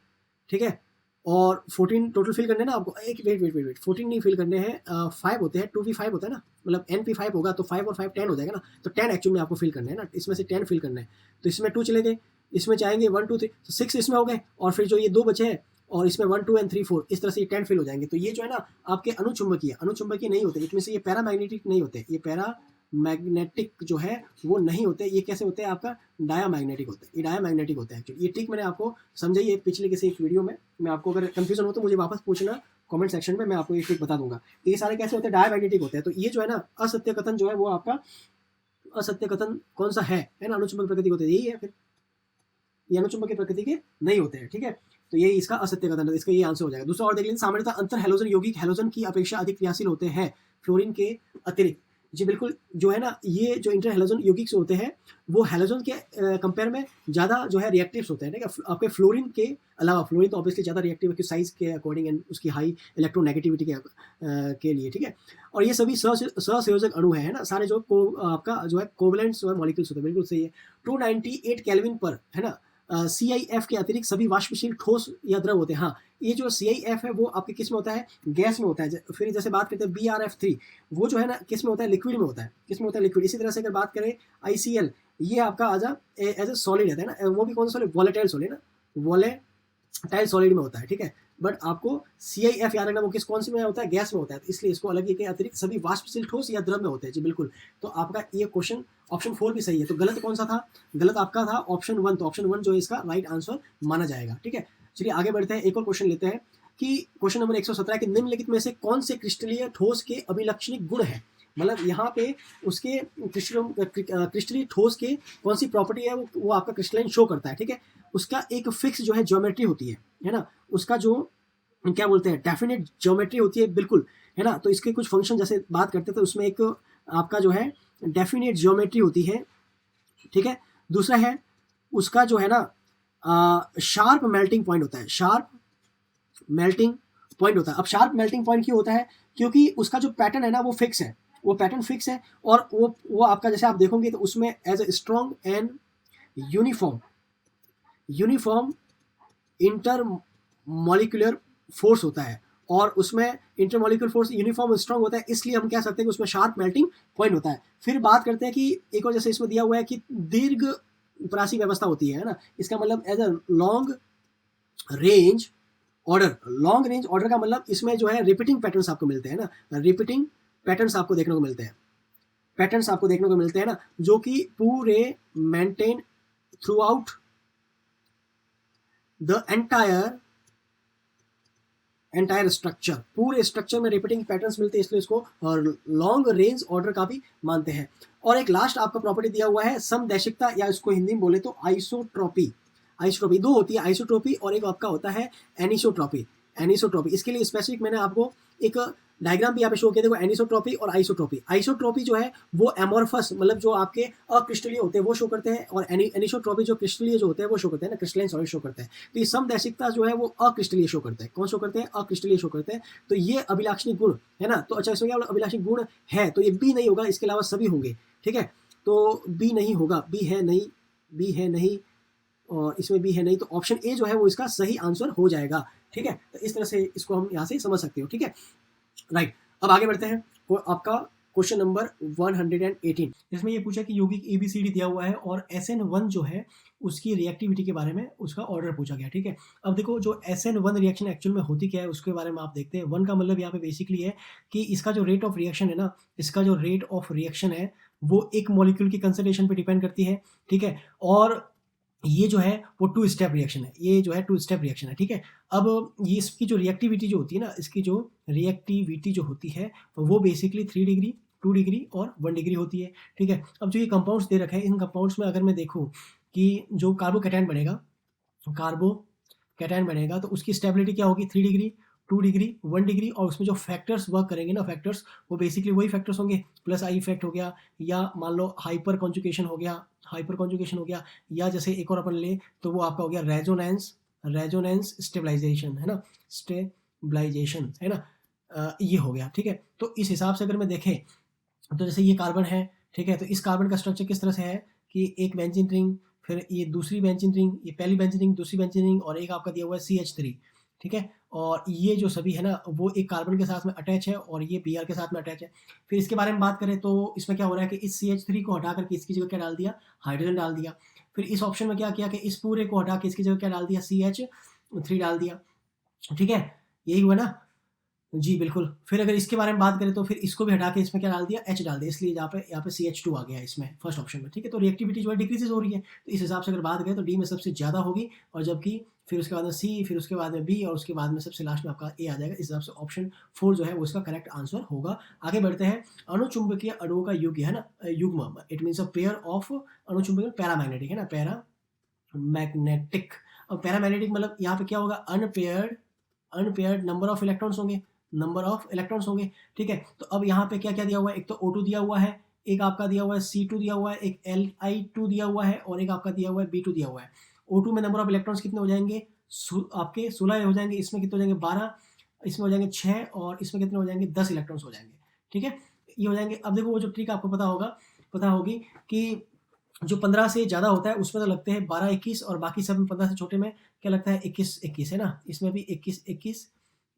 ठीक है। और 14 टोटल फिल करने ना आपको, एक वेट 14 नहीं फिल करने हैं, 5 होते हैं, 2p5 होता है ना, मतलब NP5 होगा तो 5 और 5 10 हो जाएगा ना। तो 10 एक्चुअल में आपको फिल करना है ना, इसमें से 10 फिल करना है। तो इसमें 2 चले गए, इसमें चाहेंगे 1 2 3, तो 6 इसमें हो गए, और फिर जो ये 2 बचे हैं, और इसमें 1 2 and 3 4, इस तरह से ये 10 फिल हो जाएंगे। तो ये जो है ना आपके अनुचुंबकीय नहीं होते, इसमें से ये पैरामैग्नेटिक नहीं होते, ये पैरामैग्नेटिक जो है वो नहीं होते। ये कैसे होते हैं, आपका डायामैग्नेटिक होते हैं, ये डायामैग्नेटिक होते हैं एक्चुअली। ये ट्रिक मैंने आपको समझाई है पिछले किसी एक वीडियो में, मैं आपको अगर कंफ्यूजन हो तो मुझे वापस पूछना कमेंट सेक्शन में, मैं आपको ये ट्रिक बता दूंगा। तो ये सारे कैसे होते हैं, डायामैग्नेटिक होते हैं। तो ये जो है ना असत्य कथन जो है वो आपका असत्य कथन कौन सा है ना, अनुचुंबक प्रकृति होते हैं, यही है। फिर ये अनुचुंबकीय प्रकृति के नहीं होते हैं, ठीक है। तो ये इसका असत्य कथन है, इसका ये आंसर हो जाएगा। दूसरा और देख लेंगे, सामान्यतः अंतर हैलोजन यौगिक हैलोजन की अपेक्षा अधिक क्रियाशील होते हैं फ्लोरीन के अतिरिक्त। जी बिल्कुल, जो है ना ये जो इंटर हैलोजन यौगिक होते हैं वो हैलोजन के कंपेयर में ज़्यादा जो है रिएक्टिव्स होते हैं, ठीक है? आपके फ्लोरीन के अलावा, फ्लोरीन तो ऑब्वियसली ज़्यादा रिएक्टिव है कि साइज़ के अकॉर्डिंग एंड उसकी हाई इलेक्ट्रोनेगेटिविटी के लिए, ठीक है? और ये सभी सहसंयोजक अणु हैं, है ना? सारे जो आपका जो है कोवैलेंट जो है मॉलिक्यूल्स होते हैं, बिल्कुल सही है। 298 केल्विन पर, है ना? CIF के अतिरिक्त सभी वाष्पशील ठोस या द्रव होते हैं। हाँ, ये जो CIF है वो आपके किस में होता है? गैस में होता है। फिर जैसे बात करते हैं BRF3, वो जो है ना किस में होता है? लिक्विड में होता है। किस में होता है? लिक्विड। इसी तरह से अगर बात करें ICL, ये आपका एज अ सॉलिड रहता है ना, वो भी कौन सा सॉलिड? वॉलेटाइल सॉलिड ना, वॉलेटाइल सॉलिड में होता है, ठीक है? बट आपको CIF याद रखना, वो कौन सी में होता है? गैस में होता है, तो इसलिए इसको अलग ही के अतिरिक्त सभी वाष्पशील ठोस या द्रव में होते हैं। जी बिल्कुल। तो आपका ये क्वेश्चन ऑप्शन 4 भी सही है। तो गलत कौन सा था? गलत आपका था ऑप्शन 1। तो ऑप्शन 1 जो है इसका राइट आंसर माना जाएगा, ठीक है? चलिए आगे बढ़ते हैं, एक और क्वेश्चन लेते हैं कि क्वेश्चन नंबर 117 कि निम्नलिखित में से कौन से क्रिस्टलीय ठोस के अभिलक्षणिक गुण है? मतलब यहाँ पे उसके क्रिस्टलीय ठोस के कौन सी प्रॉपर्टी है वो आपका क्रिस्टलाइन शो करता है, ठीक है? उसका एक फिक्स जो है ज्योमेट्री होती है ना? उसका जो क्या बोलते हैं, डेफिनेट ज्योमेट्री होती है, बिल्कुल, है ना? तो इसके कुछ फंक्शन जैसे बात करते हैं तो उसमें एक आपका जो है डेफिनेट ज्योमेट्री होती है, ठीक है? दूसरा है उसका जो है ना शार्प मेल्टिंग पॉइंट होता है। शार्प मेल्टिंग पॉइंट होता है। अब शार्प मेल्टिंग पॉइंट क्यों होता है? क्योंकि उसका जो पैटर्न है ना वो फिक्स है, वो पैटर्न फिक्स है, और वो आपका जैसे आप देखोगे तो उसमें as a strong and uniform intermolecular force होता है, और उसमें इंटरमॉलिक्यूलर फोर्स यूनिफॉर्म स्ट्रॉन्ग होता है, इसलिए हम कह सकते हैं कि उसमें शार्प मेल्टिंग पॉइंट होता है। फिर बात करते हैं कि एक और जैसे इसमें दिया हुआ है कि दीर्घ प्रासी व्यवस्था होती है ना? इसका मतलब as a long range order. Long range order का मतलब इसमें जो है रिपीटिंग पैटर्न्स आपको मिलते हैं ना, रिपीटिंग पैटर्न्स आपको देखने को मिलते हैं, पैटर्न्स आपको देखने को मिलते हैं ना, जो कि पूरे maintain through out the entire structure. पूरे स्ट्रक्चर में रिपीटिंग पैटर्न्स मिलते हैं, इसलिए इसको लॉन्ग रेंज ऑर्डर का भी मानते हैं। और एक लास्ट आपका प्रॉपर्टी दिया हुआ है समदैशिकता, या इसको हिंदी में बोले तो आइसोट्रोपी। आइसोट्रोपी दो होती है, आइसोट्रोपी और एक आपका होता है एनिसोट्रोपी। एनिसोट्रोपी, इसके लिए स्पेसिफिक मैंने आपको एक डायग्राम भी यहाँ पे शो किया, देखो एनिसोट्रोपी और आइसोट्रोपी। आइसोट्रोपी जो है वो एमोर्फस, मतलब जो आपके अक्रिस्टलीय होते हैं वो शो करते हैं, और एनिसोट्रोपी जो क्रिस्टलीय जो होते हैं वो शो करते हैं ना, क्रिस्टलाइन सॉलिड शो करते हैं। तो ये समदैशिकता जो है वो अक्रिस्टलीय शो करते हैं। कौन शो करते हैं? अक्रिस्टलीय शो करते हैं। तो ये अभिलाक्षणिक गुण है ना। तो अच्छा, इसमें क्या अभिलाक्षणिक गुण है? तो ये बी नहीं होगा, इसके अलावा सभी होंगे, ठीक है? तो बी नहीं होगा, बी है नहीं, बी है नहीं, और इसमें भी है नहीं, तो ऑप्शन ए जो है वो इसका सही आंसर हो जाएगा, ठीक है? तो इस तरह से इसको हम यहाँ से समझ सकते हो, ठीक है? राइट। अब आगे बढ़ते हैं, आपका क्वेश्चन नंबर 118। इसमें ये पूछा कि यौगिक ABCD दिया हुआ है और SN1 जो है उसकी रिएक्टिविटी के बारे में उसका ऑर्डर पूछा गया, ठीक है? अब देखो जो SN1 रिएक्शन एक्चुअल में होती क्या है उसके बारे में आप देखते हैं। 1 का मतलब यहाँ पे बेसिकली है कि इसका जो रेट ऑफ रिएक्शन है ना, इसका जो रेट ऑफ रिएक्शन है वो एक मॉलिक्यूल की कंसंट्रेशन पे डिपेंड करती है, ठीक है? और ये जो है वो 2 स्टेप रिएक्शन है, ये जो है 2 स्टेप रिएक्शन है, ठीक है? अब ये इसकी जो रिएक्टिविटी जो होती है ना, इसकी जो रिएक्टिविटी जो होती है वो बेसिकली 3 डिग्री, 2 डिग्री और 1 डिग्री होती है, ठीक है? अब जो ये कंपाउंड्स दे रखे हैं, इन कंपाउंड्स में अगर मैं देखूँ कि जो कार्बोकैटायन बनेगा तो उसकी स्टेबिलिटी क्या होगी? 3 डिग्री, 2 डिग्री, 1 डिग्री, और उसमें जो फैक्टर्स वर्क करेंगे ना, फैक्टर्स वो बेसिकली वही फैक्टर्स होंगे, प्लस आई इफेक्ट हो गया, या मान लो हाइपर कॉन्जुगेशन हो गया, या जैसे एक और अपन ले तो वो आपका हो गया रेजोनेंस स्टेबलाइजेशन, है ना? स्टेबलाइजेशन, है ना? ये हो गया, ठीक है? तो इस हिसाब से अगर मैं देखें तो जैसे ये कार्बन है, ठीक है? तो इस कार्बन का स्ट्रक्चर किस तरह से है कि एक बेंजीन रिंग, फिर ये दूसरी बेंजीन रिंग, ये पहली बेंजीन रिंग, दूसरी बेंजीन रिंग, और एक आपका दिया हुआ है CH3, ठीक है? और ये जो सभी है ना वो एक कार्बन के साथ में अटैच है, और ये Br के साथ में अटैच है। फिर इसके बारे में बात करें तो इसमें क्या हो रहा है कि इस CH3 को हटा करके इसकी जगह क्या डाल दिया? हाइड्रोजन डाल दिया। फिर इस ऑप्शन में क्या किया कि इस पूरे को हटा के इसकी जगह क्या डाल दिया? CH3 डाल दिया, ठीक है? यही हुआ ना? जी बिल्कुल। फिर अगर इसके बारे में बात करें तो फिर इसको भी हटा के इसमें क्या डाल दिया? H डाल दिया, इसलिए यहाँ पे CH2 आ गया इसमें फर्स्ट ऑप्शन में, ठीक है? तो रिएक्टिविटी जो है डिक्रीजेज हो रही है, तो इस हिसाब से अगर बात करें तो डी में सबसे ज़्यादा होगी, और जबकि फिर उसके बाद में सी, फिर उसके बाद में बी, और उसके बाद में सबसे लास्ट में आपका ए आ जाएगा। इस हिसाब से ऑप्शन 4 जो है वो इसका करेक्ट आंसर होगा। आगे बढ़ते हैं, अणुचुंबकीय अणुओं का युग्म है ना, युग्म, it means a pair of अणुचुंबकीय पैरामैग्नेटिक, है ना? पैरामैग्नेटिक। अब पैरामैग्नेटिक मतलब यहाँ पे क्या होगा? अनपेयर्ड नंबर ऑफ इलेक्ट्रॉन्स होंगे, नंबर ऑफ इलेक्ट्रॉन्स होंगे, ठीक है। तो अब यहाँ पे क्या क्या दिया हुआ है, एक तो O2 दिया हुआ है, एक आपका दिया हुआ है C2 दिया हुआ है, एक Li2 दिया हुआ है और एक आपका दिया हुआ है B2 दिया हुआ है। O2 में नंबर ऑफ इलेक्ट्रॉन्स कितने हो जाएंगे, आपके 16 हो जाएंगे, इसमें कितने हो जाएंगे 12, इसमें हो जाएंगे 6 और इसमें कितने हो जाएंगे 10 इलेक्ट्रॉन्स हो जाएंगे, ठीक है। ये हो जाएंगे। अब देखो वो जो ट्रिक आपको पता होगी कि जो 15 से ज़्यादा होता है उसमें तो लगते हैं 12 21 और बाकी सब में 15 से छोटे में क्या लगता है 21 21 है ना, इसमें भी 21 21,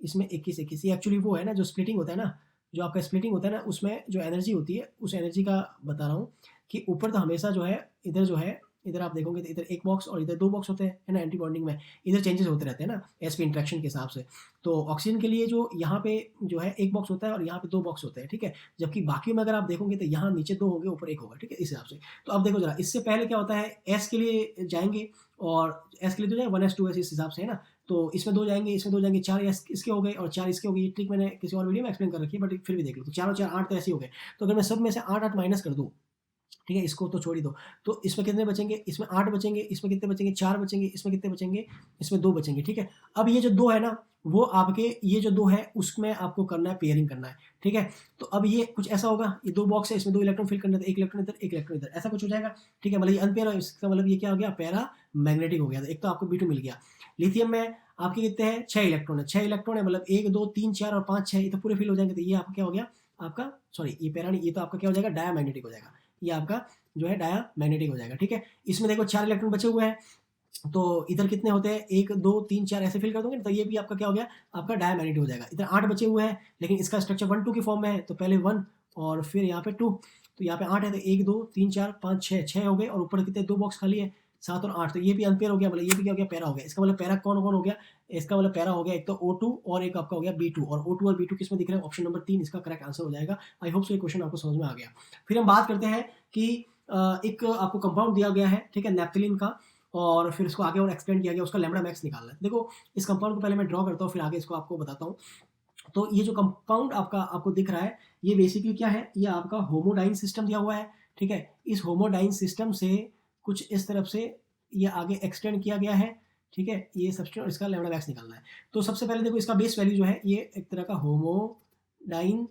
इसमें 21 21। ये एक्चुअली वो है ना जो स्प्लिटिंग होता है ना, जो आपका स्प्लिटिंग होता है ना उसमें जो एनर्जी होती है उस एनर्जी का बता रहा हूँ कि ऊपर तो हमेशा जो है इधर आप देखोगे तो इधर एक बॉक्स और इधर 2 बॉक्स होते हैं, है ना, एंटी बॉन्डिंग में इधर चेंजेस होते रहते हैं ना sp इंटरेक्शन के हिसाब से। तो ऑक्सीजन के लिए जो यहाँ पे जो है 1 बॉक्स होता है और यहाँ पे 2 बॉक्स होते हैं, ठीक है। जबकि बाकी में अगर आप देखोगे तो यहाँ नीचे 2 होंगे, ऊपर 1 होगा, ठीक है, इस हिसाब से। तो अब देखो जरा, इससे पहले क्या होता है, S के लिए जाएंगे और S के लिए तो जाए 1s 2s इस हिसाब से, है ना। तो इसमें 2 जाएंगे, इसमें 2 जाएंगे, 4 इसके हो गए और 4 इसके हो गए। ये ट्रिक मैंने किसी और वीडियो में एक्सप्लेन कर रखी है, बट फिर भी देख लो। तो 4 और 4 8 तो ऐसे हो गए। तो अगर मैं सब में से 8 8 माइनस कर दूँ, ठीक है, इसको तो छोड़ ही दो, तो इसमें कितने बचेंगे, इसमें 8 बचेंगे, इसमें कितने बचेंगे 4 बचेंगे, इसमें कितने बचेंगे, इसमें 2 बचेंगे, ठीक है। अब ये जो 2 है ना, वो आपके ये जो 2 है उसमें आपको करना है पेयरिंग करना है, ठीक है। तो अब ये कुछ ऐसा होगा, ये 2 बॉक्स है, इसमें 2 इलेक्ट्रॉन फिल करना है, 1 इलेक्ट्रॉन इधर 1 इलेक्ट्रॉन इधर, ऐसा कुछ हो जाएगा, ठीक है। मतलब ये अनपेयर है, इसका मतलब ये क्या हो गया, पैरा मैग्नेटिक हो गया। एक तो आपको B2 मिल गया। लिथियम में आपके कितने हैं, 6 इलेक्ट्रॉन है, 6 इलेक्ट्रॉन है, मतलब 1 2 3 4 और 5 6, ये तो पूरे फिल हो जाएंगे। तो ये आपका क्या हो गया, आपका सॉरी ये पैरा नहीं, ये तो आपका क्या हो जाएगा, डायमैग्नेटिक हो जाएगा। ये आपका जो है डायमैग्नेटिक हो जाएगा, ठीक है। इसमें देखो 4 इलेक्ट्रॉन बचे हुए हैं, तो इधर कितने होते हैं, 1 2 3 4 ऐसे फिल कर दोगे तो ये भी आपका क्या हो गया, आपका डायमैग्नेटिक हो जाएगा। इधर 8 बचे हुए हैं, लेकिन इसका स्ट्रक्चर 1 2 की फॉर्म में है, तो पहले 1 और फिर यहाँ पे 2, तो यहाँ पे 8 है, तो 1 2 3 4 5 6 हो गए, और ऊपर कितने 2 बॉक्स खाली है 7 और 8, तो ये भी अनपेयर हो गया, मतलब ये भी क्या हो गया, पैरा हो गया। इसका मतलब पैरा कौन कौन हो गया, इसका मतलब पैरा हो गया एक तो O2 और एक आपका हो गया B2, और O2 और B2 किसमें दिख रहे हैं, ऑप्शन नंबर 3 इसका करेक्ट आंसर हो जाएगा। आई होप सो ये क्वेश्चन आपको समझ में आ गया। फिर हम बात करते हैं कि एक आपको कंपाउंड दिया गया है, ठीक है, नैप्थलीन का, और फिर इसको आगे और एक्सप्लेन किया गया, उसका लैम्बडा मैक्स निकालना है। देखो इस कंपाउंड को पहले मैं ड्रॉ करता हूँ, फिर आगे इसको आपको बताता हूँ। तो ये जो कंपाउंड आपको दिख रहा है, ये बेसिकली क्या है, ये आपका होमोडाइन सिस्टम दिया हुआ है, ठीक है। इस होमोडाइन सिस्टम से कुछ इस तरफ से ये आगे एक्सटेंड किया गया है, ठीक है, ये सबस्टेंस, और इसका लैम्बडा मैक्स निकालना है। तो सबसे पहले देखो इसका बेस वैल्यू जो है, ये एक तरह का होमोडाइन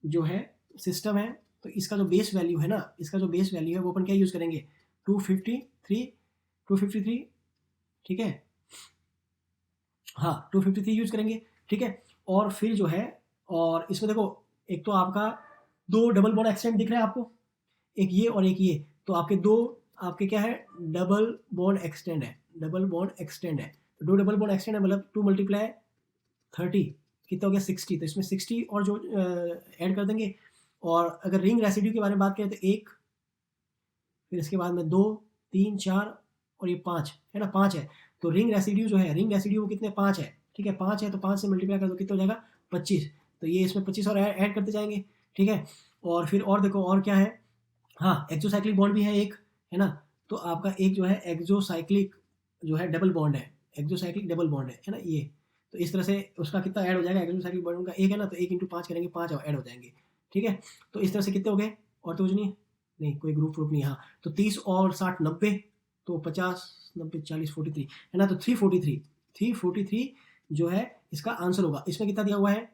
जो है सिस्टम है, तो इसका जो बेस वैल्यू है ना, इसका जो बेस वैल्यू है वो अपन क्या यूज करेंगे, 253, ठीक है, हाँ 253 यूज करेंगे, ठीक है। और फिर जो है, और इसमें देखो एक तो आपका 2 डबल बॉन्ड एक्सटेंड दिख रहा है आपको, एक ये और एक ये, तो आपके 2 आपके क्या है, डबल बॉन्ड एक्सटेंड है, डबल बॉन्ड एक्सटेंड है। तो 2 डबल बॉन्ड एक्सटेंड है, मतलब 2 × 30 कितना हो गया 60, तो इसमें 60 और जो ऐड कर देंगे। और अगर रिंग रेसिड्यू के बारे में बात करें तो 1, फिर इसके बाद में 2 3 4 और ये 5 है ना, 5 है। तो रिंग रेसिड्यू जो है, रिंग रेसिड्यू वो कितने 5 है, ठीक है, 5 है, तो 5 से मल्टीप्लाई कर दो कितना हो जाएगा 25, तो ये इसमें 25 और ऐड करते जाएंगे, ठीक है। और फिर और देखो और क्या है, हाँ एक्सोसाइक्लिक बॉन्ड भी है एक, है ना। तो आपका एक जो है एक्सोसाइक्लिक जो है डबल बॉन्ड है, एक्सोसाइक्लिक डबल बॉन्ड है ना ये। तो इस तरह से उसका कितना ऐड हो जाएगा, एक्सोसाइक्लिक बॉन्ड का एक है ना, तो 1 × 5 करेंगे 5 और ऐड हो जाएंगे, ठीक है। तो इस तरह से कितने हो गए, और तो कुछ नहीं कोई ग्रुप नहीं, हाँ तो 30 और 60 90, तो 50 90 40 43 है ना, तो 343 जो है इसका आंसर होगा। इसमें कितना दिया हुआ है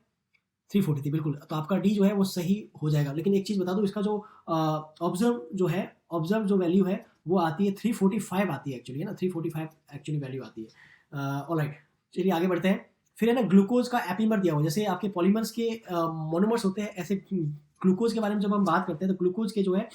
343, बिल्कुल। तो आपका डी जो है वो सही हो जाएगा। लेकिन एक चीज़ बता दूं, इसका जो ऑब्जर्व जो वैल्यू है वो आती है 345 आती है एक्चुअली, है ना, 345 एक्चुअली वैल्यू आती है। ऑलराइट, चलिए आगे बढ़ते हैं। फिर है ना ग्लूकोज का एपीमर दिया हुआ, जैसे आपके पॉलीमर्स के मोनोमर्स होते हैं, ऐसे ग्लूकोज के बारे में जब हम बात करते हैं तो ग्लूकोज के जो है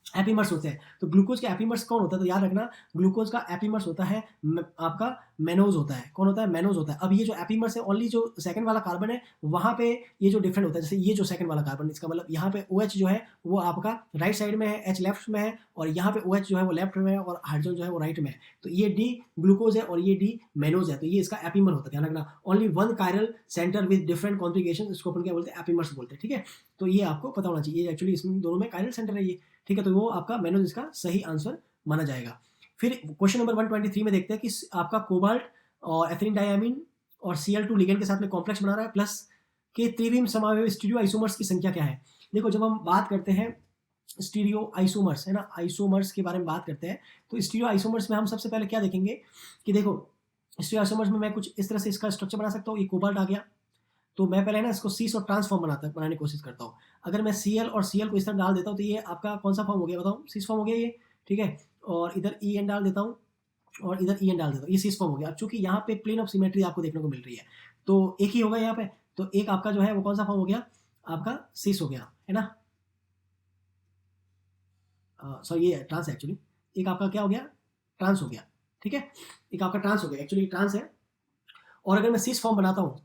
एपीमर्स होते हैं। तो ग्लूकोज के एपीमर्स कौन होता है, तो याद रखना ग्लूकोज का एपीमर्स होता है आपका मैनोज होता है। कौन होता है, मैनोज होता है। अब ये जो एपीमर्स है, ओनली जो सेकंड वाला कार्बन है वहाँ पे ये जो डिफरेंट होता है, जैसे ये जो सेकंड वाला कार्बन, इसका मतलब यहाँ पे OH जो है वो आपका राइट साइड में है, H लेफ्ट में है, और यहाँ पे OH जो है वो लेफ्ट में है, और हाइड्रोजन जो है वो राइट में है। तो ये डी ग्लूकोज है और ये डी मैनोज है, तो ये इसका एपीमर होता है, ध्यान रखना। Only 1 chiral centre with different configuration, इसको अपन क्या बोलते हैं, एपीमर्स बोलते हैं, ठीक है। तो ये आपको पता होना चाहिए, एक्चुअली इसमें दोनों में कायरल सेंटर है ये, ठीक है। तो वो आपका मैनोज इसका सही आंसर माना जाएगा। फिर क्वेश्चन नंबर 123 में देखते हैं कि आपका कोबाल्ट और एथिलीन डायमीन और Cl2 लिगेंड के साथ में कॉम्प्लेक्स बना रहा है, प्लस के त्रिविम समावयव स्टीरियो आइसोमर्स की संख्या क्या है। देखो जब हम बात करते हैं स्टीरियो आइसोमर्स, है ना, आइसोमर्स के बारे में बात करते हैं, तो स्टीरियो आइसोमर्स में हम सबसे पहले क्या देखेंगे कि देखो स्टीरियो आइसोमर्स में मैं कुछ इस तरह से इसका स्ट्रक्चर बना सकता हूँ। ये कोबाल्ट आ गया, तो मैं पहले ना इसको सीस और ट्रांसफॉर्म बनाने की कोशिश करता हूँ। अगर मैं Cl और Cl को इस तरह डाल देता हूँ तो ये आपका कौन सा फॉर्म हो गया बताओ? सीस फॉर्म हो गया ये, ठीक है। और इधर En डाल देता हूँ और इधर En डाल देता हूँ, ये सीस फॉर्म हो गया। अब चूंकि यहाँ पे प्लेन ऑफ सिमेट्री आपको देखने को मिल रही है तो एक ही होगा यहाँ पे, तो एक आपका जो है वो कौन सा फॉर्म हो गया? आपका सीस हो गया, है ना। सॉरी ये ट्रांस है एक्चुअली, एक आपका क्या हो गया? ट्रांस हो गया, ठीक है। एक आपका ट्रांस हो गया, एक्चुअली ट्रांस है। और अगर मैं सीस फॉर्म बनाता हूँ,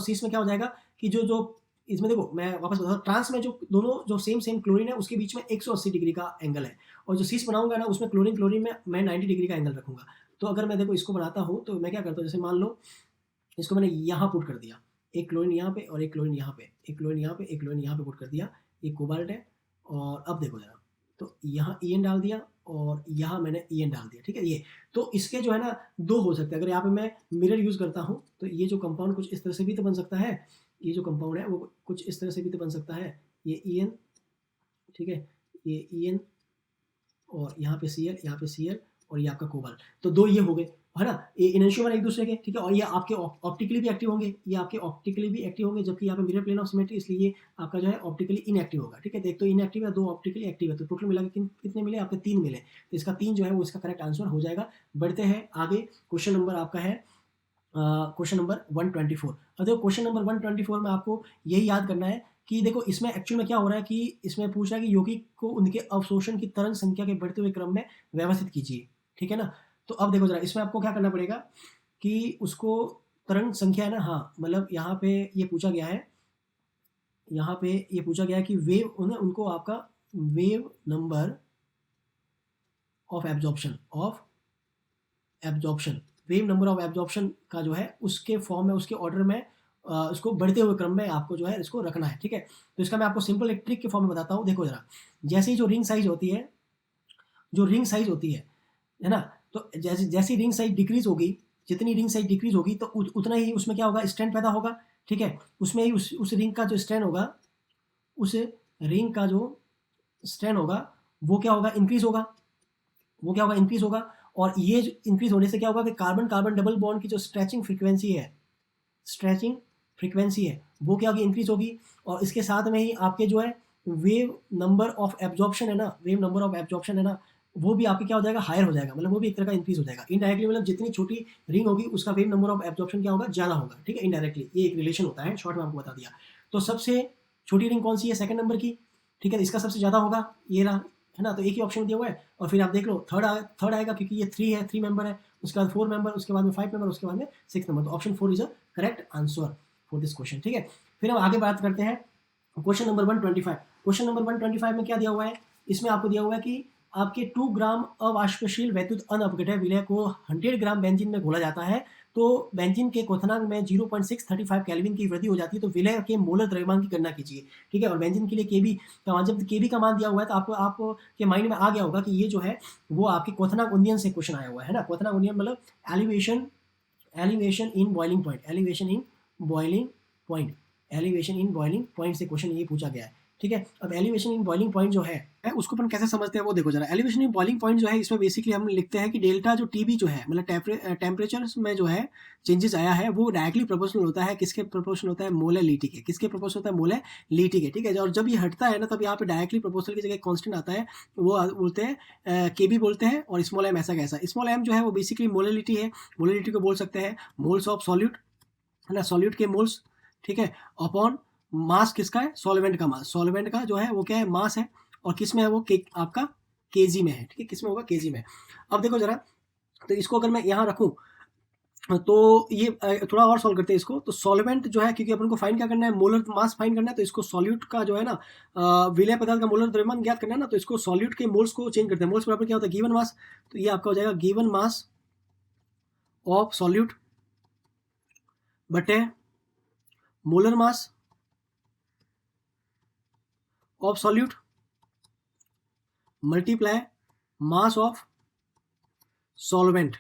सीस में क्या हो जाएगा कि जो जो इसमें देखो मैं वापस बताता हूँ, ट्रांस में जो दोनों जो सेम क्लोरीन है उसके बीच में 180 डिग्री का एंगल है, और जो सीस बनाऊंगा ना उसमें क्लोरीन में मैं 90 डिग्री का एंगल रखूंगा। तो अगर मैं देखो इसको बनाता हूँ तो मैं क्या करता हूँ, जैसे मान लो इसको मैंने यहाँ पुट कर दिया, एक क्लोरीन यहाँ पे और एक क्लोरीन यहाँ पे, एक क्लोरीन यहाँ पे, एक क्लोरीन यहाँ पे पुट कर दिया, ये कोबाल्ट है। और अब देखो जरा, तो यहाँ En डाल दिया और यहाँ मैंने En डाल दिया, ठीक है। ये तो इसके जो है ना दो हो सकते हैं। अगर यहाँ पे मैं मिरर यूज़ करता हूँ तो ये जो कंपाउंड कुछ इस तरह से भी तो बन सकता है, ये जो कंपाउंड है वो कुछ इस तरह से भी तो बन सकता है, ये En, ठीक है, ये En और यहाँ पे Cl, यहाँ पे Cl और ये आपका कोबाल्ट। तो दो ये हो गए, है ना, ये इनएंशियोमर एक दूसरे के, ठीक है। और ये आपके ऑप्टिकली भी एक्टिव होंगे, जबकि यहाँ पे मिरर प्लेन ऑफ सिमेट्री, इसलिए ये आपका जो है ऑप्टिकली इनएक्टिव होगा, ठीक है। तो एक तो इनएक्टिव है, दो ऑप्टिकली एक्टिव है, तो टोटल मिला के कितने मिले आपके? 3 मिले। तो इसका 3 जो है वो इसका करेक्ट आंसर हो जाएगा। बढ़ते हैं आगे, क्वेश्चन नंबर आपका है क्वेश्चन नंबर 124। अब देखो क्वेश्चन नंबर 124 में आपको यही याद करना है कि देखो इसमें एक्चुअल में क्या हो रहा है कि इसमें पूछ रहा है कि यौगिक को उनके अवशोषण की तरंग संख्या के बढ़ते हुए क्रम में व्यवस्थित कीजिए, ठीक है ना। तो अब देखो जरा इसमें आपको क्या करना पड़ेगा कि उसको तरंग संख्या है ना, हाँ मतलब यहाँ पे ये पूछा गया है कि वेव उनको आपका वेव नंबर ऑफ एब्जॉर्प्शन का जो है उसके फॉर्म में, उसके ऑर्डर में उसको बढ़ते हुए क्रम में आपको जो है इसको रखना है, ठीक है। तो इसका मैं आपको सिंपल एक ट्रिक के फॉर्म में बताता हूँ। देखो जरा, जैसे ही जो रिंग साइज होती है ना, तो जैसी रिंग साइज डिक्रीज होगी, जितनी रिंग साइज डिक्रीज होगी तो उतना ही उसमें क्या होगा? स्ट्रेंथ पैदा होगा, ठीक है। उसमें ही उस रिंग का जो स्ट्रेंथ होगा, वो क्या होगा? इंक्रीज होगा। और ये इंक्रीज होने से क्या होगा कि कार्बन कार्बन डबल बॉन्ड की जो स्ट्रेचिंग फ्रीक्वेंसी है वो क्या होगी? इंक्रीज होगी। और इसके साथ में ही आपके जो है वेव नंबर ऑफ एब्जॉर्प्शन है ना, वो भी आपके क्या हो जाएगा? हायर हो जाएगा, मतलब वो भी एक तरह का इंक्रीज हो जाएगा इनडायरेक्टली। मतलब जितनी छोटी रिंग होगी उसका वेव नंबर ऑफ एब्जॉर्प्शन क्या होगा? ज़्यादा होगा, ठीक है, इनडायरेक्टली। ये एक रिलेशन होता है, शॉर्ट में आपको बता दिया। तो सबसे छोटी रिंग कौन सी है? सेकंड नंबर की, ठीक है। इसका सबसे ज़्यादा होगा, ये रहा, है ना। तो एक ही ऑप्शन दिया हुआ है। और फिर आप देख लो थर्ड आएगा, क्योंकि ये 3 मेंबर है, उसके बाद 4 मेंबर, उसके बाद में 5 मेंबर, उसके बाद में 6 नंबर। तो option 4 is a correct answer for this question, ठीक है। फिर हम आगे बात करते हैं क्वेश्चन नंबर 125। क्वेश्चन नंबर 125 में क्या दिया हुआ है? इसमें आपको दिया हुआ है कि आपके 2 ग्राम अवाष्पशील वैद्युत अनअपघटय विलय को 100 ग्राम बेंजीन में घोला जाता है, तो बेंजीन के क्वथनांक में 0.635 केल्विन की वृद्धि हो जाती है। तो विलय के मोलर द्रव्यमान की गणना कीजिए, ठीक है। और बेंजीन के लिए केबी का मान, जब केबी का मान दिया हुआ है तो आपके माइंड में आ गया होगा कि ये जो है वो आपके क्वथनांक उन्नयन से क्वेश्चन आया हुआ है ना। क्वथनांक उन्नयन मतलब एलिवेशन इन बॉइलिंग पॉइंट से क्वेश्चन ये पूछा गया है, ठीक है। अब एलिवेशन इन बॉइलिंग पॉइंट जो है उसको अपन कैसे समझते हैं वो देखो जरा। एलिवेशन इन बॉइलिंग पॉइंट जो है, इसमें बेसिकली हम लिखते हैं कि डेल्टा जो टीबी जो है, मतलब टेम्परेचर में जो है चेंजेस आया है, वो डायरेक्टली प्रोपोर्शनल होता है किसके? प्रोपोर्शनल होता है मोलैलिटी के। किसके प्रोपोर्शनल होता है? मोलैलिटी के, ठीक है। और जब ये हटता है ना, तब यहाँ पे डायरेक्टली प्रोपोर्शनल की जगह कांस्टेंट आता है, वो बोलते हैं केबी बोलते हैं। और स्मॉल एम ऐसा कैसा? स्मॉल एम जो है वो बेसिकली मोलैलिटी है। मोलैलिटी को बोल सकते हैं मोल्स ऑफ सॉल्यूट, है ना, सॉल्यूट के मोल्स, ठीक है, अपॉन मास किसका है? सॉल्वेंट का मास। सॉल्वेंट का जो है वो क्या है? मास है। और किस में है वो? आपका केजी में है, ठीक है। किस में होगा? केजी में। अब देखो जरा, तो इसको अगर मैं यहाँ रखूँ तो ये थोड़ा और सॉल्व करते हैं इसको। तो सॉल्वेंट जो है, क्योंकि अपन को फाइंड क्या करना है? मोलर मास फाइंड करना है। तो इसको सॉल्यूट का जो है ना विलय पदार्थ का मोलर द्रव्यमान ज्ञात करना है ना, तो इसको सॉल्यूट के मोल्स को चेंज करते हैं। मोल्स बराबर क्या होता है? Given mass. तो ये आपका हो जाएगा गिवन मास ऑफ सॉल्यूट बटे molar mass of solute multiply mass of solvent,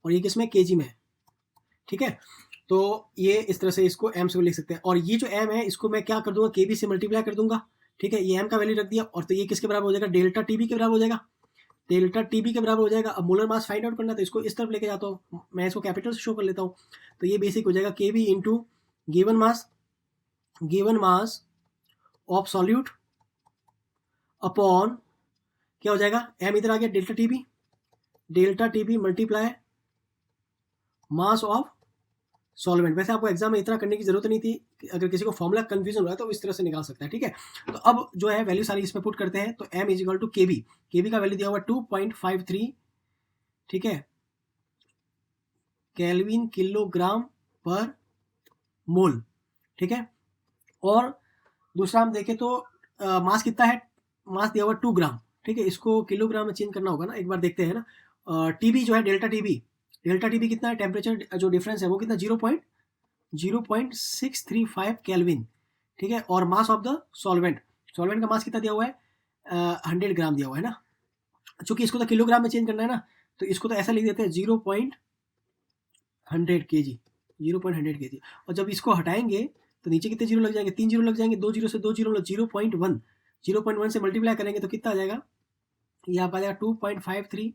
और ये किसमें? केजी में, ठीक है। तो ये इस तरह से इसको एम से लिख सकते हैं। और ये जो एम है इसको मैं क्या कर दूंगा? केबी से मल्टीप्लाई कर दूंगा, ठीक है। ये एम का वैल्यू रख दिया, और तो ये किसके बराबर हो जाएगा? डेल्टा टीबी के बराबर हो जाएगा, डेल्टा टीबी के बराबर हो जाएगा। अब मोलर मास फाइंड आउट करना, तो इसको इस तरफ लेके जाता हूँ, मैं इसको कैपिटल से शो कर लेता हूँ। तो ये बेसिक हो जाएगा KB into given mass of solute upon क्या हो जाएगा, एम इधर आ गया, delta TB multiply mass of solvent. वैसे आपको एग्जाम में इतना करने की जरूरत नहीं थी, अगर किसी को फॉर्मूला कंफ्यूजन हो रहा है तो वो इस तरह से निकाल सकता है, ठीक है। तो अब जो है वैल्यू सारी इसमें पुट करते हैं, तो m इज इक्वल टू केबी का वैल्यू दिया हुआ 2.53, ठीक है, केल्विन किलोग्राम पर मोल, ठीक है। और दूसरा हम देखें तो मास कितना है, मास दिया हुआ 2 ग्राम, ठीक है, इसको किलोग्राम में चेंज करना होगा ना, एक बार देखते हैं ना। टीबी जो है डेल्टा टीबी कितना है, टेम्परेचर जो डिफरेंस है वो कितना 0.635 केल्विन, ठीक है। और मास ऑफ द सॉल्वेंट का मास कितना दिया हुआ है, 100 ग्राम दिया हुआ है ना। चूंकि इसको तो किलोग्राम में चेंज करना है ना, तो इसको तो ऐसा लिख देते हैं 0.100 kg। और जब इसको हटाएंगे तो नीचे कितने जीरो लग जाएंगे, 3 जीरो लग जाएंगे, 2 जीरो से 2 जीरो मतलब 0.1 से मल्टीप्लाई करेंगे तो कितना आ जाएगा, ये आप आ जाएगा 2.53,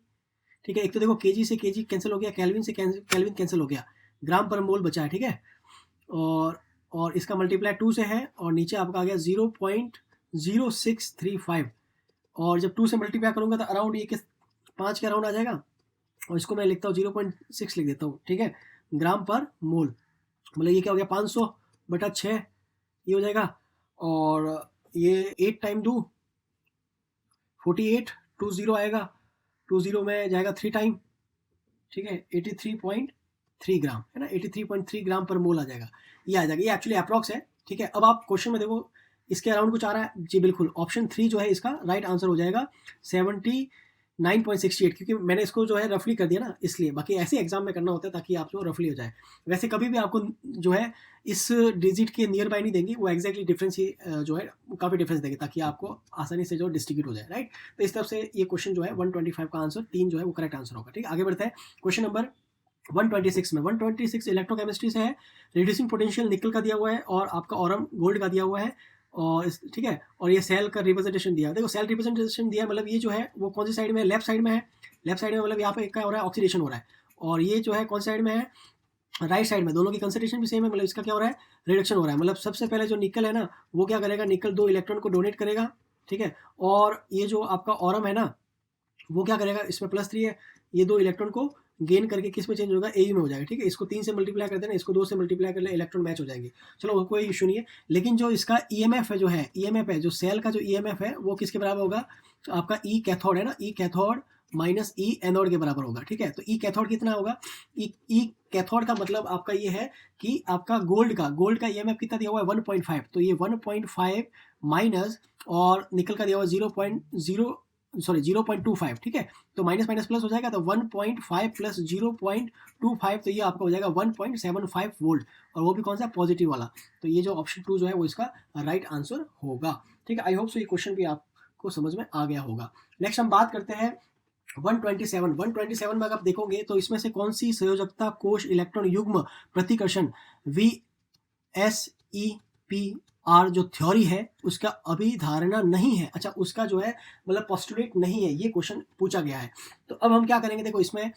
ठीक है। एक तो देखो केजी से केजी कैंसिल हो गया, केल्विन से केल्विन कैंसिल हो गया, ग्राम पर मोल बचा है, ठीक है। और इसका मल्टीप्लाई 2 से है, और नीचे आपका आ गया 0.0635, और जब 2 से मल्टीप्लाई करूंगा तो अराउंड ये 5 के अराउंड आ जाएगा, और इसको मैं लिखता हूँ 0.6 लिख देता हूँ, ठीक है, ग्राम पर मोल। मतलब ये क्या हो गया 500/6 ये हो जाएगा, और ये 8 टाइम 2 48, 20 आएगा, 20 में जाएगा 3 टाइम, ठीक है, 83.3 ग्राम है ना, 83.3 ग्राम पर मोल आ जाएगा, ये आ जाएगा, ये एक्चुअली अप्रॉक्स है, ठीक है। अब आप क्वेश्चन में देखो इसके अराउंड कुछ आ रहा है जी, बिल्कुल ऑप्शन 3 जो है इसका राइट आंसर हो जाएगा 79.68, क्योंकि मैंने इसको जो है रफली कर दिया ना, इसलिए। बाकी ऐसे एग्जाम में करना होता है ताकि आप जो रफली हो जाए। वैसे कभी भी आपको जो है इस डिजिट के नियर बाय नहीं देंगे, वो एक्जैक्टली डिफरेंस ही जो है काफ़ी डिफरेंस देंगे, ताकि आपको आसानी से जो डिस्ट्रीब्यूट हो जाए, राइट। तो इस तरफ से ये क्वेश्चन जो है 125 का आंसर 3 जो है वो करेक्ट आंसर होगा, ठीक है। आगे बढ़ते हैं क्वेश्चन नंबर 126 में। 126 इलेक्ट्रोकेमिस्ट्री से है, रिड्यूसिंग पोटेंशियल निकल का दिया हुआ है, और आपका ऑरम गोल्ड का दिया हुआ है, और ठीक है, और ये सेल का रिप्रेजेंटेशन दिया है। देखो सेल रिप्रेजेंटेशन दिया है, मतलब ये जो है वो कौन सी साइड में है, लेफ्ट साइड में है, लेफ्ट साइड में मतलब यहाँ पे क्या हो रहा है, ऑक्सीडेशन हो रहा है, और ये जो है कौन सी साइड में है, राइट साइड में। दोनों की कंसंट्रेशन भी सेम है, मतलब इसका क्या हो रहा है, रिडक्शन हो रहा है। मतलब सबसे पहले जो निकल है ना, वो क्या करेगा, निकल 2 इलेक्ट्रॉन को डोनेट करेगा, ठीक है, और ये जो आपका ऑरम है ना, वो क्या करेगा, इसमें +3 है, ये 2 इलेक्ट्रॉन को गेन करके किस में चेंज होगा, ए में हो जाएगा, ठीक है। इसको 3 से मल्टीप्लाई कर देना, इसको 2 से मल्टीप्लाई कर ले, इलेक्ट्रॉन मैच हो जाएंगे, चलो कोई इशू नहीं है। लेकिन जो इसका ईएमएफ है, जो सेल का जो ईएमएफ है वो किसके बराबर होगा, तो आपका ई कैथोड है ना, ई कैथोड माइनस ई एनोड के बराबर होगा, ठीक है। तो ई कैथोड कितना होगा, ई कैथोड का मतलब आपका ये है कि आपका गोल्ड का ईएमएफ कितना दिया हुआ है 1.5, तो ये 1.5 माइनस, और निकल का दिया हुआ 0.25, ठीक है। तो माइनस माइनस प्लस हो जाएगा, तो 1.5 प्लस 0.25, तो ये आपका हो जाएगा 1.75 वोल्ट, और वो भी कौन सा, पॉजिटिव वाला। तो ये जो ऑप्शन 2 जो है वो इसका राइट आंसर होगा, ठीक है। आई होप सो ये क्वेश्चन भी आपको समझ में आ गया होगा। नेक्स्ट हम बात करते हैं 127 में। अगर आप देखोगे तो इसमें से कौन सी संयोजकता कोश इलेक्ट्रॉन युग्म प्रतिकर्षण VSEPR जो थ्योरी है उसका अभिधारणा नहीं है, अच्छा उसका जो है मतलब पोस्टुलेट नहीं है, ये क्वेश्चन पूछा गया है। तो अब हम क्या करेंगे, देखो इसमें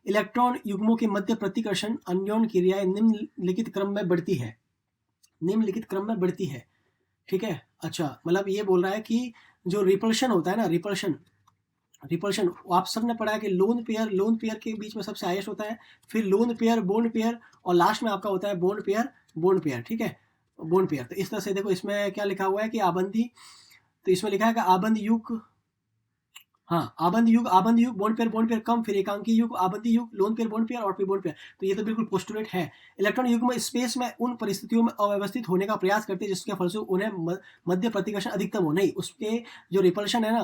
इलेक्ट्रॉन युग्मों के मध्य प्रतिकर्षण अन्योन क्रियाएं निम्नलिखित क्रम में बढ़ती है, ठीक है। अच्छा मतलब ये बोल रहा है कि जो रिपल्शन होता है ना, रिपल्शन आप सब ने पढ़ा है कि लोन पेयर के बीच में सबसे हाईएस्ट होता है, फिर लोन पेयर, बॉन्ड पेयर, और लास्ट में आपका होता है बॉन्ड पेयर, ठीक है, बॉन्ड पेयर। तो इस तरह से देखो इसमें क्या लिखा हुआ है कि आबंदी, तो इसमें लिखा है कि आबंद युग, हाँ आबंद युग बॉन्ड पेयर कम, फिर एकांकी युग, आबंदी युग, लोन पेयर, बॉन्ड पेयर, और फिर बॉन्ड पेयर। तो ये तो बिल्कुल पोस्टुलेट है। इलेक्ट्रॉन युग में स्पेस में उन परिस्थितियों में अव्यवस्थित होने का प्रयास करते हैं जिसके फलस्वरूप उन्हें मध्य प्रतिकर्षण अधिकतम हो, नहीं उसके जो रिपल्शन है ना,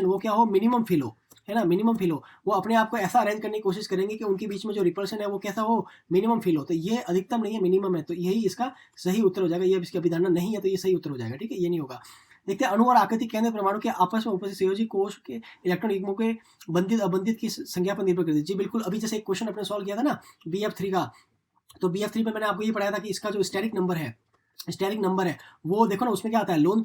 वो क्या हो, मिनिमम फील हो, है ना, मिनिमम फील हो। वो अपने आप को ऐसा अरेंज करने की कोशिश करेंगे कि उनके बीच में जो रिपल्शन है वो कैसा हो, मिनिमम फील हो। तो ये अधिकतम नहीं है, मिनिमम है, तो यही इसका सही उत्तर हो जाएगा। ये इसकी अभिधारणा नहीं है तो ये सही उत्तर हो जाएगा, ठीक है, ये नहीं होगा। देखते हैं अणु और आकृति केंद्र परमाणु के आपस में उपस्थित संयोजी कोश के इलेक्ट्रॉन युग्मों के बंधित अबंधित की संख्या पर निर्भर करती है। जी बिल्कुल, अभी जैसे एक क्वेश्चन अपने सॉल्व किया था ना BF3 का, तो BF3 में मैंने आपको ये पढ़ाया था कि इसका जो स्टेरिक नंबर है वो देखो ना, उसमें क्या आता है, loan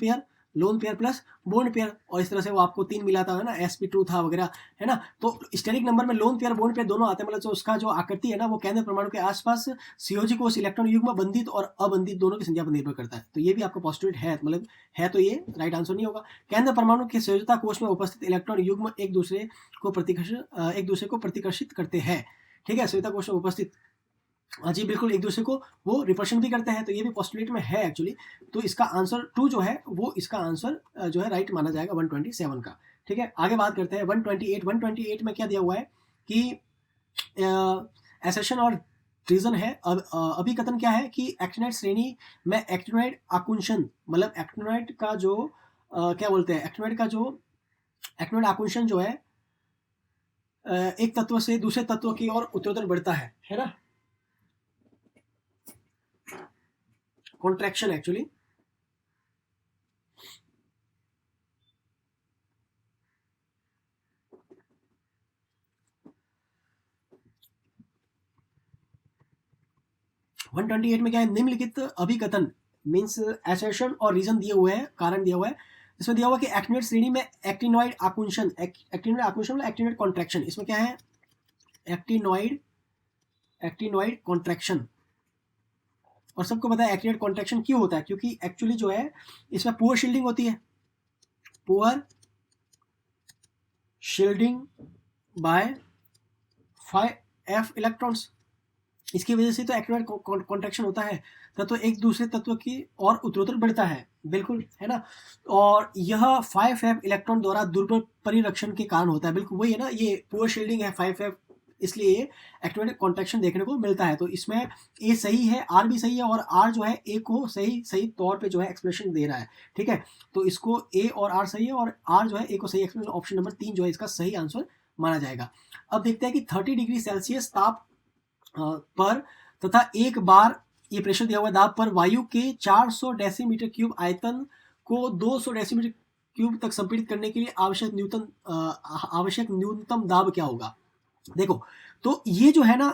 lone pair plus bond pair, और इस तरह से वो आपको 3 मिला था, है ना, sp2 था वगैरह, है ना। तो स्टेरिक नंबर में लोन पेयर बॉन्ड पेयर दोनों आते हैं, मतलब जो उसका जो आकृति है ना वो केंद्र परमाणु के आसपास सीओजी कोष इलेक्ट्रॉन युग्म बंधित और अबंधित दोनों की संख्या पर निर्भर करता है। तो ये भी आपका पोस्टुलेट है, मतलब है, तो ये राइट आंसर नहीं होगा। केंद्र परमाणु के संयोजकता कोष में उपस्थित इलेक्ट्रॉन युग्म एक दूसरे को प्रतिकर्षित करते हैं, ठीक है, संयोजकता कोष में उपस्थित, जी बिल्कुल, एक दूसरे को वो रिपल्शन भी करते हैं, तो ये भी पोस्टुलेट में है एक्चुअली। तो इसका आंसर 2 जो है वो इसका आंसर जो है राइट माना जाएगा 127 का, ठीक है। आगे बात करते हैं 128 में क्या दिया हुआ है कि एसेशन और रीजन है। अभिकथन क्या है कि एक्टिनोइड श्रेणी में एक्टिनोइड आकुंचन, मतलब एक्टिनोइड का जो क्या बोलते हैं, एक्टिनोइड आकुंचन जो है एक तत्व से दूसरे तत्व की ओर उत्तरोत्तर बढ़ता है ना, कॉन्ट्रैक्शन एक्चुअली। वन 128 में क्या है, निम्नलिखित अभिकथन मीन्स एसर्शन और रीजन दिए हुए हैं, कारण दिया हुआ है। इसमें दिया हुआ कि एक्टिनोइड श्रेणी में एक्टिनोइड आकुंचन, एक्टिनोइड आकुंचन मतलब एक्टिनोइड कॉन्ट्रैक्शन, इसमें क्या है, एक्टिनोइड कॉन्ट्रैक्शन। और सबको पता है एक्टिनोइड कॉन्ट्रैक्शन क्यों होता है, क्योंकि एक्चुअली जो है इसमें पुअर शील्डिंग होती है, poor shielding bye 5f electrons, इसकी वजह से तो एक्टिनोइड कॉन्ट्रैक्शन होता है, तत्व एक दूसरे तत्व की और उत्तरोत्तर बढ़ता है, बिल्कुल, है ना। और यह 5f इलेक्ट्रॉन द्वारा दुर्बल परिरक्षण के कारण होता है, बिल्कुल वही है ना, ये पुअर शील्डिंग है 5f, इसलिए एक्टिनोइड कॉन्ट्रैक्शन देखने को मिलता है। तो इसमें ए सही है, आर भी सही है, और आर जो है ए को सही तौर पे जो है एक्सप्रेशन दे रहा है, ठीक है। तो इसको ए और आर सही है, और आर जो है ए को सही एक्सप्रेशन, ऑप्शन नंबर 3 जो है इसका सही आंसर माना जाएगा। अब देखते हैं कि 30 डिग्री सेल्सियस ताप पर तथा एक बार ये प्रेशर दिया हुआ दाब पर वायु के 400 डेसीमीटर क्यूब आयतन को 200 डेसीमीटर क्यूब तक संपीड़ित करने के लिए आवश्यक न्यूनतम दाब क्या होगा। देखो, तो ये जो है ना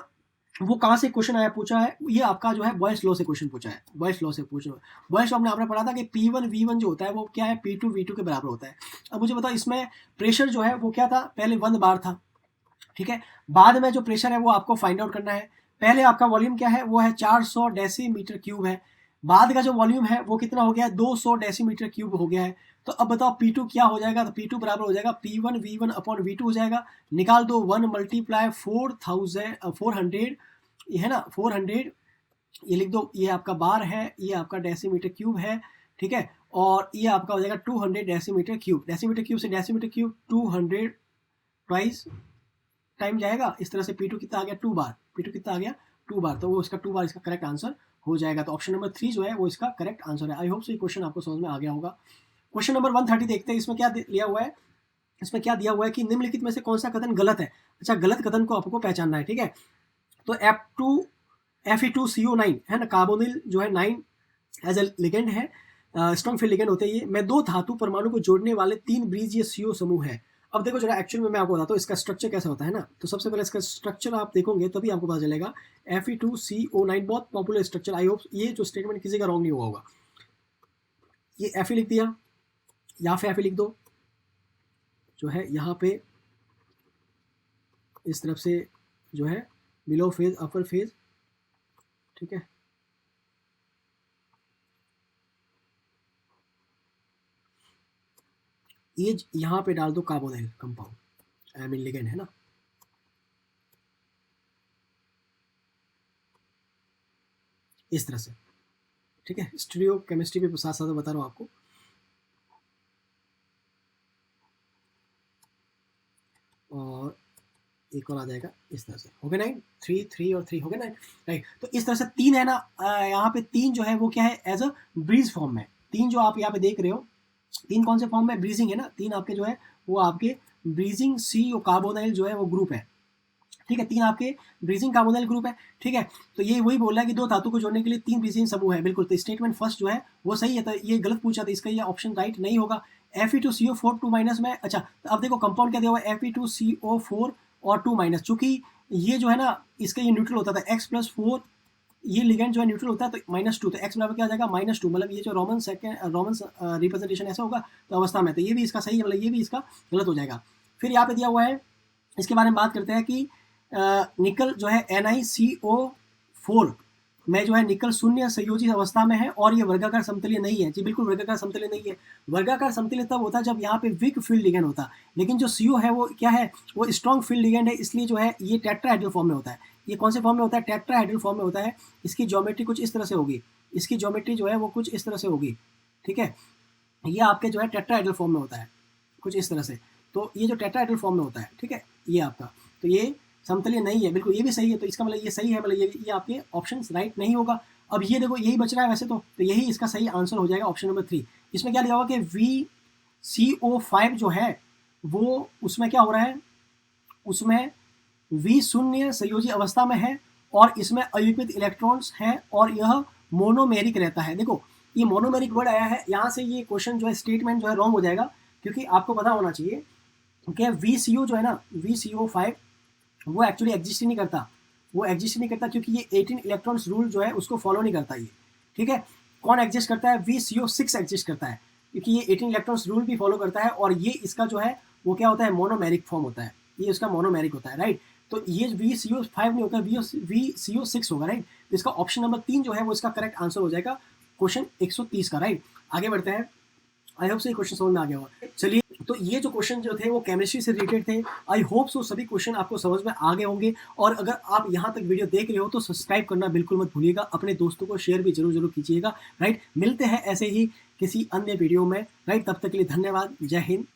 वो कहाँ से क्वेश्चन आया, पूछा है, ये आपका जो है बॉयल्स लॉ से क्वेश्चन पूछा है, बॉयल्स लॉ से पूछा है। बॉयल्स लॉ में आपने पढ़ा था कि P1 V1 जो होता है वो क्या है, P2 V2 के बराबर होता है। अब मुझे बताओ इसमें प्रेशर जो है वो क्या था, पहले 1 बार था, ठीक है। बाद में जो प्रेशर है वो आपको फाइंड आउट करना है। पहले आपका वॉल्यूम क्या है, वो है 400 डेसीमीटर क्यूब है, बाद का जो वॉल्यूम है वो कितना हो गया है, 200 डेसीमीटर क्यूब हो गया है। तो अब बताओ P2 क्या हो जाएगा, तो P2 बराबर हो जाएगा P1 V1 अपॉन V2 हो जाएगा, निकाल दो 1 मल्टीप्लाई 400 ये है ना 400, ये लिख दो, ये आपका बार है, ये आपका डेसीमीटर क्यूब है, ठीक है। और ये आपका हो जाएगा 200 डेसीमीटर क्यूब, डेसीमीटर क्यूब से डेसीमीटर क्यूब 200 ट्वाइस टाइम जाएगा, इस तरह से P2 कितना आ गया 2 बार, P2 कितना आ गया 2 बार, तो वो इसका 2 बार इसका करेक्ट आंसर हो जाएगा। तो ऑप्शन नंबर 3 जो है वो इसका करेक्ट आंसर है। आई होप सो ये क्वेश्चन आपको समझ में आ गया होगा। क्वेश्चन नंबर 130 देखते हैं, इसमें क्या लिया हुआ है, इसमें क्या दिया हुआ है कि निम्नलिखित में से कौन सा कथन गलत है। अच्छा, गलत कथन को आपको पहचानना है, ठीक है। तो Fe2CO9 है ना, कार्बोनिल जो है 9 एज ए लिगेंड है, स्ट्रॉन्ग फील्ड लिगेंड होते हैं ये, में 2 धातु परमाणु को जोड़ने वाले 3 ब्रिजीय CO समूह है। अब देखो जरा एक्चुअल में मैं आपको बताता हूँ इसका स्ट्रक्चर कैसा होता है ना। तो सबसे पहले इसका स्ट्रक्चर आप देखोगे तभी आपको पता चलेगा। Fe2CO9 बहुत पॉपुलर स्ट्रक्चर, आई होप ये जो स्टेटमेंट किसी का रॉन्ग नहीं हुआ होगा। ये Fe लिख दिया, यहाँ पे Fe लिख दो, जो है यहाँ पे इस तरफ से जो है बिलो फेज अपर फेज, ठीक है। ये यहाँ पे डाल दो carbonyl compound, I mean ligand है ना, इस तरह से, ठीक है। स्टीरियो केमिस्ट्री भी साथ साथ बता रहा हूँ आपको। और एक और आ जाएगा इस तरह से, हो गया 9, 3 3 और 3 हो गया 9, राइट। तो इस तरह से 3 है ना, यहाँ पे 3 जो है वो क्या है, एज अ ब्रीज फॉर्म में 3 जो आप यहाँ पे देख रहे हो, 3 कौन से फॉर्म में, ब्रीजिंग है ना, 3 आपके जो है वो आपके ब्रीजिंग सी और कार्बोनाइल जो है वो ग्रुप है, ठीक है। 3 आपके ब्रीजिंग कार्बोनाइल ग्रुप है, ठीक है। तो ये वही बोल रहा है कि 2 धातु को जोड़ने के लिए 3 ब्रीजिंग समूह है, बिल्कुल। तो स्टेटमेंट फर्स्ट जो है वो सही है, तो ये गलत पूछा था, इसका ये ऑप्शन राइट नहीं होगा। Fe2CO4 2- में, अच्छा तो अब देखो कंपाउंड क्या दिया हुआ है, Fe2CO4 और 2-, चूंकि ये जो है ना इसका ये न्यूट्रल होता था, X+4 ये लिगेंड जो है न्यूट्रल होता है तो -2, तो x बराबर क्या आ जाएगा -2, मतलब ये जो रोमन रिप्रेजेंटेशन ऐसा होगा तो अवस्था में, तो ये भी इसका सही है, मतलब ये भी इसका गलत हो जाएगा। फिर यहाँ पे दिया हुआ है, इसके बारे में बात करते हैं कि निकल जो है NiCO4 में जो है निकल शून्य संयोजी अवस्था में है और ये वर्गाकार समतलीय नहीं है। जी बिल्कुल वर्गाकार समतलीय नहीं है। वर्गाकार समतलीय तब होता है जब यहाँ पे वीक फील्ड लिगेंड होता है, लेकिन जो CO है वो क्या है, वो स्ट्रॉन्ग फील्ड लिगेंड है, इसलिए जो है ये टेट्राहेड्रल फॉर्म में होता है। ये कौन से फॉर्म में होता है, टेट्राहेड्रल फॉर्म में होता है। इसकी ज्योमेट्री कुछ इस तरह से होगी, इसकी ज्योमेट्री जो है वो कुछ इस तरह से होगी, ठीक है। ये आपके जो है टेट्राहेड्रल फॉर्म में होता है कुछ इस तरह से, तो ये जो टेट्राहेड्रल फॉर्म में होता है, ठीक है, ये आपका, तो ये समतलीय नहीं है, बिल्कुल ये भी सही है, तो इसका मतलब ये सही है, मतलब ये आपके ऑप्शन राइट नहीं होगा। अब ये देखो यही बच रहा है वैसे तो यही इसका सही आंसर हो जाएगा, ऑप्शन नंबर 3। इसमें क्या लिखा होगा कि VCO5 जो है वो उसमें क्या हो रहा है, उसमें V शून्य संयोजी अवस्था में है और इसमें अयुग्मित इलेक्ट्रॉन्स हैं और यह मोनोमेरिक रहता है। देखो ये मोनोमेरिक वर्ड आया है, यहाँ से ये क्वेश्चन जो है स्टेटमेंट जो है रॉन्ग हो जाएगा, क्योंकि आपको पता होना चाहिए कि VCO जो है ना, VCO5 वो एक्चुअली एग्जिस्ट ही नहीं करता, वो एग्जिस्ट नहीं करता क्योंकि ये 18 इलेक्ट्रॉन्स रूल जो है उसको फॉलो नहीं करता ये, ठीक है। कौन एग्जिस्ट करता है, VCO6 एग्जिस्ट करता है, क्योंकि ये 18 इलेक्ट्रॉन्स रूल भी फॉलो करता है और ये इसका जो है वो क्या होता है, मोनोमेरिक फॉर्म होता है, ये उसका मोनोमेरिक होता है, राइट। तो ये VCO5 नहीं होता, VCO6 होगा, राइट। तो इसका ऑप्शन नंबर 3 जो है वो इसका करेक्ट आंसर हो जाएगा क्वेश्चन 130 का, राइट। आगे बढ़ते हैं, आई होप से ये क्वेश्चन समझ में आ गया होगा। चलिए, तो ये जो क्वेश्चन जो थे वो केमिस्ट्री से रिलेटेड थे। आई होप सो सभी क्वेश्चन आपको समझ में आ गए होंगे, और अगर आप यहाँ तक वीडियो देख रहे हो तो सब्सक्राइब करना बिल्कुल मत भूलिएगा, अपने दोस्तों को शेयर भी जरूर कीजिएगा, राइट। मिलते हैं ऐसे ही किसी अन्य वीडियो में, राइट। तब तक के लिए धन्यवाद, जय हिंद।